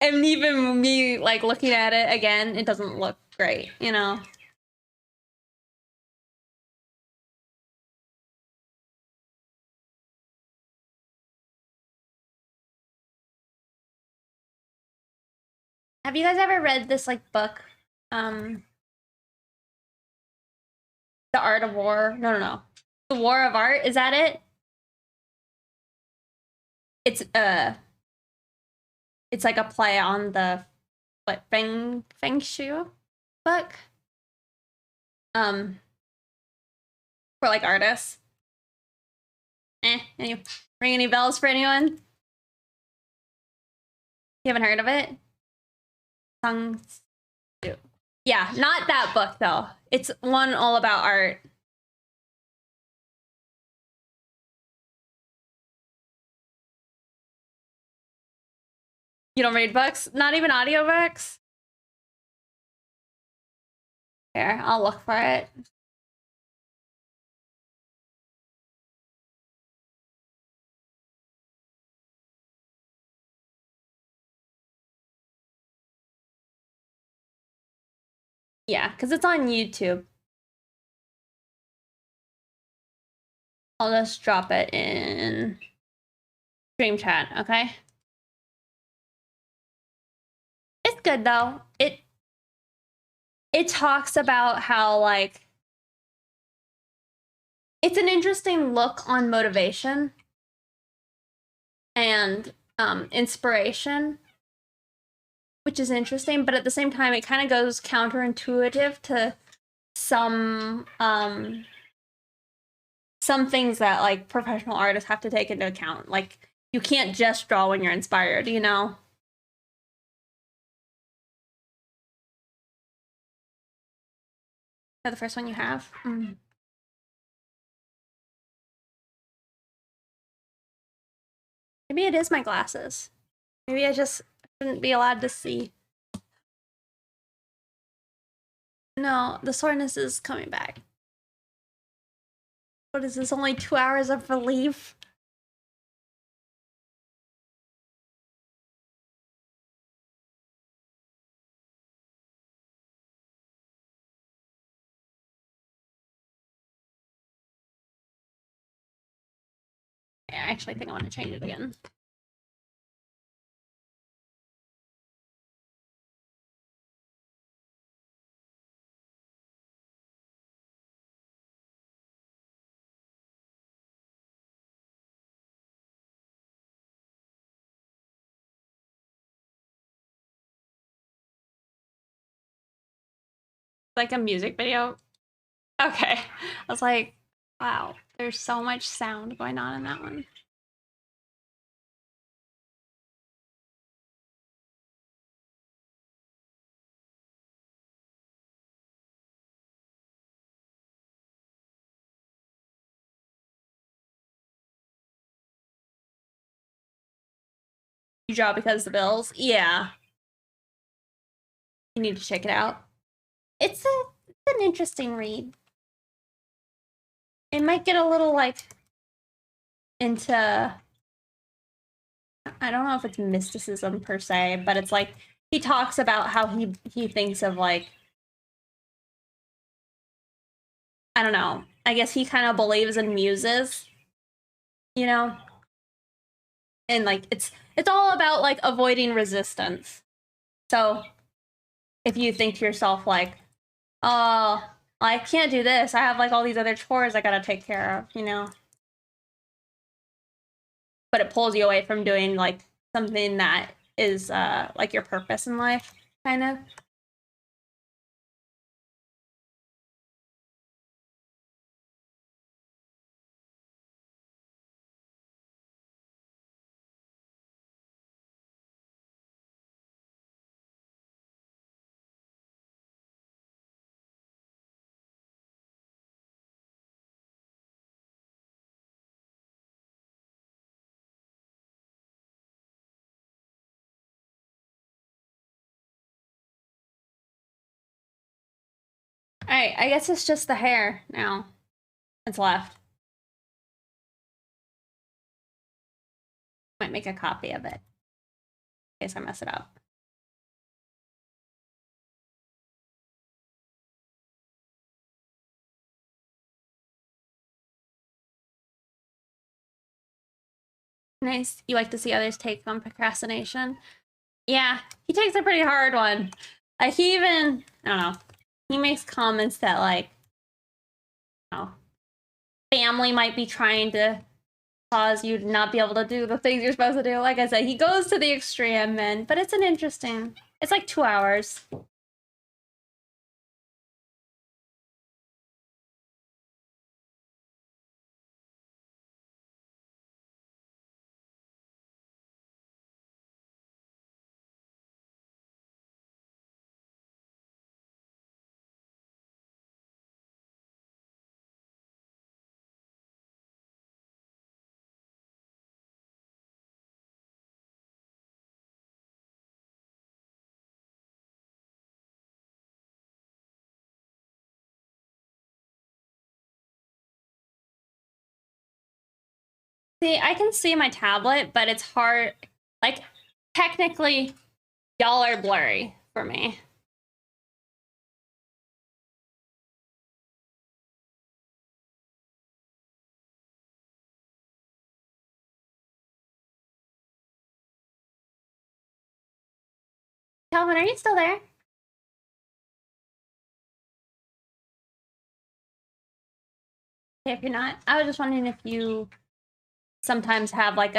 And even me like looking at it again, it doesn't look great, you know? Have you guys ever read this like book? The Art of War? No. The War of Art, is that it? It's like a play on the what Feng Shui book. For like artists. Any ring any bells for anyone? You haven't heard of it? Sung Tzu. Yeah, not that book though. It's one all about art. You don't read books? Not even audiobooks? Here, I'll look for it. Yeah, because it's on YouTube. I'll just drop it in stream chat, okay? It's good though. It talks about how like it's an interesting look on motivation and inspiration, which is interesting, but at the same time it kind of goes counterintuitive to some things that like professional artists have to take into account. Like you can't just draw when you're inspired, you know? Is that the first one you have? Maybe it is my glasses. Maybe I just shouldn't be allowed to see. No, the soreness is coming back. What is this, only 2 hours of relief? I actually think I want to change it again. Like a music video. Okay. I was like, wow, there's so much sound going on in that one. You draw because the bills? Yeah. You need to check it out. It's an interesting read. It might get a little like into, I don't know if it's mysticism per se, but it's like he talks about how he thinks of like, I don't know. I guess he kind of believes in muses, you know? And like it's all about like avoiding resistance. So if you think to yourself like, oh, I can't do this, I have like all these other chores I gotta take care of, you know? But it pulls you away from doing like something that is like your purpose in life, kind of. All right, I guess it's just the hair now that's left. Might make a copy of it in case I mess it up. Nice. You like to see others take on procrastination? Yeah, he takes a pretty hard one. He even, I don't know, he makes comments that, like, family might be trying to cause you to not be able to do the things you're supposed to do. Like I said, he goes to the extreme, and but it's it's like 2 hours. See, I can see my tablet, but it's hard. Like, technically, y'all are blurry for me. Calvin, are you still there? Okay, if you're not, I was just wondering if you sometimes have like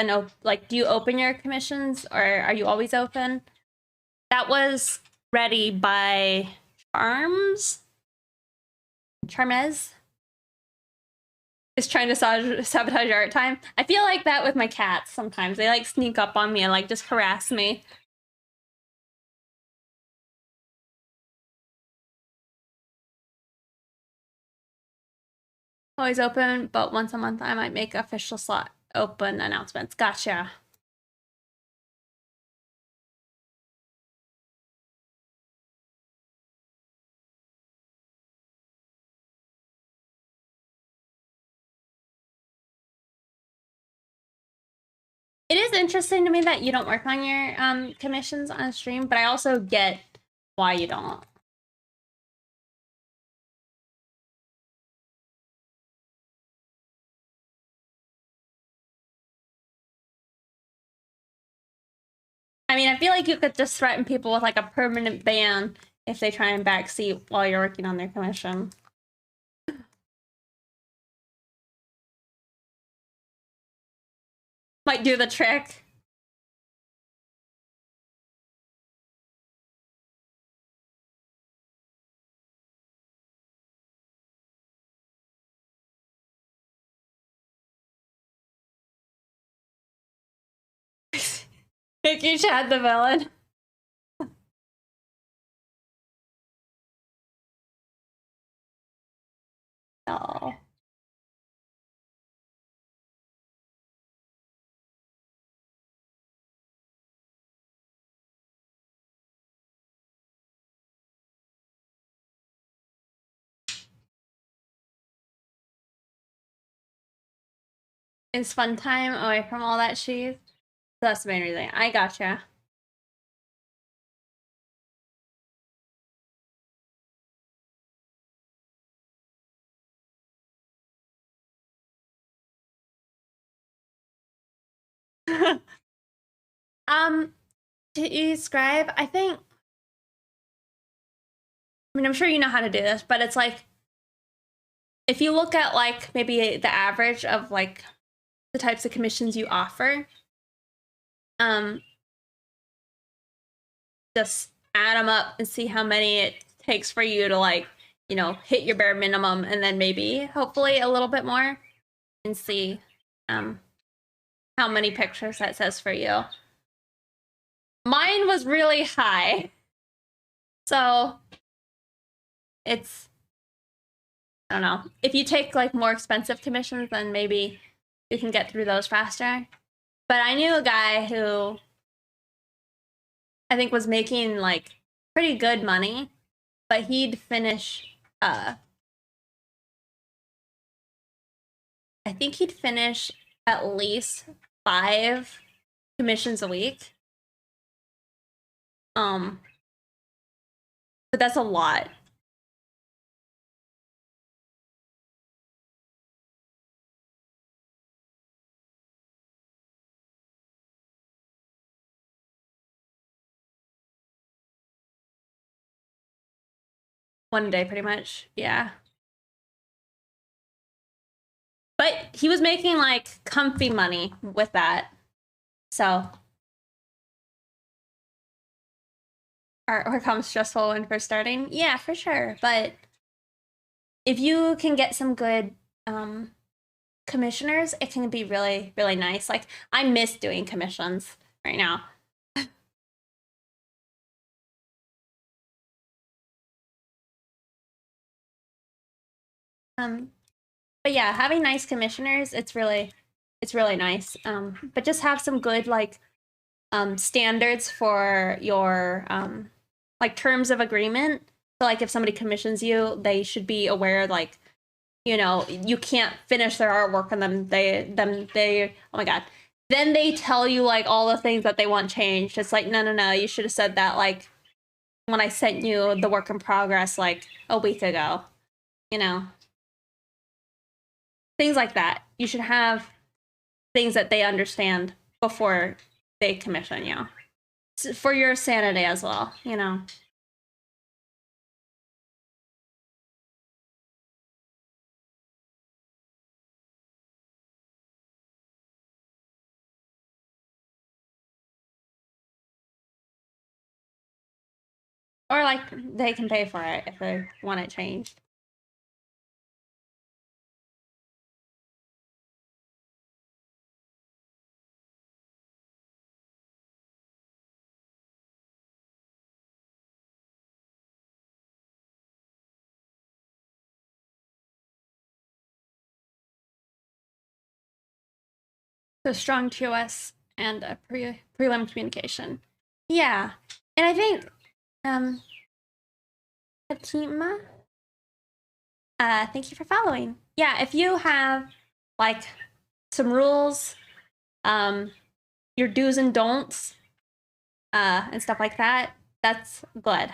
do you open your commissions, or are you always open? That was ready by Charmez is trying to sabotage your art time. I feel like that with my cats sometimes. They like sneak up on me and like just harass me. Always open, but once a month I might make official slot open announcements. Gotcha. It is interesting to me that you don't work on your commissions on stream, but I also get why you don't. I mean, I feel like you could just threaten people with like a permanent ban if they try and backseat while you're working on their commission. Might do the trick. Make you Chad the villain. Oh. It's fun time away from all that sheath. That's the main reason. I gotcha. To describe, I think, I mean, I'm sure you know how to do this, but it's like, if you look at like maybe the average of like the types of commissions you offer, just add them up and see how many it takes for you to like, you know, hit your bare minimum, and then maybe hopefully a little bit more, and see how many pictures that says for you. Mine was really high, so it's, I don't know, if you take like more expensive commissions, then maybe you can get through those faster. But I knew a guy who I think was making like pretty good money, but he'd finish I think he'd finish at least 5 commissions a week. But that's a lot. 1 day pretty much. Yeah. But he was making like comfy money with that. So artwork comes stressful when first starting. Yeah, for sure. But if you can get some good commissioners, it can be really, really nice. Like I miss doing commissions right now. But yeah, having nice commissioners, it's really nice. But just have some good like standards for your like terms of agreement. So like if somebody commissions you, they should be aware like, you know, you can't finish their artwork and they oh my god. Then they tell you like all the things that they want changed. It's like, no, you should have said that like when I sent you the work in progress like a week ago, you know. Things like that. You should have things that they understand before they commission you. For your sanity as well, you know. Or like they can pay for it if they want it changed. So strong TOS and a prelim communication. Yeah. And I think Fatima, thank you for following. Yeah, if you have like some rules, um, your do's and don'ts, and stuff like that, that's good.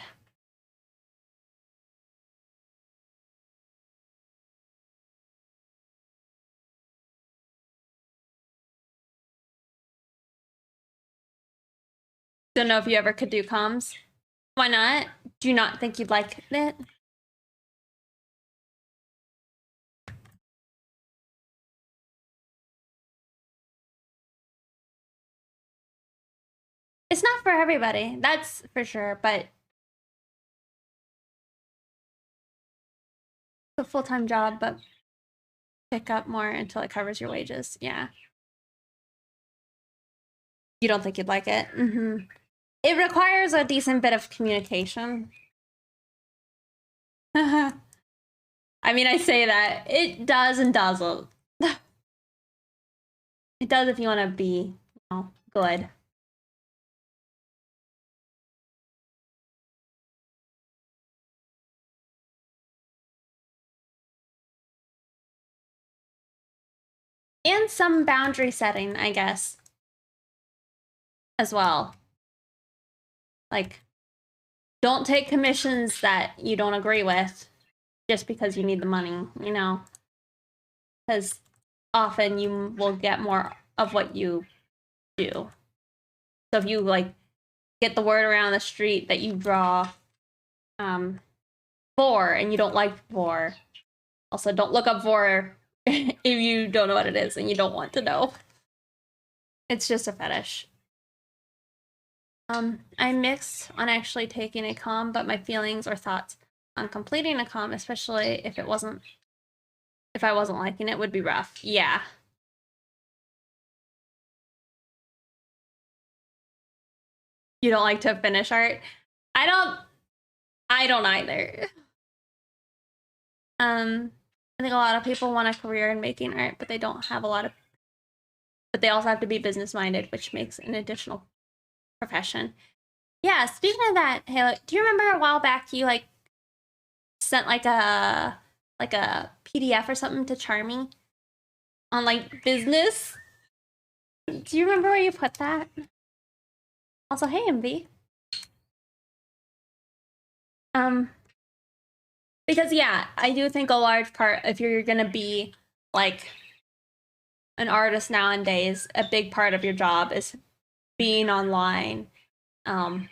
Don't know if you ever could do comms. Why not? Do you not think you'd like it? It's not for everybody, that's for sure, but it's a full-time job, but pick up more until it covers your wages. Yeah. You don't think you'd like it? Mm-hmm. It requires a decent bit of communication. I mean, I say that. It does and doesn't. It does if you want to be, you know, good. And some boundary setting, I guess, as well. Like, don't take commissions that you don't agree with just because you need the money, you know? Because often you will get more of what you do. So if you, like, get the word around the street that you draw vor and you don't like vor, also don't look up vor if you don't know what it is and you don't want to know. It's just a fetish. I'm mixed on actually taking a comm, but my feelings or thoughts on completing a comm, especially if I wasn't liking it, would be rough. Yeah. You don't like to finish art? I don't either. I think a lot of people want a career in making art, but they don't have a lot of but they also have to be business minded, which makes an additional profession. Yeah, speaking of that, Halo, do you remember a while back you like sent like a PDF or something to Charmy on like business? Do you remember where you put that? Also, hey MV. Um, because yeah, I do think a large part if you're gonna be like an artist nowadays, a big part of your job is being online. Um,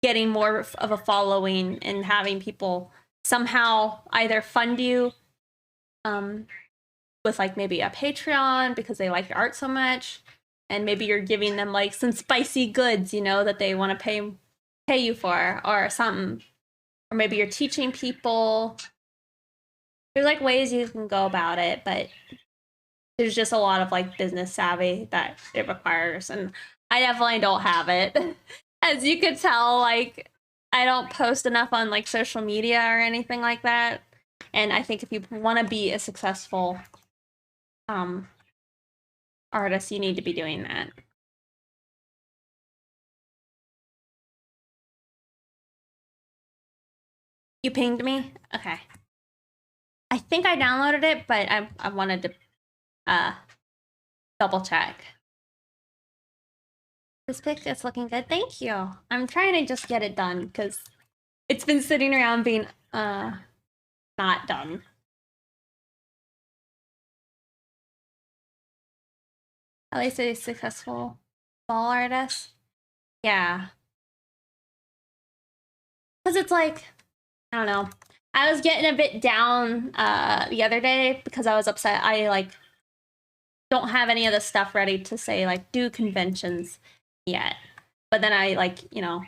getting more of a following and having people somehow either fund you with like maybe a Patreon because they like your art so much, and maybe you're giving them like some spicy goods, you know, that they want to pay you for or something. Or maybe you're teaching people. There's like ways you can go about it, but there's just a lot of like business savvy that it requires, and I definitely don't have it. As you could tell, like I don't post enough on like social media or anything like that. And I think if you want to be a successful artist, you need to be doing that. You pinged me? Okay. I think I downloaded it, but I wanted to double check. This pic is looking good. Thank you. I'm trying to just get it done because it's been sitting around being not done. At least a successful ball artist. Yeah. Because it's like, I don't know. I was getting a bit down the other day because I was upset. I like don't have any of the stuff ready to say like do conventions yet. But then I like, you know,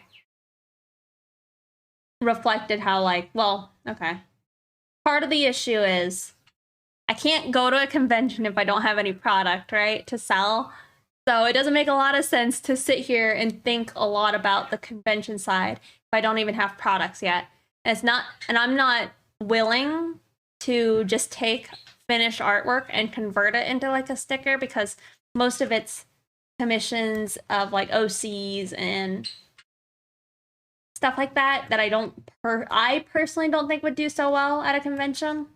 reflected how like, well, okay. Part of the issue is I can't go to a convention if I don't have any product, right, to sell. So it doesn't make a lot of sense to sit here and think a lot about the convention side if I don't even have products yet. And it's not, and I'm not willing to just take finished artwork and convert it into like a sticker because most of it's commissions of like OCs and stuff like that that I personally don't think would do so well at a convention.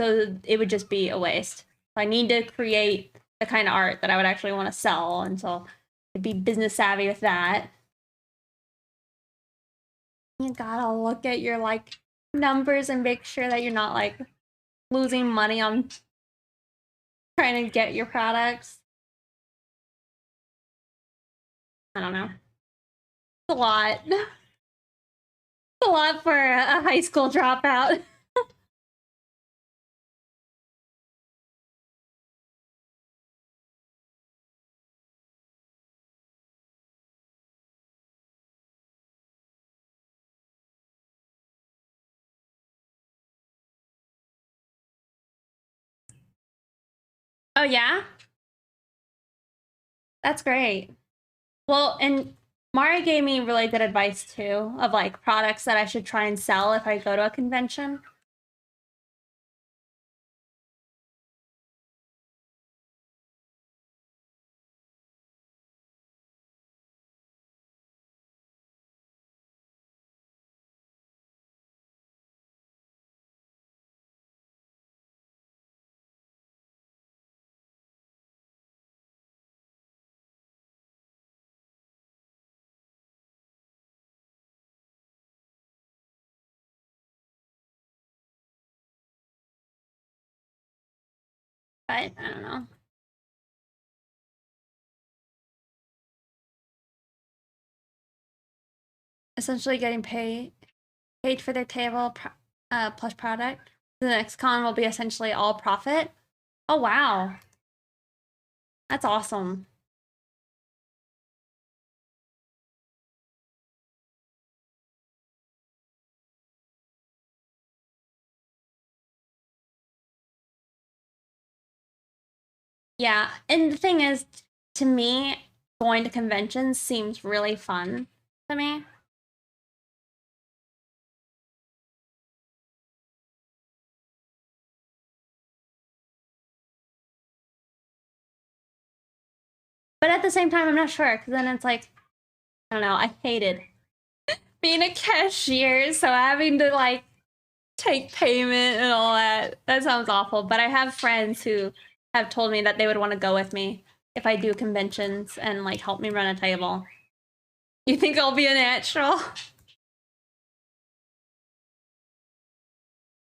So it would just be a waste. I need to create the kind of art that I would actually want to sell, and so I'd be business savvy with that. You gotta look at your like numbers and make sure that you're not like losing money on trying to get your products. I don't know. It's a lot. It's a lot for a high school dropout. Oh yeah? That's great. Well, and Mari gave me really good advice too of like products that I should try and sell if I go to a convention. But I don't know. Essentially getting paid for their table plus product. The next con will be essentially all profit. Oh wow. That's awesome. Yeah, and the thing is, to me, going to conventions seems really fun to me. But at the same time, I'm not sure, because then it's like, I don't know, I hated being a cashier, so having to like take payment and all that, that sounds awful. But I have friends who have told me that they would want to go with me if I do conventions and like help me run a table. You think I'll be a natural?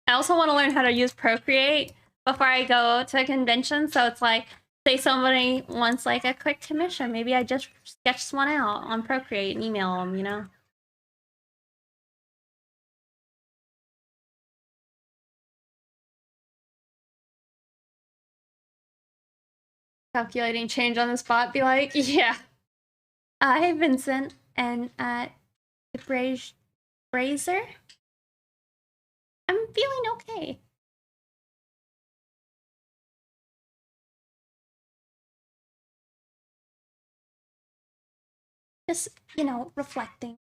I also want to learn how to use Procreate before I go to a convention. So it's like, say somebody wants like a quick commission, maybe I just sketch one out on Procreate and email them, you know? Calculating change on the spot, be like, yeah. Hey, Vincent and Brazer. I'm feeling okay. Just, you know, reflecting.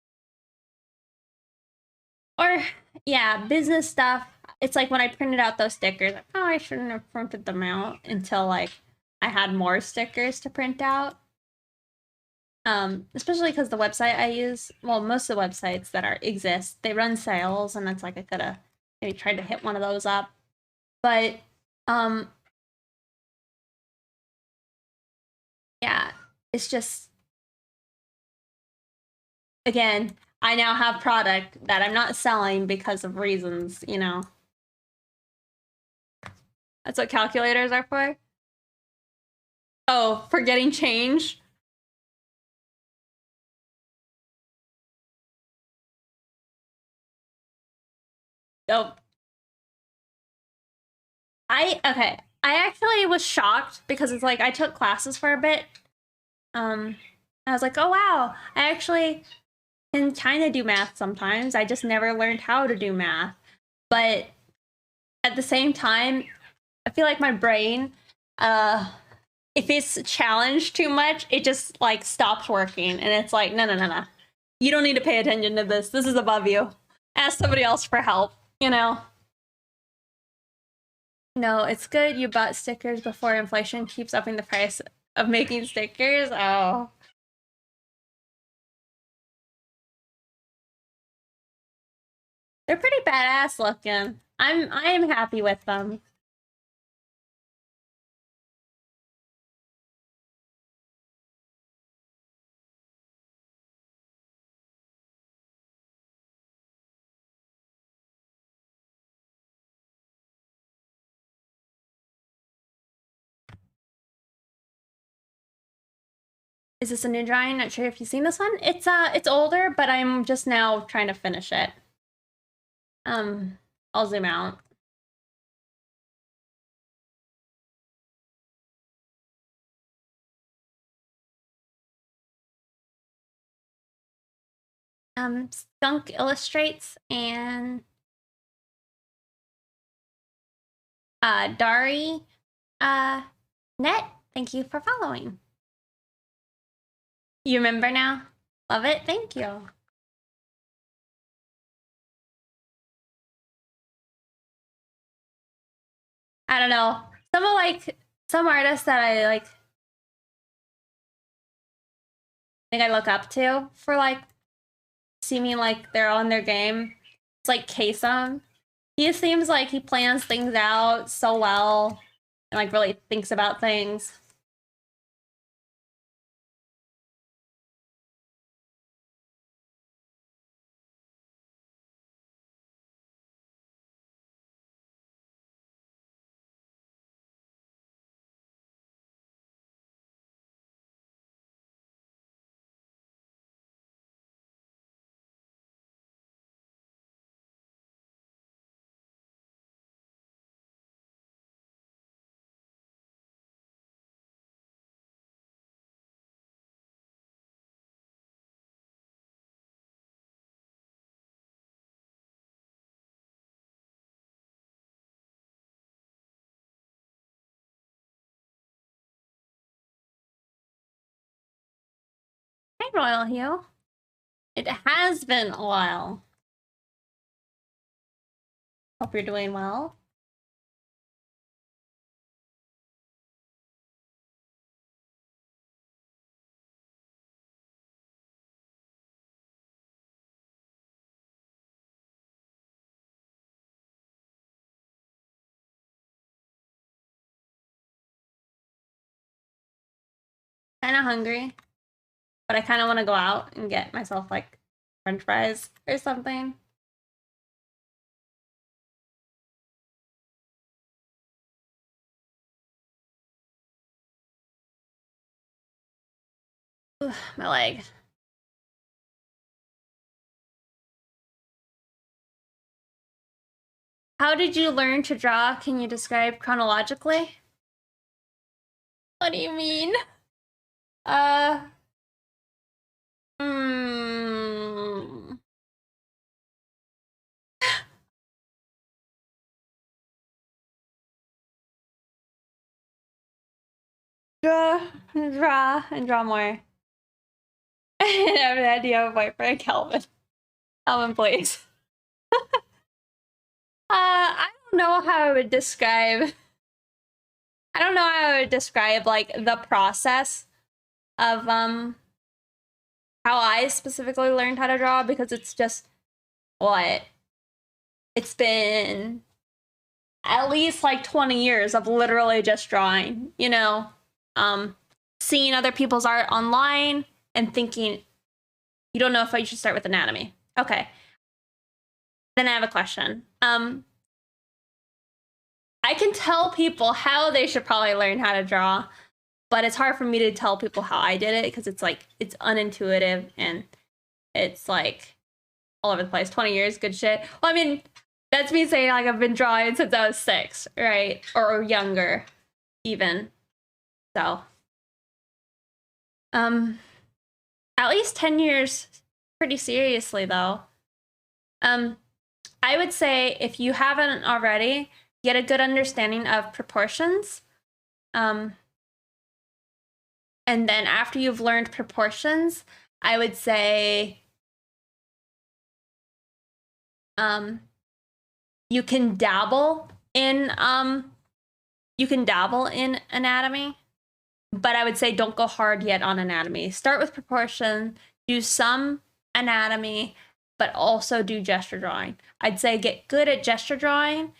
Or, yeah, business stuff. It's like when I printed out those stickers, like, oh, I shouldn't have printed them out until like I had more stickers to print out. Especially because the website I use, well, most of the websites that exist, they run sales, and that's like I could have maybe tried to hit one of those up. But yeah, it's just, again, I now have product that I'm not selling because of reasons, you know. That's what calculators are for. Oh, for getting change. Oh, okay. I actually was shocked because it's like I took classes for a bit. I was like, oh wow, I actually can kind of do math sometimes. I just never learned how to do math. But at the same time, I feel like my brain, if it's challenged too much, it just like stops working, and it's like, no, no, no, no. You don't need to pay attention to this. This is above you. Ask somebody else for help, you know? No, it's good you bought stickers before inflation keeps upping the price of making stickers. Oh. They're pretty badass looking. I am happy with them. Is this a new drawing? Not sure if you've seen this one. It's older, but I'm just now trying to finish it. I'll zoom out. Skunk Illustrates and Dari Net. Thank you for following. You remember now? Love it. Thank you. I don't know. Some artists that I like think I look up to for like seeming like they're on their game. It's like Kasem. He seems like he plans things out so well and like really thinks about things. Hey, Royal Hugh. It has been a while. Hope you're doing well. Kind of hungry, but I kind of want to go out and get myself like French fries or something. Ugh, my leg. How did you learn to draw? Can you describe chronologically? What do you mean? Hmm. Draw more. I have an idea of boyfriend, Calvin. Calvin, please. I don't know how I would describe. I don't know how I would describe like the process of how I specifically learned how to draw, because it's just what, it's been at least like 20 years of literally just drawing, you know, seeing other people's art online and thinking, you don't know if I should start with anatomy. Okay. Then I have a question. I can tell people how they should probably learn how to draw, but it's hard for me to tell people how I did it because it's like, it's unintuitive and it's like all over the place. 20 years, good shit. Well, I mean, that's me saying like I've been drawing since I was 6, right? Or younger, even. So, at least 10 years, pretty seriously though. I would say if you haven't already, get a good understanding of proportions. And then after you've learned proportions, I would say you can dabble in anatomy, but I would say don't go hard yet on anatomy. Start with proportion, do some anatomy, but also do gesture drawing. I'd say get good at gesture drawing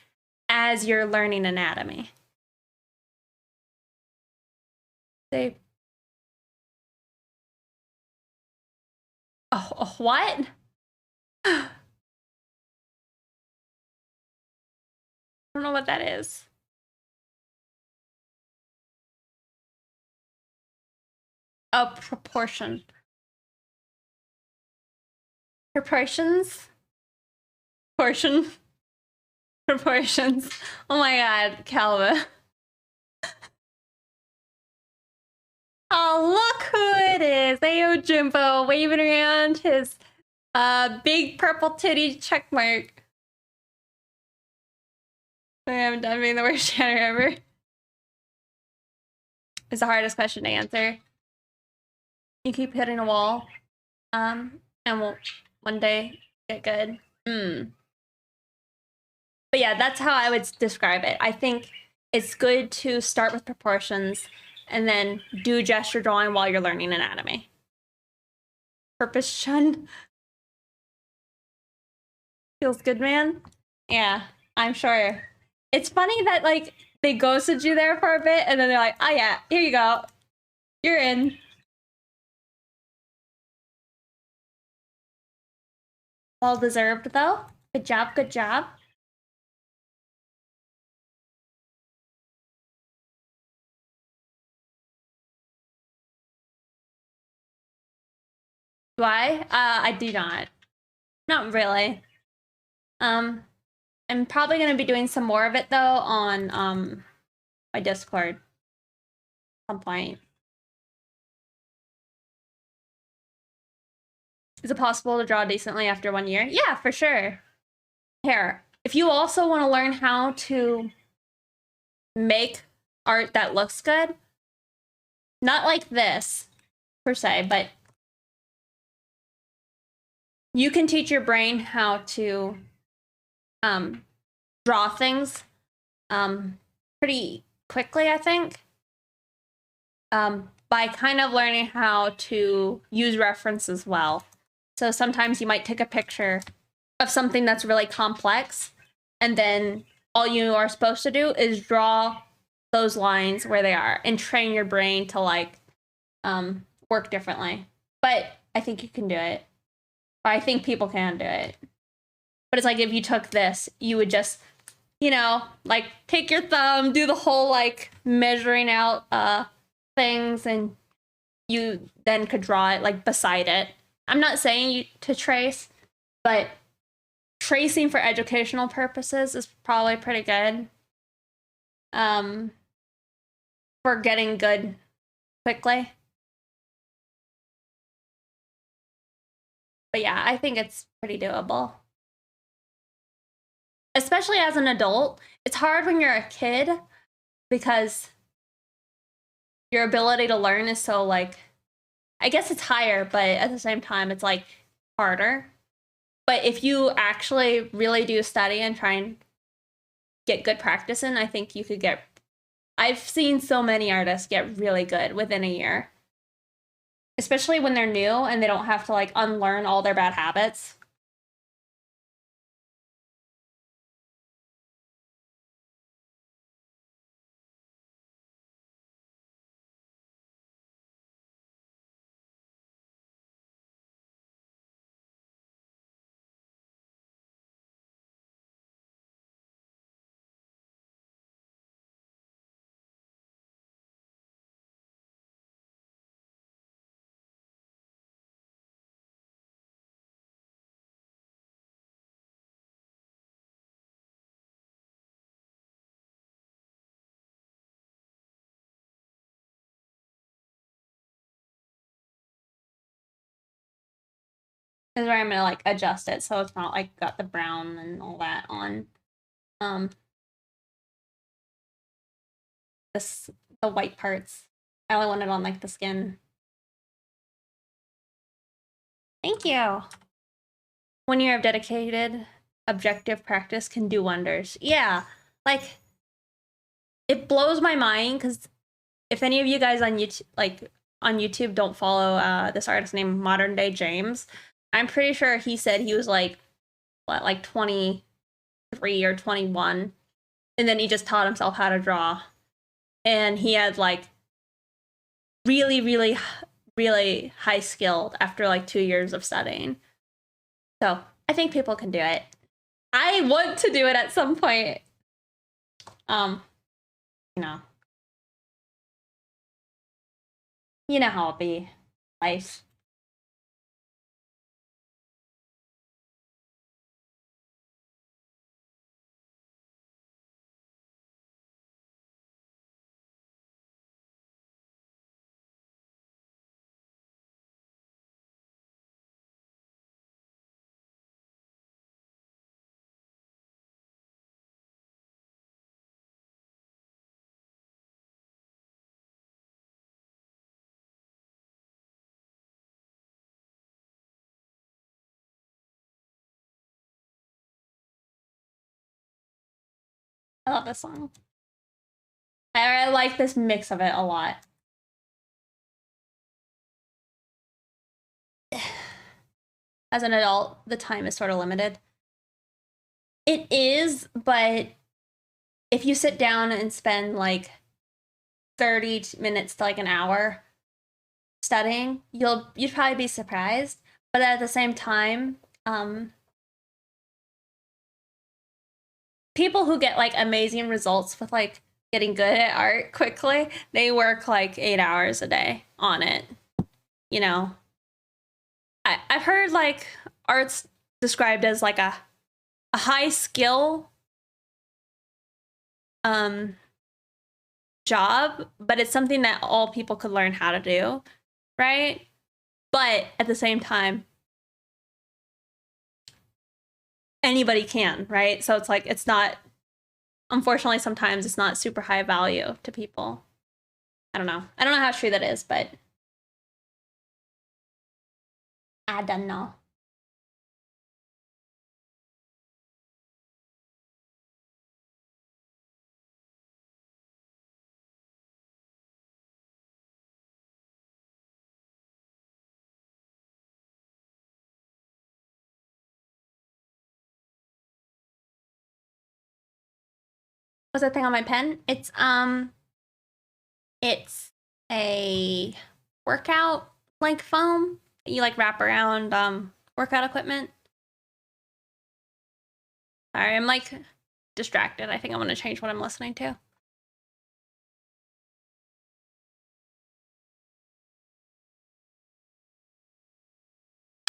as you're learning anatomy. Say, oh, what? I don't know what that is. Oh, proportion. Proportions? Portion? Proportions. Oh my god, Calva. Oh, look who it is. Ayo Jimbo waving around his big purple titty check mark. I haven't done being the worst shatter ever. It's the hardest question to answer. You keep hitting a wall, and we'll one day get good. But yeah, that's how I would describe it. I think it's good to start with proportions and then do gesture drawing while you're learning anatomy. Purpose Chun. Feels good, man. Yeah, I'm sure. It's funny that like they ghosted you there for a bit and then they're like, oh yeah, here you go. You're in. Well deserved though. Good job, good job. Do I? I do not. Not really. I'm probably gonna be doing some more of it though on my Discord at some point. Is it possible to draw decently after 1 year? Yeah, for sure. Here, if you also want to learn how to make art that looks good, not like this per se, but you can teach your brain how to draw things pretty quickly, I think, by kind of learning how to use reference as well. So sometimes you might take a picture of something that's really complex, and then all you are supposed to do is draw those lines where they are and train your brain to like work differently. But I think you can do it. Or I think people can do it. But it's like if you took this, you would just, you know, like take your thumb, do the whole like measuring out things, and you then could draw it like beside it. I'm not saying you to trace, but tracing for educational purposes is probably pretty good. For getting good quickly. But yeah, I think it's pretty doable. Especially as an adult. It's hard when you're a kid because your ability to learn is so like, I guess it's higher, but at the same time, it's like harder. But if you actually really do study and try and get good practice in, I think you could get, I've seen so many artists get really good within a year. Especially when they're new and they don't have to like unlearn all their bad habits. Is where I'm gonna like adjust it so it's not like got the brown and all that on this the white parts. I only want it on like the skin. Thank you. 1 year of dedicated objective practice can do wonders. Yeah, like it blows my mind because if any of you guys on YouTube don't follow this artist named Modern Day James, I'm pretty sure he said he was like what, like 23 or 21, and then he just taught himself how to draw, and he had like really high skilled after like 2 years of studying. So I think people can do it. I want to do it at some point. You know. You know how it be. Life. I love this song. I like this mix of it a lot. As an adult, the time is sort of limited. It is, but if you sit down and spend like 30 minutes to like an hour studying, you'd probably be surprised. But at the same time, people who get like amazing results with like getting good at art quickly, they work like 8 hours a day on it. You know, I've heard like art's described as like a high skill job, but it's something that all people could learn how to do, right? But at the same time, anybody can, right? So it's like it's not, unfortunately sometimes it's not super high value to people. I don't know how true that is, but I don't know. What's that thing on my pen? It's a workout like foam that you like wrap around workout equipment. Sorry, I'm like distracted. I think I'm gonna change what I'm listening to.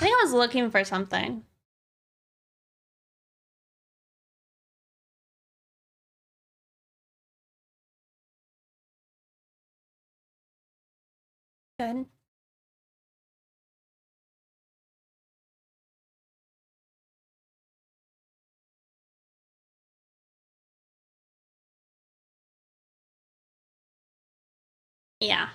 I think I was looking for something. Good. Yeah.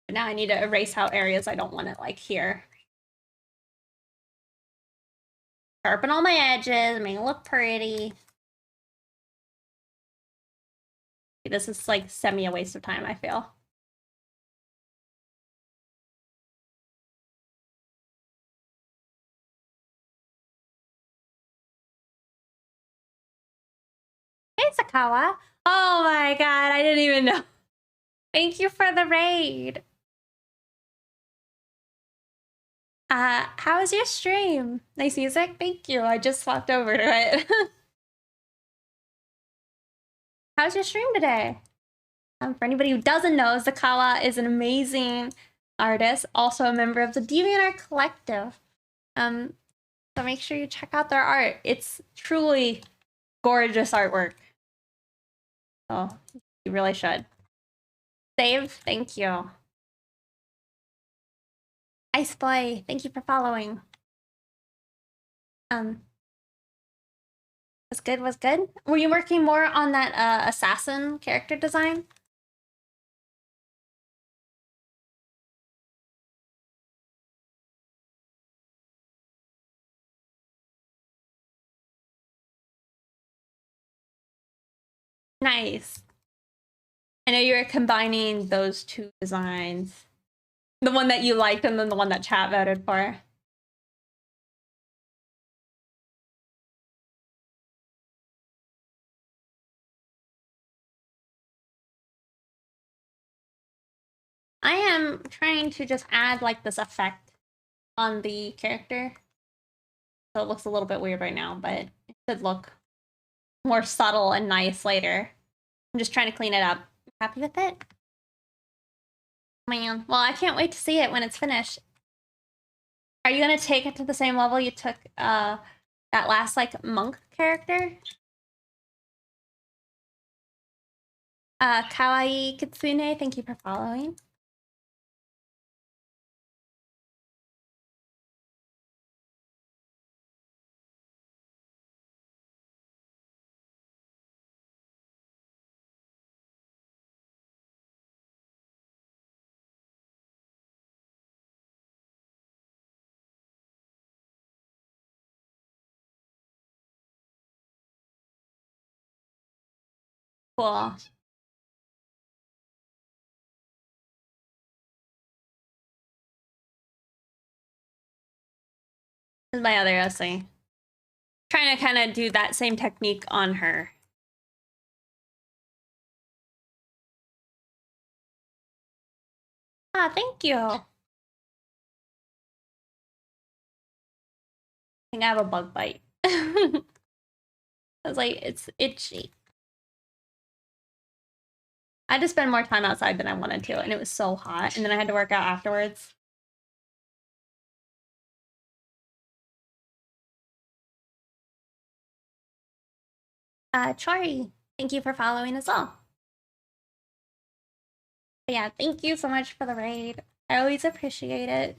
But now I need to erase out areas I don't want it, like here. Sharpen all my edges, make it look pretty. This is like semi a waste of time, I feel. Hey, Sakawa. Oh my god, I didn't even know. Thank you for the raid. How was your stream? Nice music? Thank you. I just swapped over to it. How's your stream today? For anybody who doesn't know, Zakawa is an amazing artist, also a member of the DeviantArt Collective. So make sure you check out their art. It's truly gorgeous artwork. So you really should. Save, thank you. Ice Boy, thank you for following. Was good, was good. Were you working more on that assassin character design? Nice. I know you were combining those two designs. The one that you liked and then the one that chat voted for. I am trying to just add like this effect on the character. So it looks a little bit weird right now, but it should look more subtle and nice later. I'm just trying to clean it up. Happy with it? Man, well, I can't wait to see it when it's finished. Are you gonna take it to the same level you took that last like monk character? Kawaii Kitsune, thank you for following. Cool. This is my other essay. Trying to kind of do that same technique on her. Ah, thank you. I think I have a bug bite. I was like, it's itchy. I had to spend more time outside than I wanted to, and it was so hot, and then I had to work out afterwards. Chori, thank you for following as well. But yeah, thank you so much for the raid. I always appreciate it.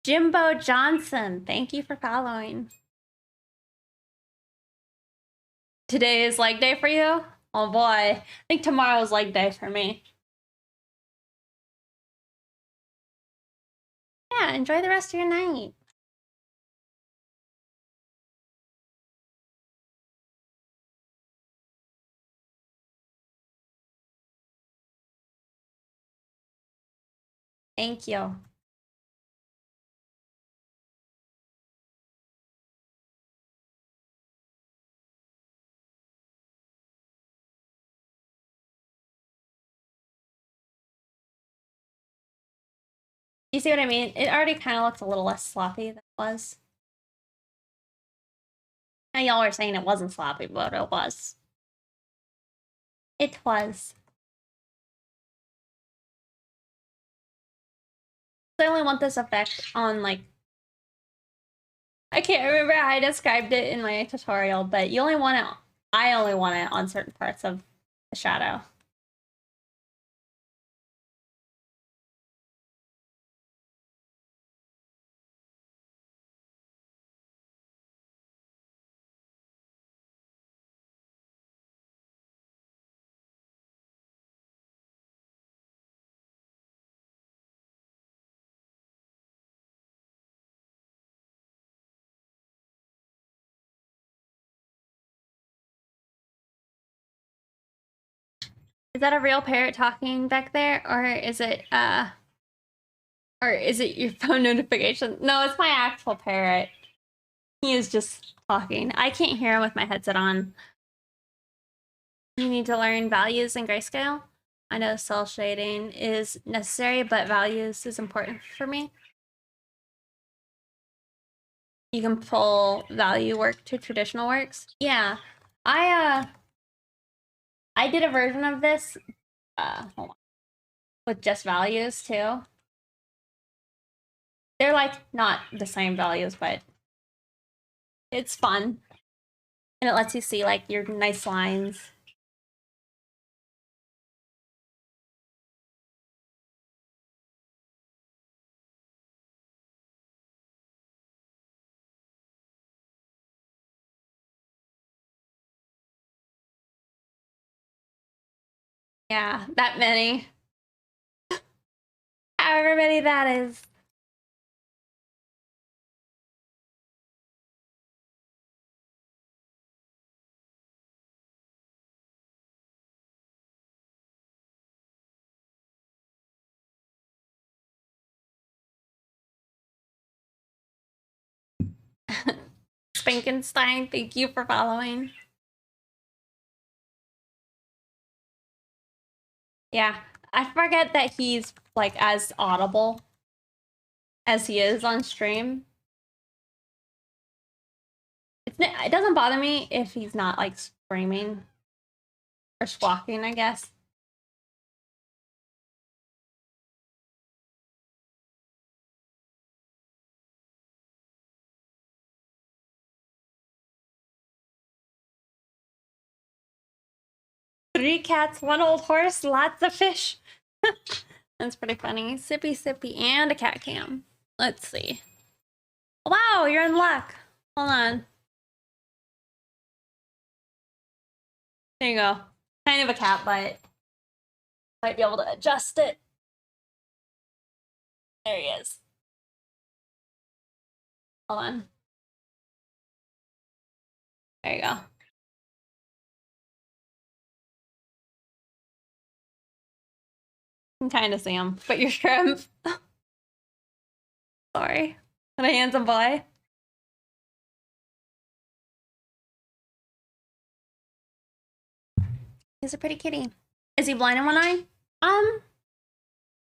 Jimbo Johnson, thank you for following. Today is leg day for you? Oh boy, I think tomorrow's leg day for me. Yeah, enjoy the rest of your night. Thank you. You see what I mean? It already kind of looks a little less sloppy than it was. Now y'all are saying it wasn't sloppy, but it was. It was. I only want this effect on, like, I can't remember how I described it in my tutorial, but you only want it, I only want it on certain parts of the shadow. Is that a real parrot talking back there, or is it your phone notification? No, it's my actual parrot. He is just talking. I can't hear him with my headset on. You need to learn values in grayscale. I know cell shading is necessary, but values is important for me. You can pull value work to traditional works. Yeah, I did a version of this, hold on, with just values too. They're like not the same values, but it's fun. And it lets you see like your nice lines. Yeah, that many. However many that is. Spankenstein, thank you for following. Yeah, I forget that he's like as audible as he is on stream. It doesn't bother me if he's not like screaming or squawking, I guess. 3 cats, 1 old horse, lots of fish. That's pretty funny. Sippy sippy and a cat cam. Let's see. Wow, you're in luck. Hold on. There you go. Kind of a cat butt. Might be able to adjust it. There he is. Hold on. There you go. You can kind of see him, but you're shrimp. Sorry. What a handsome boy. He's a pretty kitty. Is he blind in one eye?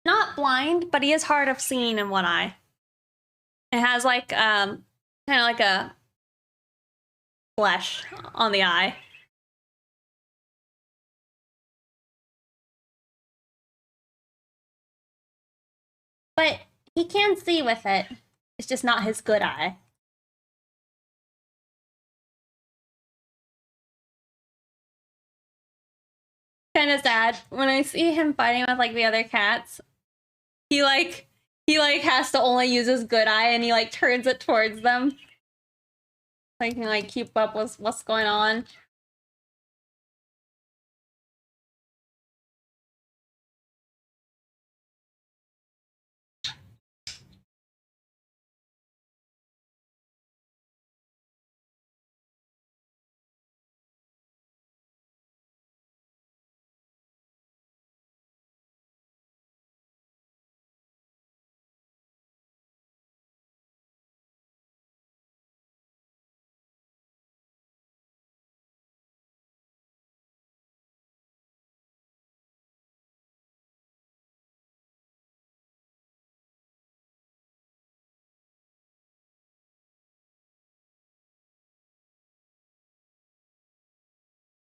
Not blind, but he is hard of seeing in one eye. It has like kind of like a flesh on the eye. But he can see with it. It's just not his good eye. Kind of sad when I see him fighting with like the other cats. He has to only use his good eye, and he like turns it towards them. So he can like keep up with what's going on.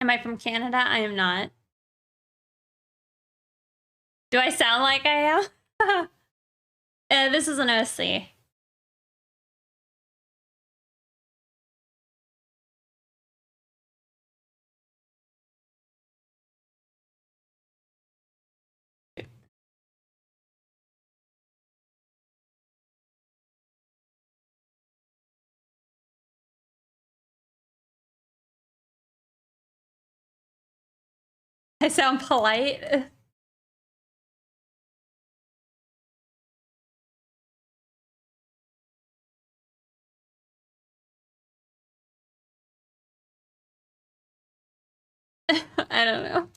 Am I from Canada? I am not. Do I sound like I am? This is an OC. I sound polite. I don't know.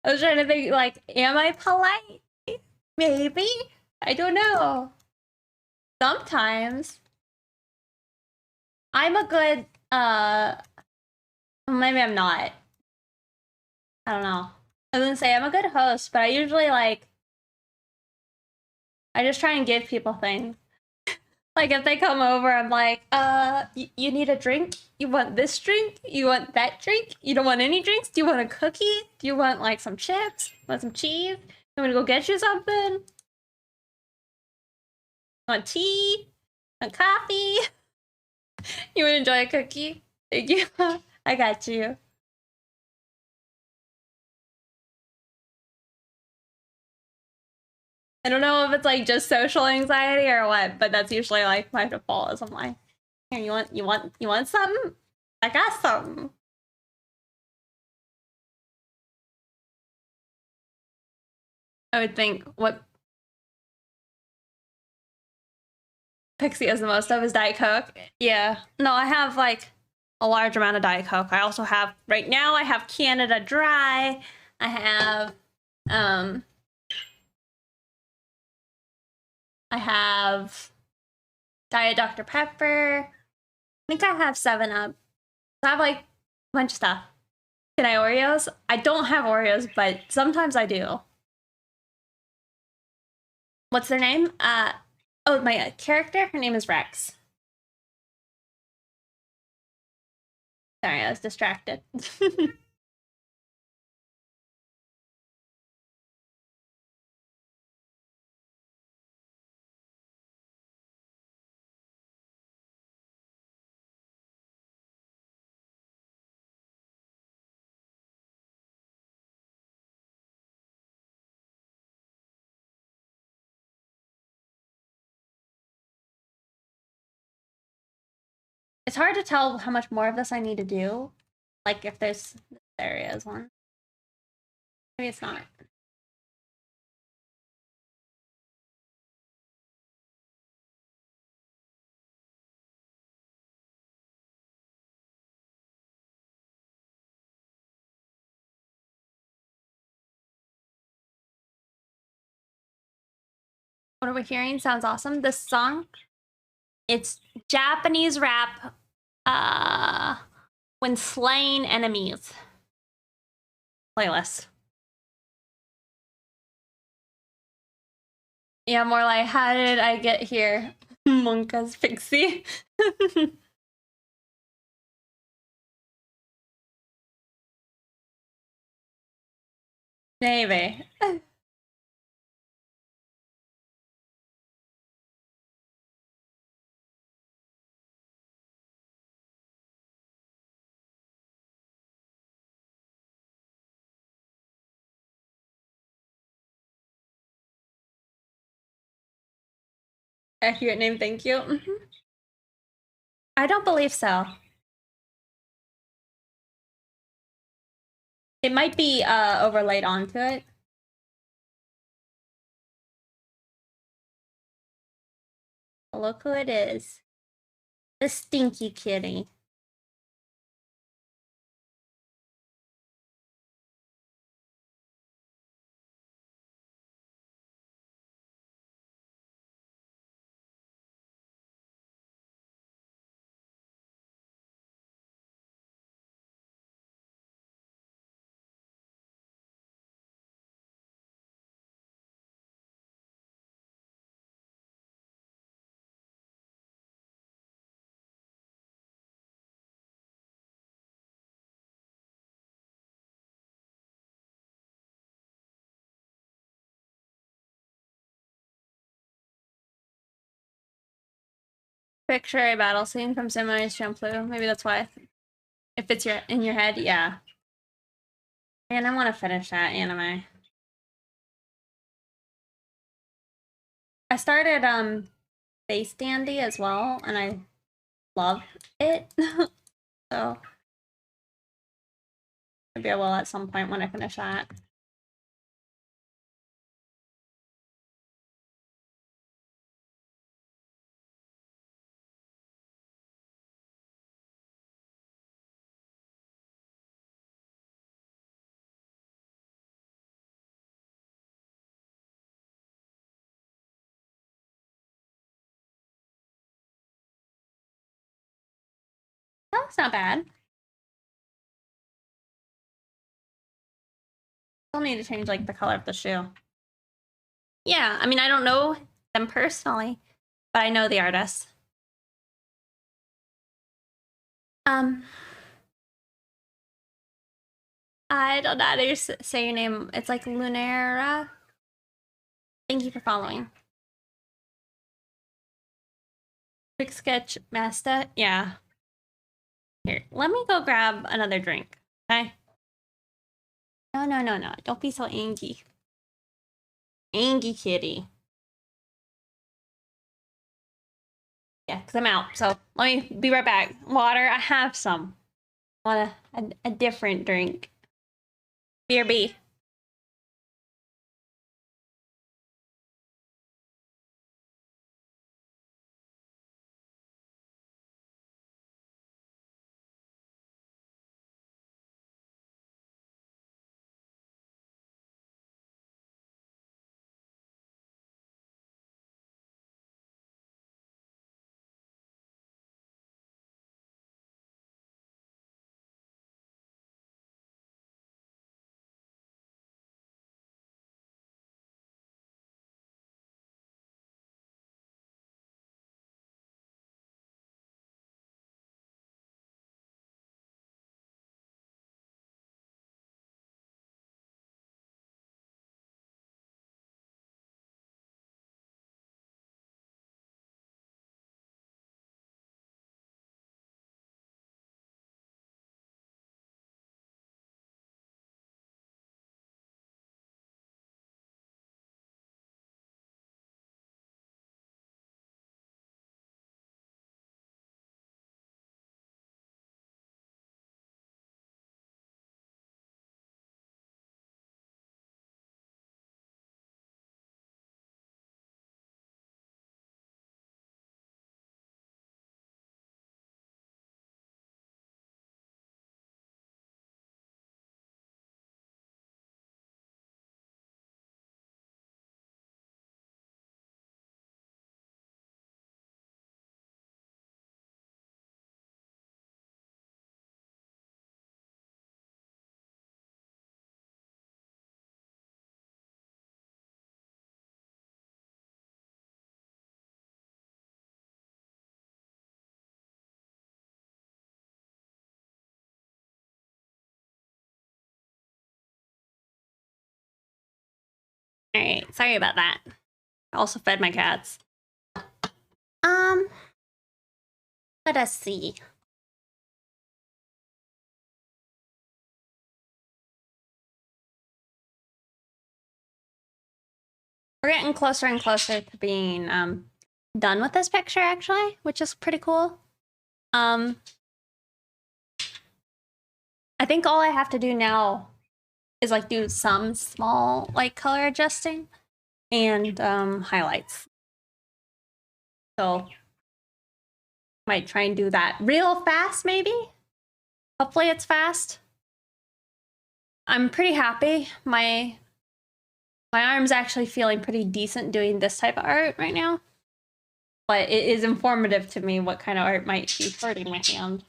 I was trying to think, like, am I polite? Maybe? I don't know. Sometimes. I'm a good, maybe I'm not. I don't know. I was gonna say I'm a good host, but I usually, like, I just try and give people things. Like, if they come over, I'm like, you need a drink? You want this drink? You want that drink? You don't want any drinks? Do you want a cookie? Do you want, like, some chips? Want some cheese? You want me to go get you something? Want tea? Want coffee? You would enjoy a cookie? Thank you. I got you. I don't know if it's like just social anxiety or what, but that's usually like my default is I'm like, here, you want something? I got something. I would think what Pixie has the most of is Diet Coke. Yeah. No, I have like a large amount of Diet Coke. I also have right now I have Canada Dry. I have I have Diet Dr. Pepper. I think I have 7 Up. I have like a bunch of stuff. Can I Oreos? I don't have Oreos, but sometimes I do. What's their name? Oh, my character? Her name is Rex. Sorry, I was distracted. It's hard to tell how much more of this I need to do. Like, if there's... There is one. Maybe it's not. What are we hearing? Sounds awesome. This song, it's Japanese rap, when slaying enemies. Playlist. Yeah, more like, how did I get here? Monka's Pixie. Maybe. Accurate name, thank you. I don't believe so. It might be overlaid onto it. Look who it is. The stinky kitty. Picture a battle scene from Samurai Champloo. Maybe that's why. If it's in your head, yeah. Man, I want to finish that anime. I started Face Dandy as well, and I love it. So maybe I will at some point when I finish that. Oh, that's not bad. Still need to change like the color of the shoe. Yeah, I mean, I don't know them personally, but I know the artist. I don't know how to say your name. It's like Lunera. Thank you for following. Quick sketch master. Yeah. Here, let me go grab another drink. Okay. No, no, no, no. Don't be so angry. Angry kitty. Yeah, because I'm out. So let me be right back. Water, I have some. I want a different drink. BRB. All right. Sorry about that. I also fed my cats. Let us see. We're getting closer and closer to being done with this picture, actually, which is pretty cool. I think all I have to do now is like do some small like color adjusting and highlights. So might try and do that real fast, maybe. Hopefully it's fast. I'm pretty happy. My arm's actually feeling pretty decent doing this type of art right now. But it is informative to me what kind of art might be hurting my hand.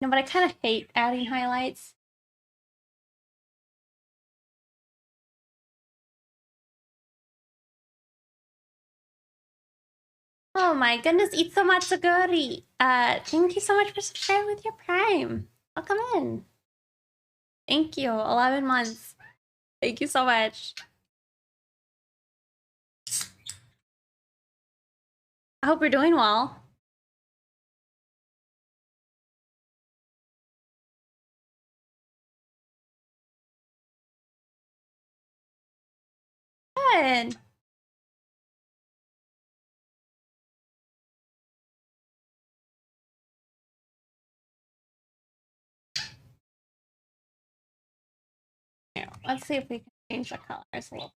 No, but I kind of hate adding highlights. Oh my goodness, Itsumatsuguri. Thank you so much for subscribing with your Prime. Welcome in. Thank you. 11 months. Thank you so much. I hope you're doing well. Good. Here, let's see if we can change the colors a little.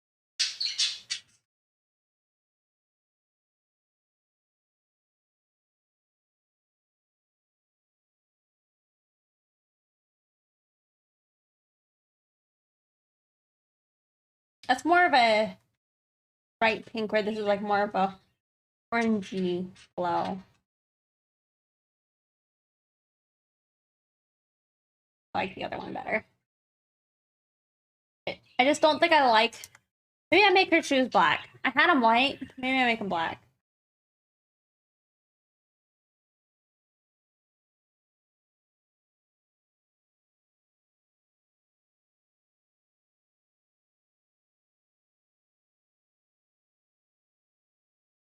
That's more of a bright pink, where this is like more of a orangey glow. I like the other one better. I just don't think I like. Maybe I make her shoes black. I had them white. Maybe I make them black.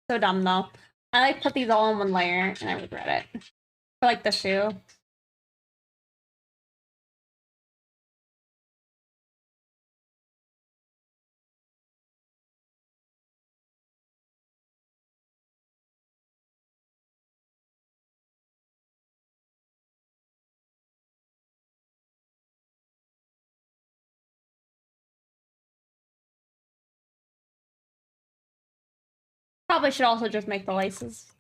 So dumb though. I like put these all in one layer and I regret it. For like the shoe. Probably should also just make the laces.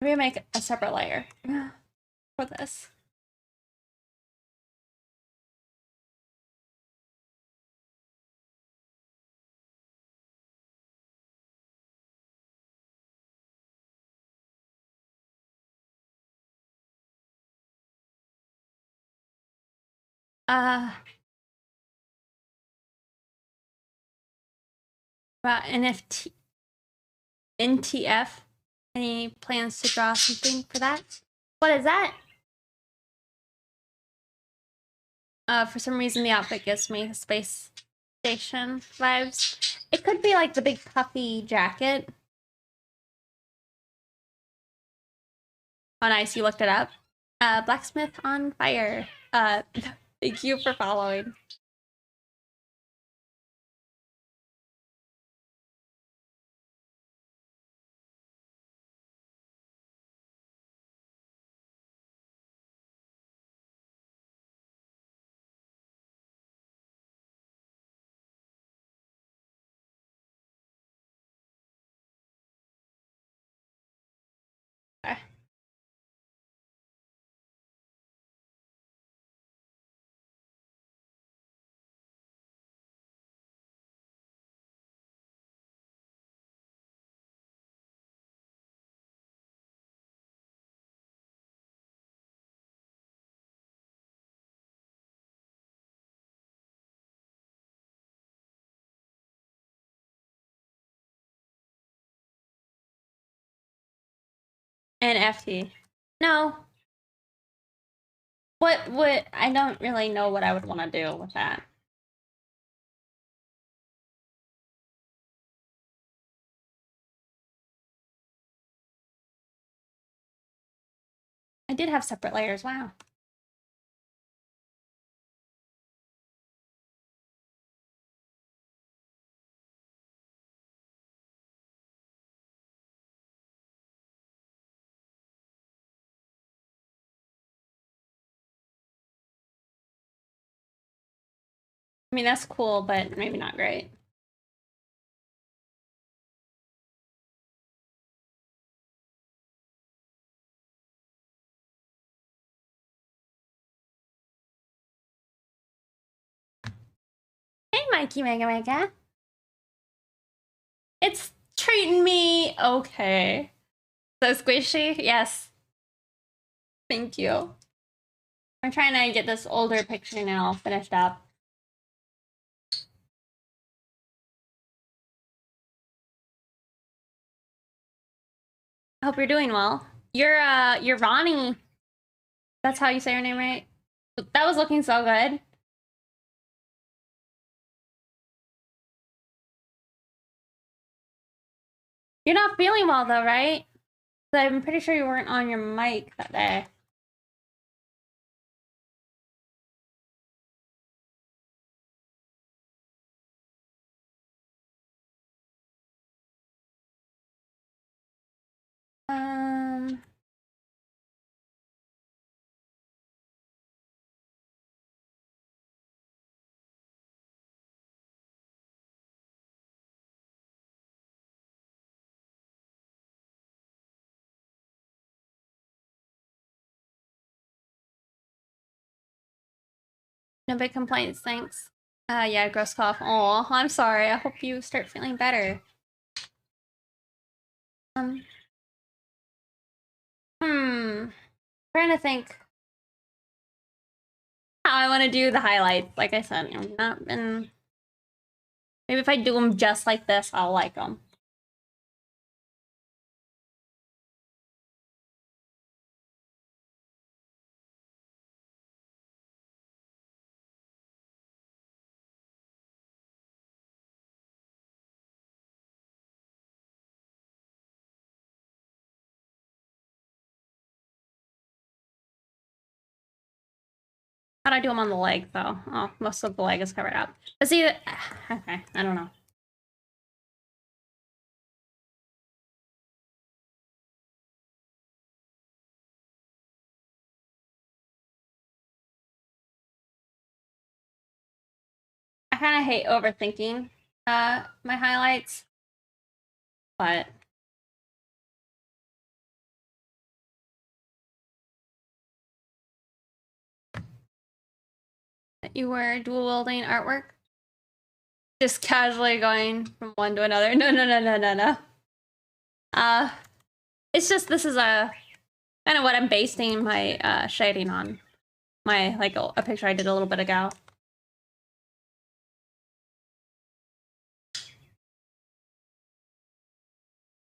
Maybe make a separate layer for this. About NTF. Any plans to draw something for that? What is that? For some reason the outfit gives me space station vibes. It could be like the big puffy jacket. Oh nice, you looked it up. Blacksmith on fire. Thank you for following. Okay. And FT. No. What would I don't really know what I would want to do with that. I did have separate layers, wow. I mean, that's cool, but maybe not great. Hey, Mikey Mega Mega. It's treating me okay. So squishy? Yes. Thank you. I'm trying to get this older picture now finished up. I hope you're doing well. You're Ronnie. That's how you say your name, right? That was looking so good. You're not feeling well though, right? I'm pretty sure you weren't on your mic that day. No big complaints, thanks. Yeah, gross cough. Oh, I'm sorry. I hope you start feeling better. Trying to think how I want to do the highlights. Like I said, I've not been. Maybe if I do them just like this, I'll like them. How do I do them on the leg, though? Oh, most of the leg is covered up. But see, okay, I don't know. I kind of hate overthinking my highlights, but you were dual wielding artwork, just casually going from one to another. No. It's just this is a kind of what I'm basing my shading on. My like a picture I did a little bit ago.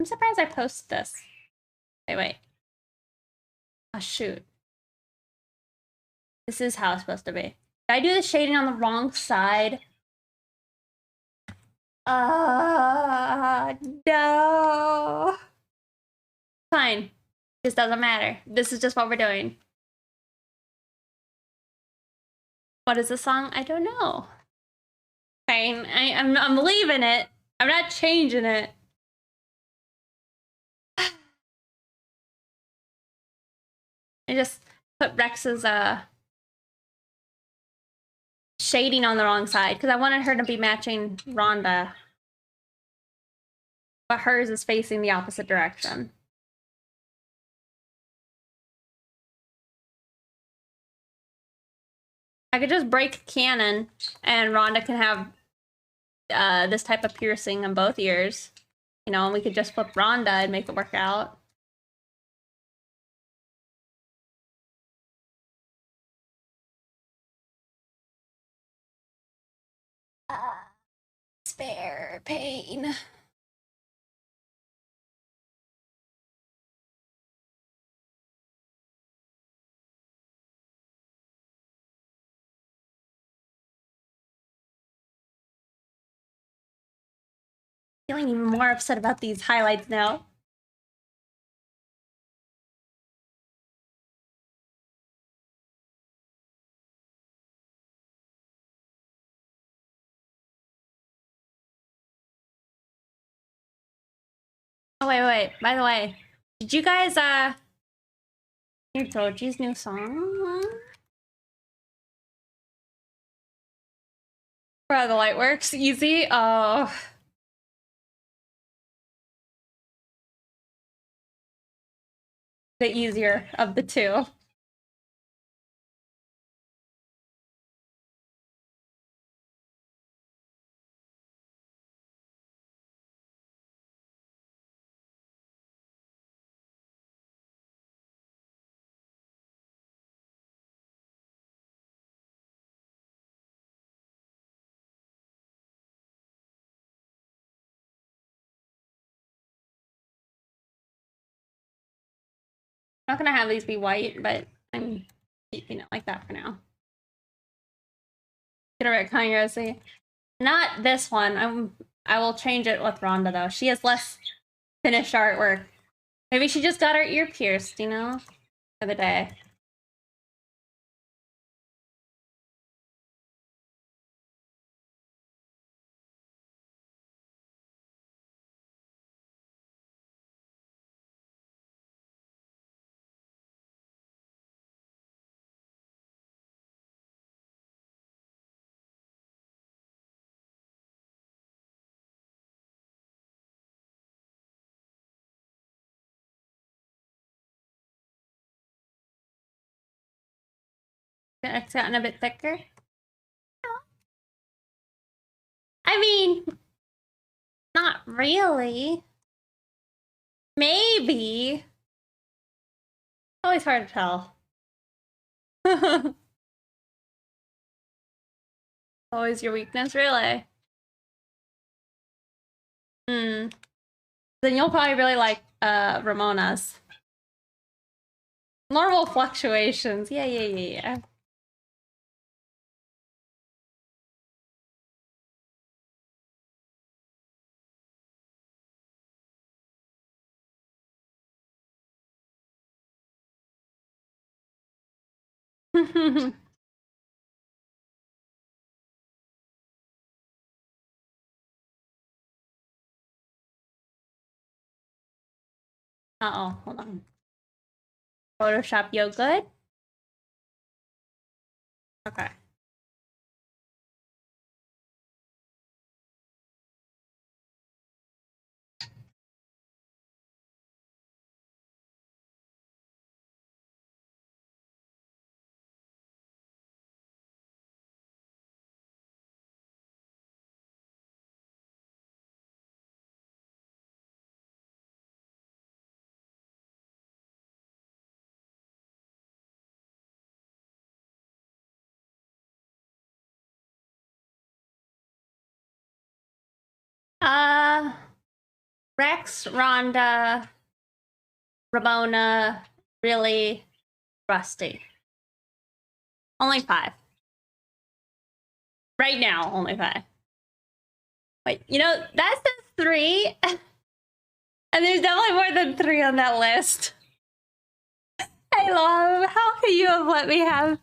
I'm surprised I posted this. Wait. Oh, shoot. This is how it's supposed to be. Did I do the shading on the wrong side? No. Fine. This doesn't matter. This is just what we're doing. What is the song? I don't know. Fine. I'm leaving it. I'm not changing it. I just put Rex's shading on the wrong side because I wanted her to be matching Rhonda. But hers is facing the opposite direction. I could just break canon and Rhonda can have this type of piercing in both ears. You know, and we could just flip Rhonda and make it work out. Spare pain. Feeling even more upset about these highlights now. Oh, wait. By the way, did you guys, hear Georgie's new song? For how the light works? Easy? Oh. The easier of the two. I'm not gonna have these be white, but I'm keeping it like that for now. Get a retcon your OC. Not this one. I will change it with Rhonda though. She has less finished artwork. Maybe she just got her ear pierced, you know, the other day. It's gotten a bit thicker. I mean, not really. Maybe. Always hard to tell. Always your weakness, really. Hmm. Then you'll probably really like Ramona's. Normal fluctuations. Yeah. Uh-oh, hold on. Photoshop yo good? Okay. Rex, Rhonda, Ramona, really rusty. Only 5. Right now, only 5. Wait, you know, that says 3. And there's definitely more than 3 on that list. Hey, love, how could you have let me have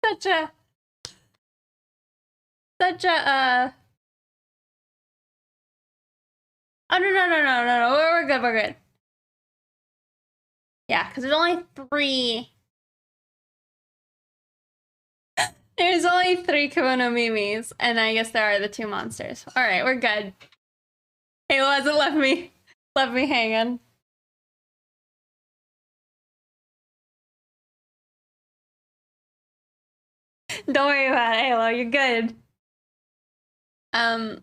such a oh no, we're good. Yeah, because there's only 3. There's only 3 Kimono Mimis, and I guess there are the 2 monsters. Alright, we're good. Halo hasn't left me hanging. Don't worry about it, Halo, you're good. I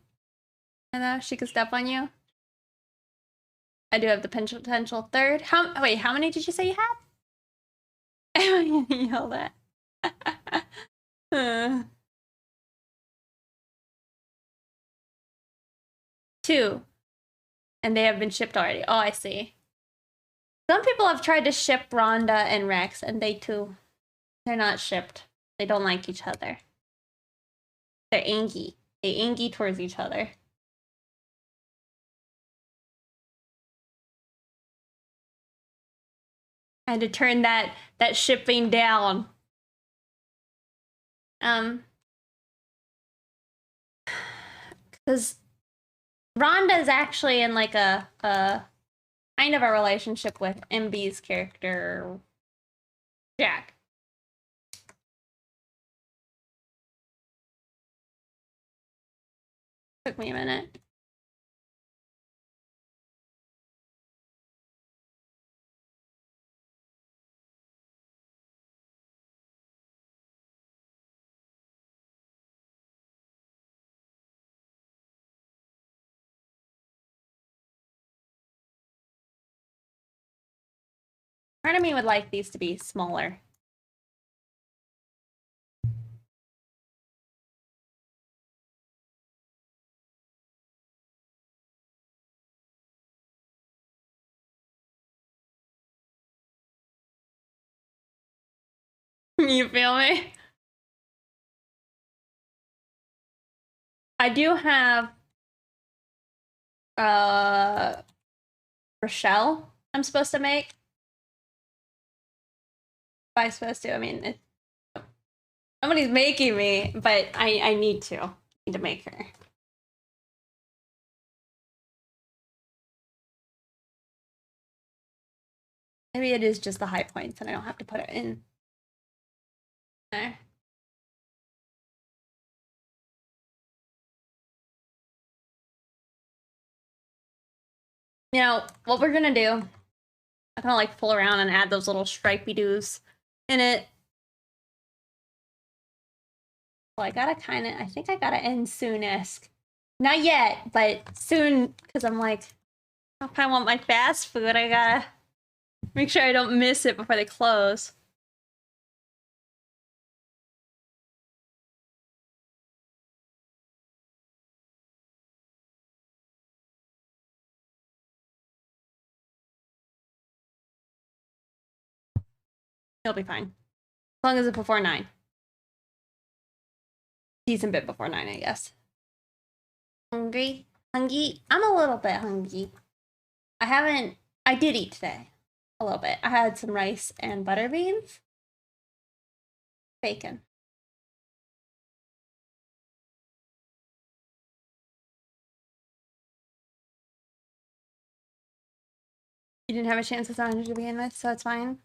know she could step on you. I do have the potential 3rd. Wait, how many did you say you had? You yelled at. 2. And they have been shipped already. Oh, I see. Some people have tried to ship Rhonda and Rex, and they're not shipped. They don't like each other. They're angy. They angy towards each other. I had to turn that shipping down. Because Rhonda is actually in like a kind of a relationship with MB's character, Jack. Took me a minute. Part of me would like these to be smaller. You feel me? I do have Rochelle I'm supposed to make. If I'm supposed to, I mean, somebody's making me, but I need to make her. Maybe it is just the high points and I don't have to put it in there. You know, what we're gonna do, I'm gonna like pull around and add those little stripey doos in it. Well, I think I gotta end soonish. Not yet, but soon, because I'm like, if I want my fast food, I gotta make sure I don't miss it before they close. It'll be fine. As long as it's before 9. Decent bit before 9, I guess. Hungry? Hungry? I'm a little bit hungry. I did eat today. A little bit. I had some rice and butter beans. Bacon. You didn't have a chance with 100 to begin with, so it's fine.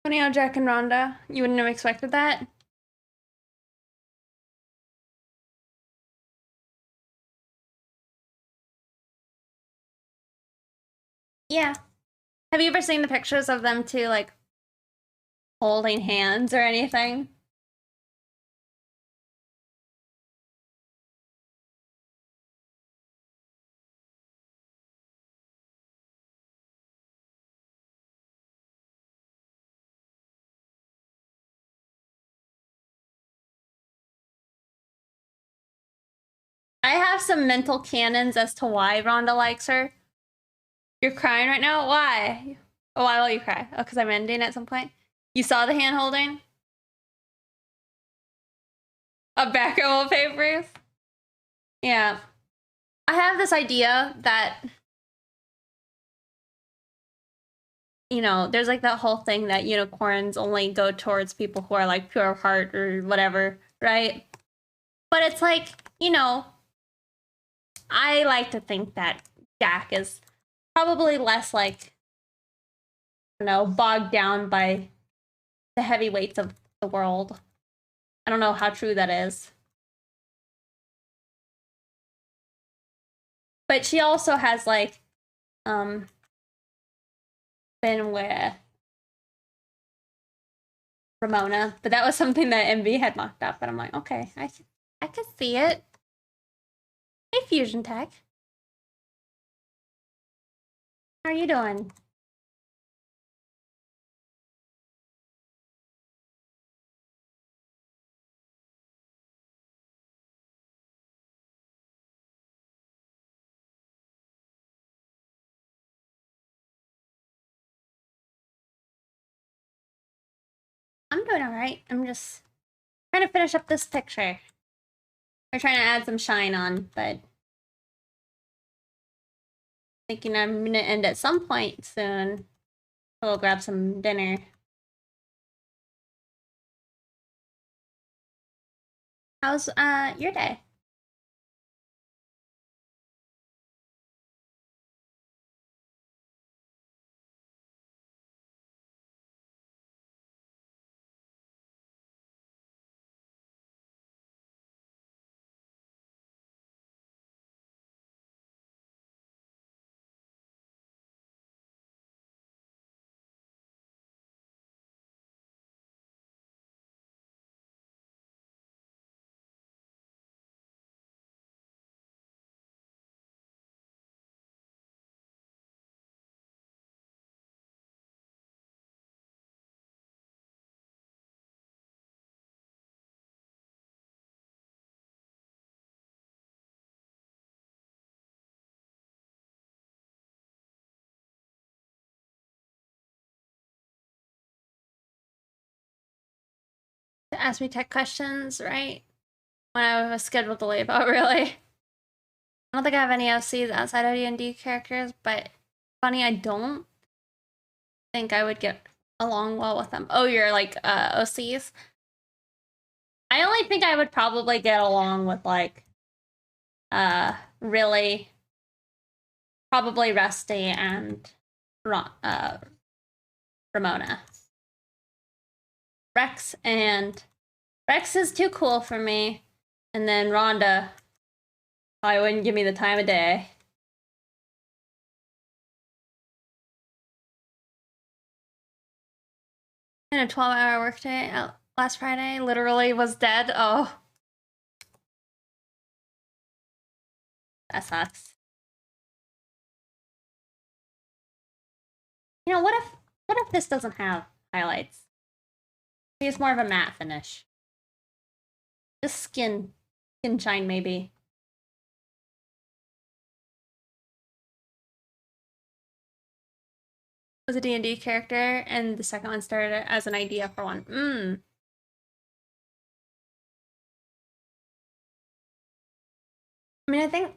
Funny how Jack and Rhonda, you wouldn't have expected that. Yeah. Have you ever seen the pictures of them two, like, holding hands or anything? I have some mental cannons as to why Rhonda likes her. You're crying right now? Why? Oh, why will you cry? Oh, because I'm ending at some point? You saw the hand holding? A background wallpapers? Yeah. I have this idea that, you know, there's like that whole thing that unicorns only go towards people who are like pure of heart or whatever, right? But it's like, you know, I like to think that Jack is probably less like, I don't know, bogged down by the heavy weights of the world. I don't know how true that is. But she also has like been with Ramona, but that was something that MB had mocked up, and I'm like, okay, I could see it. Hey, Fusion Tech. How are you doing? I'm doing all right. I'm just trying to finish up this picture. We're trying to add some shine on, but thinking I'm gonna end at some point soon. We'll grab some dinner. How's your day? to ask me tech questions, right? When I was scheduled to leave. Oh, really? I don't think I have any OCs outside of D&D characters, but funny, I don't think I would get along well with them. Oh, you're like OCs? I only think I would probably get along with like really probably Rusty and Ramona. Rex is too cool for me. And then Rhonda probably wouldn't give me the time of day. In a 12-hour workday last Friday, literally was dead. Oh. That sucks. You know, what if this doesn't have highlights? Maybe it's more of a matte finish. Just skin shine, maybe. Was a D&D character, and the second one started as an idea for one. I mean, I think,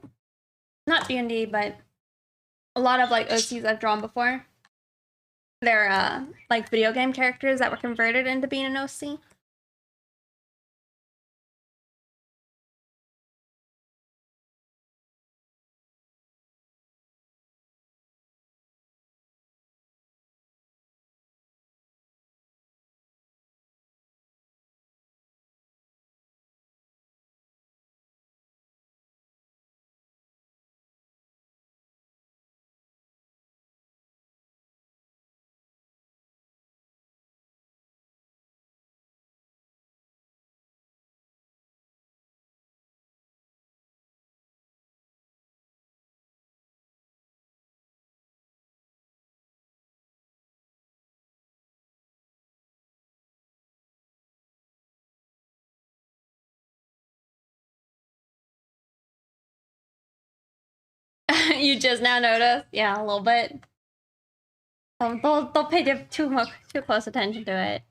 not D&D, but a lot of, like, OCs I've drawn before, they're, like, video game characters that were converted into being an OC. You just now noticed? Yeah, a little bit. They'll pay too close attention to it.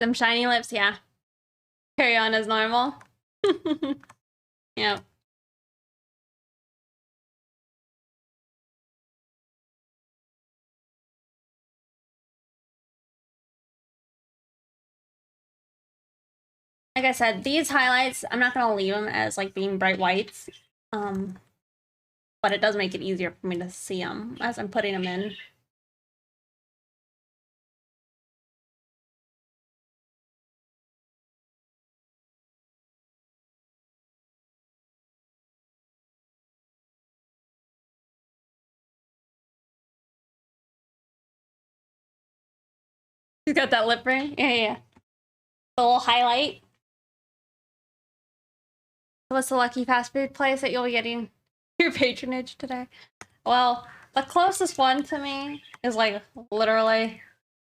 Them shiny lips, yeah. Carry on as normal. Yep. Like I said, these highlights, I'm not gonna leave them as like being bright whites. But it does make it easier for me to see them as I'm putting them in. She's got that lip ring. Yeah. The little highlight. What's the lucky fast food place that you'll be getting your patronage today? Well, the closest one to me is like literally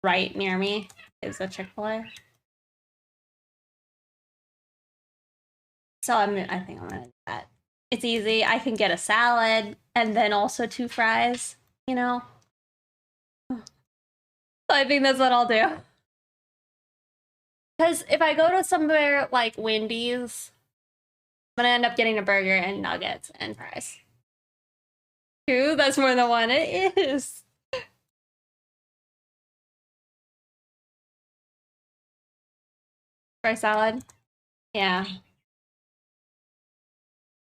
right near me is a Chick-fil-A. So I think I'm gonna do that. It's easy. I can get a salad and then also 2 fries, you know? So I think that's what I'll do. Because if I go to somewhere like Wendy's, I'm gonna end up getting a burger and nuggets and fries. 2? That's more than 1. It is. For salad? Yeah.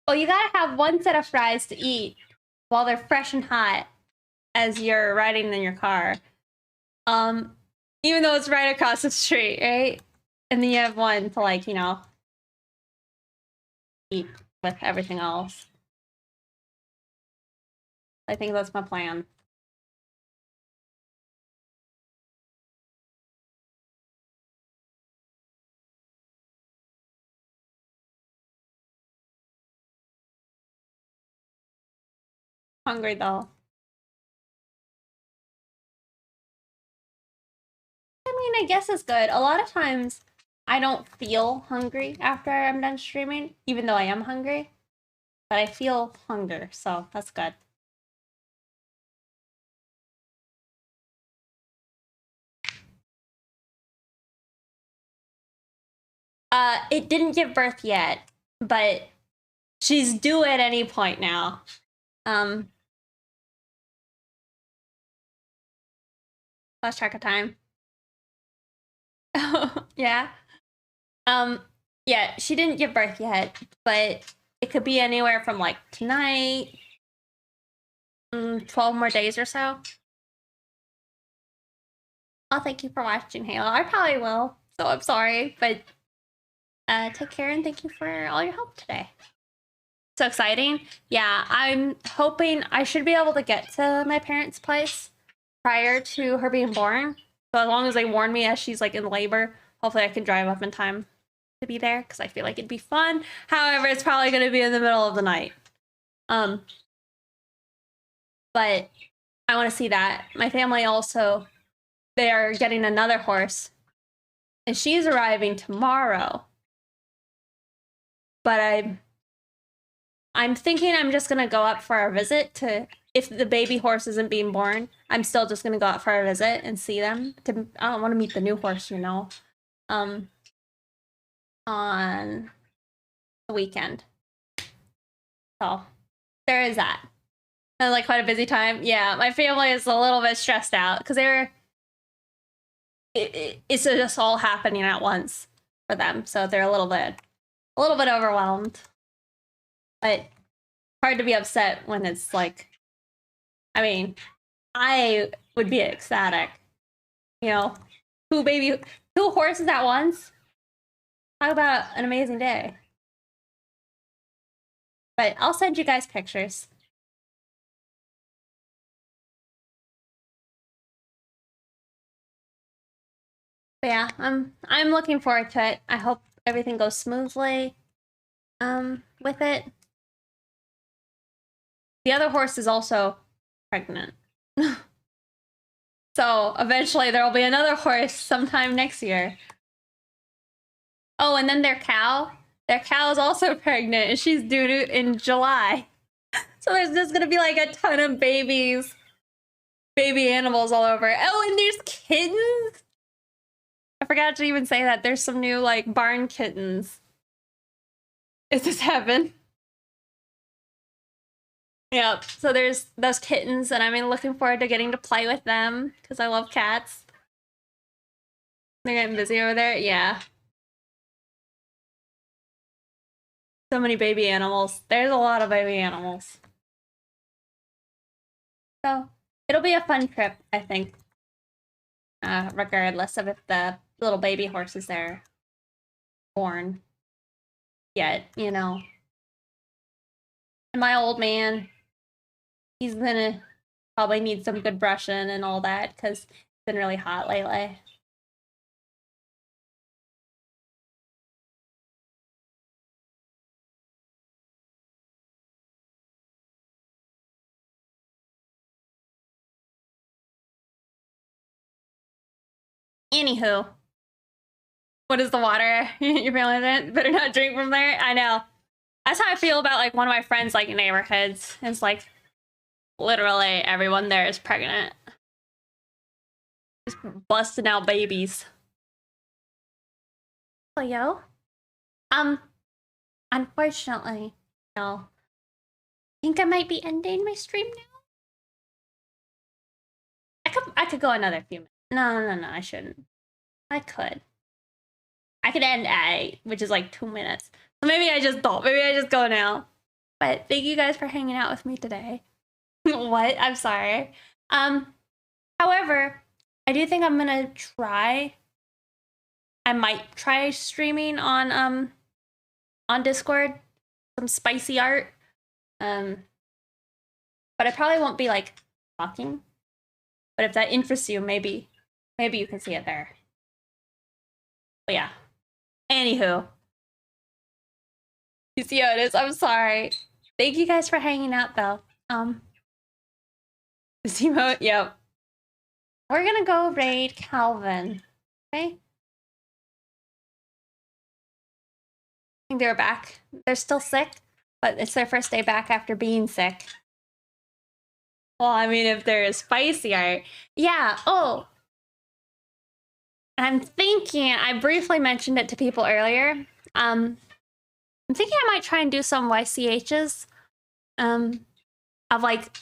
Well, you gotta have one set of fries to eat while they're fresh and hot as you're riding in your car. Even though it's right across the street, right? And then you have one to, like, you know, eat with everything else. I think that's my plan. Hungry though. I mean, I guess it's good. A lot of times I don't feel hungry after I'm done streaming, even though I am hungry. But I feel hunger, so that's good. It didn't give birth yet, but she's due at any point now. Lost track of time. Yeah. Yeah, she didn't give birth yet, but it could be anywhere from like tonight, 12 more days or so. Oh, thank you for watching, Halo. I probably will, so I'm sorry, but take care and thank you for all your help today. So exciting. Yeah, I'm hoping I should be able to get to my parents' place prior to her being born. So as long as they warn me as she's like in labor, hopefully I can drive up in time to be there because I feel like it'd be fun. However, it's probably going to be in the middle of the night. But I want to see that. My family also, they are getting another horse, and she's arriving tomorrow. But I'm thinking I'm just gonna go up for a visit to, if the baby horse isn't being born, I'm still just gonna go up for a visit and see them. I don't want to meet the new horse, you know. On the weekend. So there is that. And like quite a busy time. Yeah, my family is a little bit stressed out because it's just all happening at once for them, so they're a little bit overwhelmed. But hard to be upset when it's like, I mean, I would be ecstatic, you know, two horses at once. Talk about an amazing day. But I'll send you guys pictures. But yeah, I'm looking forward to it. I hope everything goes smoothly with it. The other horse is also pregnant. So eventually there will be another horse sometime next year. Oh, and then their cow is also pregnant and she's due in July. So there's just gonna be like a ton of baby animals all over. Oh, and there's kittens. I forgot to even say that. There's some new like barn kittens. Is this heaven? Yep. So there's those kittens, and I'm looking forward to getting to play with them because I love cats. They're getting busy over there. Yeah. So many baby animals. There's a lot of baby animals. So it'll be a fun trip, I think. Regardless of if the little baby horse is there born yet, you know. And my old man, he's gonna probably need some good brushing and all that because it's been really hot lately. Anywho, what is the water? Your family better not drink from there. I know. That's how I feel about like one of my friends' like neighborhoods. It's like literally everyone there is pregnant, just busting out babies. Oh, yo. Unfortunately, no. I think I might be ending my stream now. I could go another few minutes. No, I shouldn't. I could. I could end at 8, which is like 2 minutes. So maybe I just don't. Maybe I just go now. But thank you guys for hanging out with me today. What? I'm sorry. However, I do think I'm gonna try. I might try streaming on Discord some spicy art. But I probably won't be like talking. But if that interests you, maybe you can see it there. But yeah. Anywho. You see how it is? I'm sorry. Thank you guys for hanging out though. This emote, yep. We're gonna go raid Calvin. Okay? I think they're back. They're still sick, but it's their first day back after being sick. Well, I mean, if there is spicy art. Yeah, oh. I'm thinking, I briefly mentioned it to people earlier. I'm thinking I might try and do some YCHs. Of like,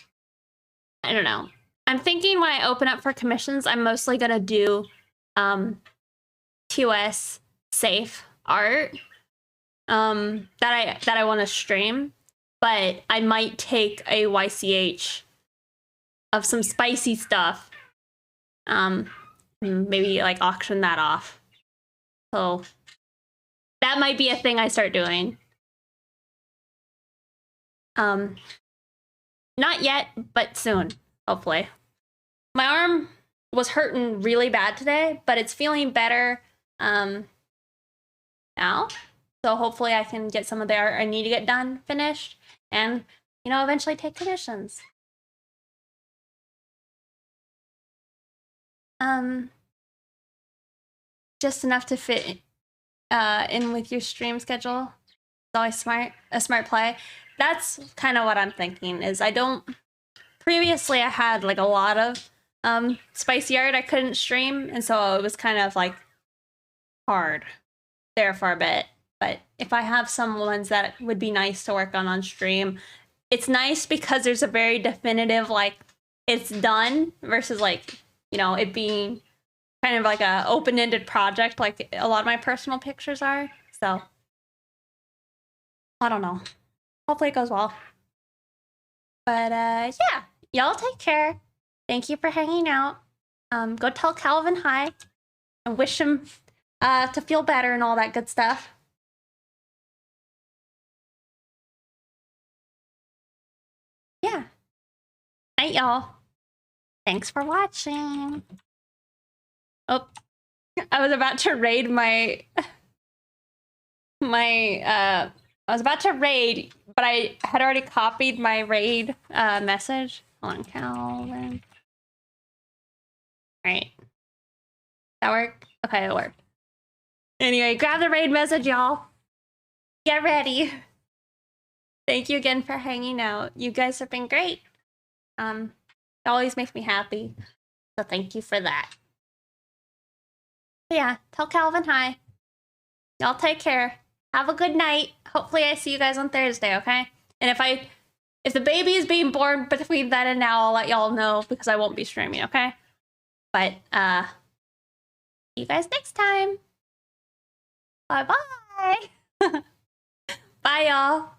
I don't know. I'm thinking when I open up for commissions, I'm mostly gonna do TOS safe art that I want to stream, but I might take a YCH of some spicy stuff. Maybe like auction that off. So that might be a thing I start doing. Not yet, but soon, hopefully. My arm was hurting really bad today, but it's feeling better now. So hopefully I can get some of the art I need to get done finished and, you know, eventually take commissions. Just enough to fit in with your stream schedule. It's always a smart play. That's kind of what I'm thinking is previously I had like a lot of spicy art I couldn't stream, and so it was kind of like hard there for a bit. But if I have some ones that would be nice to work on stream, it's nice because there's a very definitive like it's done versus like, you know, it being kind of like a open-ended project like a lot of my personal pictures are. So I don't know. Hopefully it goes well. But yeah, y'all take care. Thank you for hanging out. Go tell Calvin hi and wish him to feel better and all that good stuff. Yeah. Night, y'all. Thanks for watching. Oh, I was about to raid I was about to raid, but I had already copied my raid message. Hold on, Calvin. All right. That work? Okay, it worked. Anyway, grab the raid message, y'all. Get ready. Thank you again for hanging out. You guys have been great. It always makes me happy. So thank you for that. But yeah, tell Calvin hi. Y'all take care. Have a good night. Hopefully I see you guys on Thursday, okay? And if the baby is being born between then and now, I'll let y'all know because I won't be streaming, okay? But see you guys next time. Bye-bye. Bye, y'all.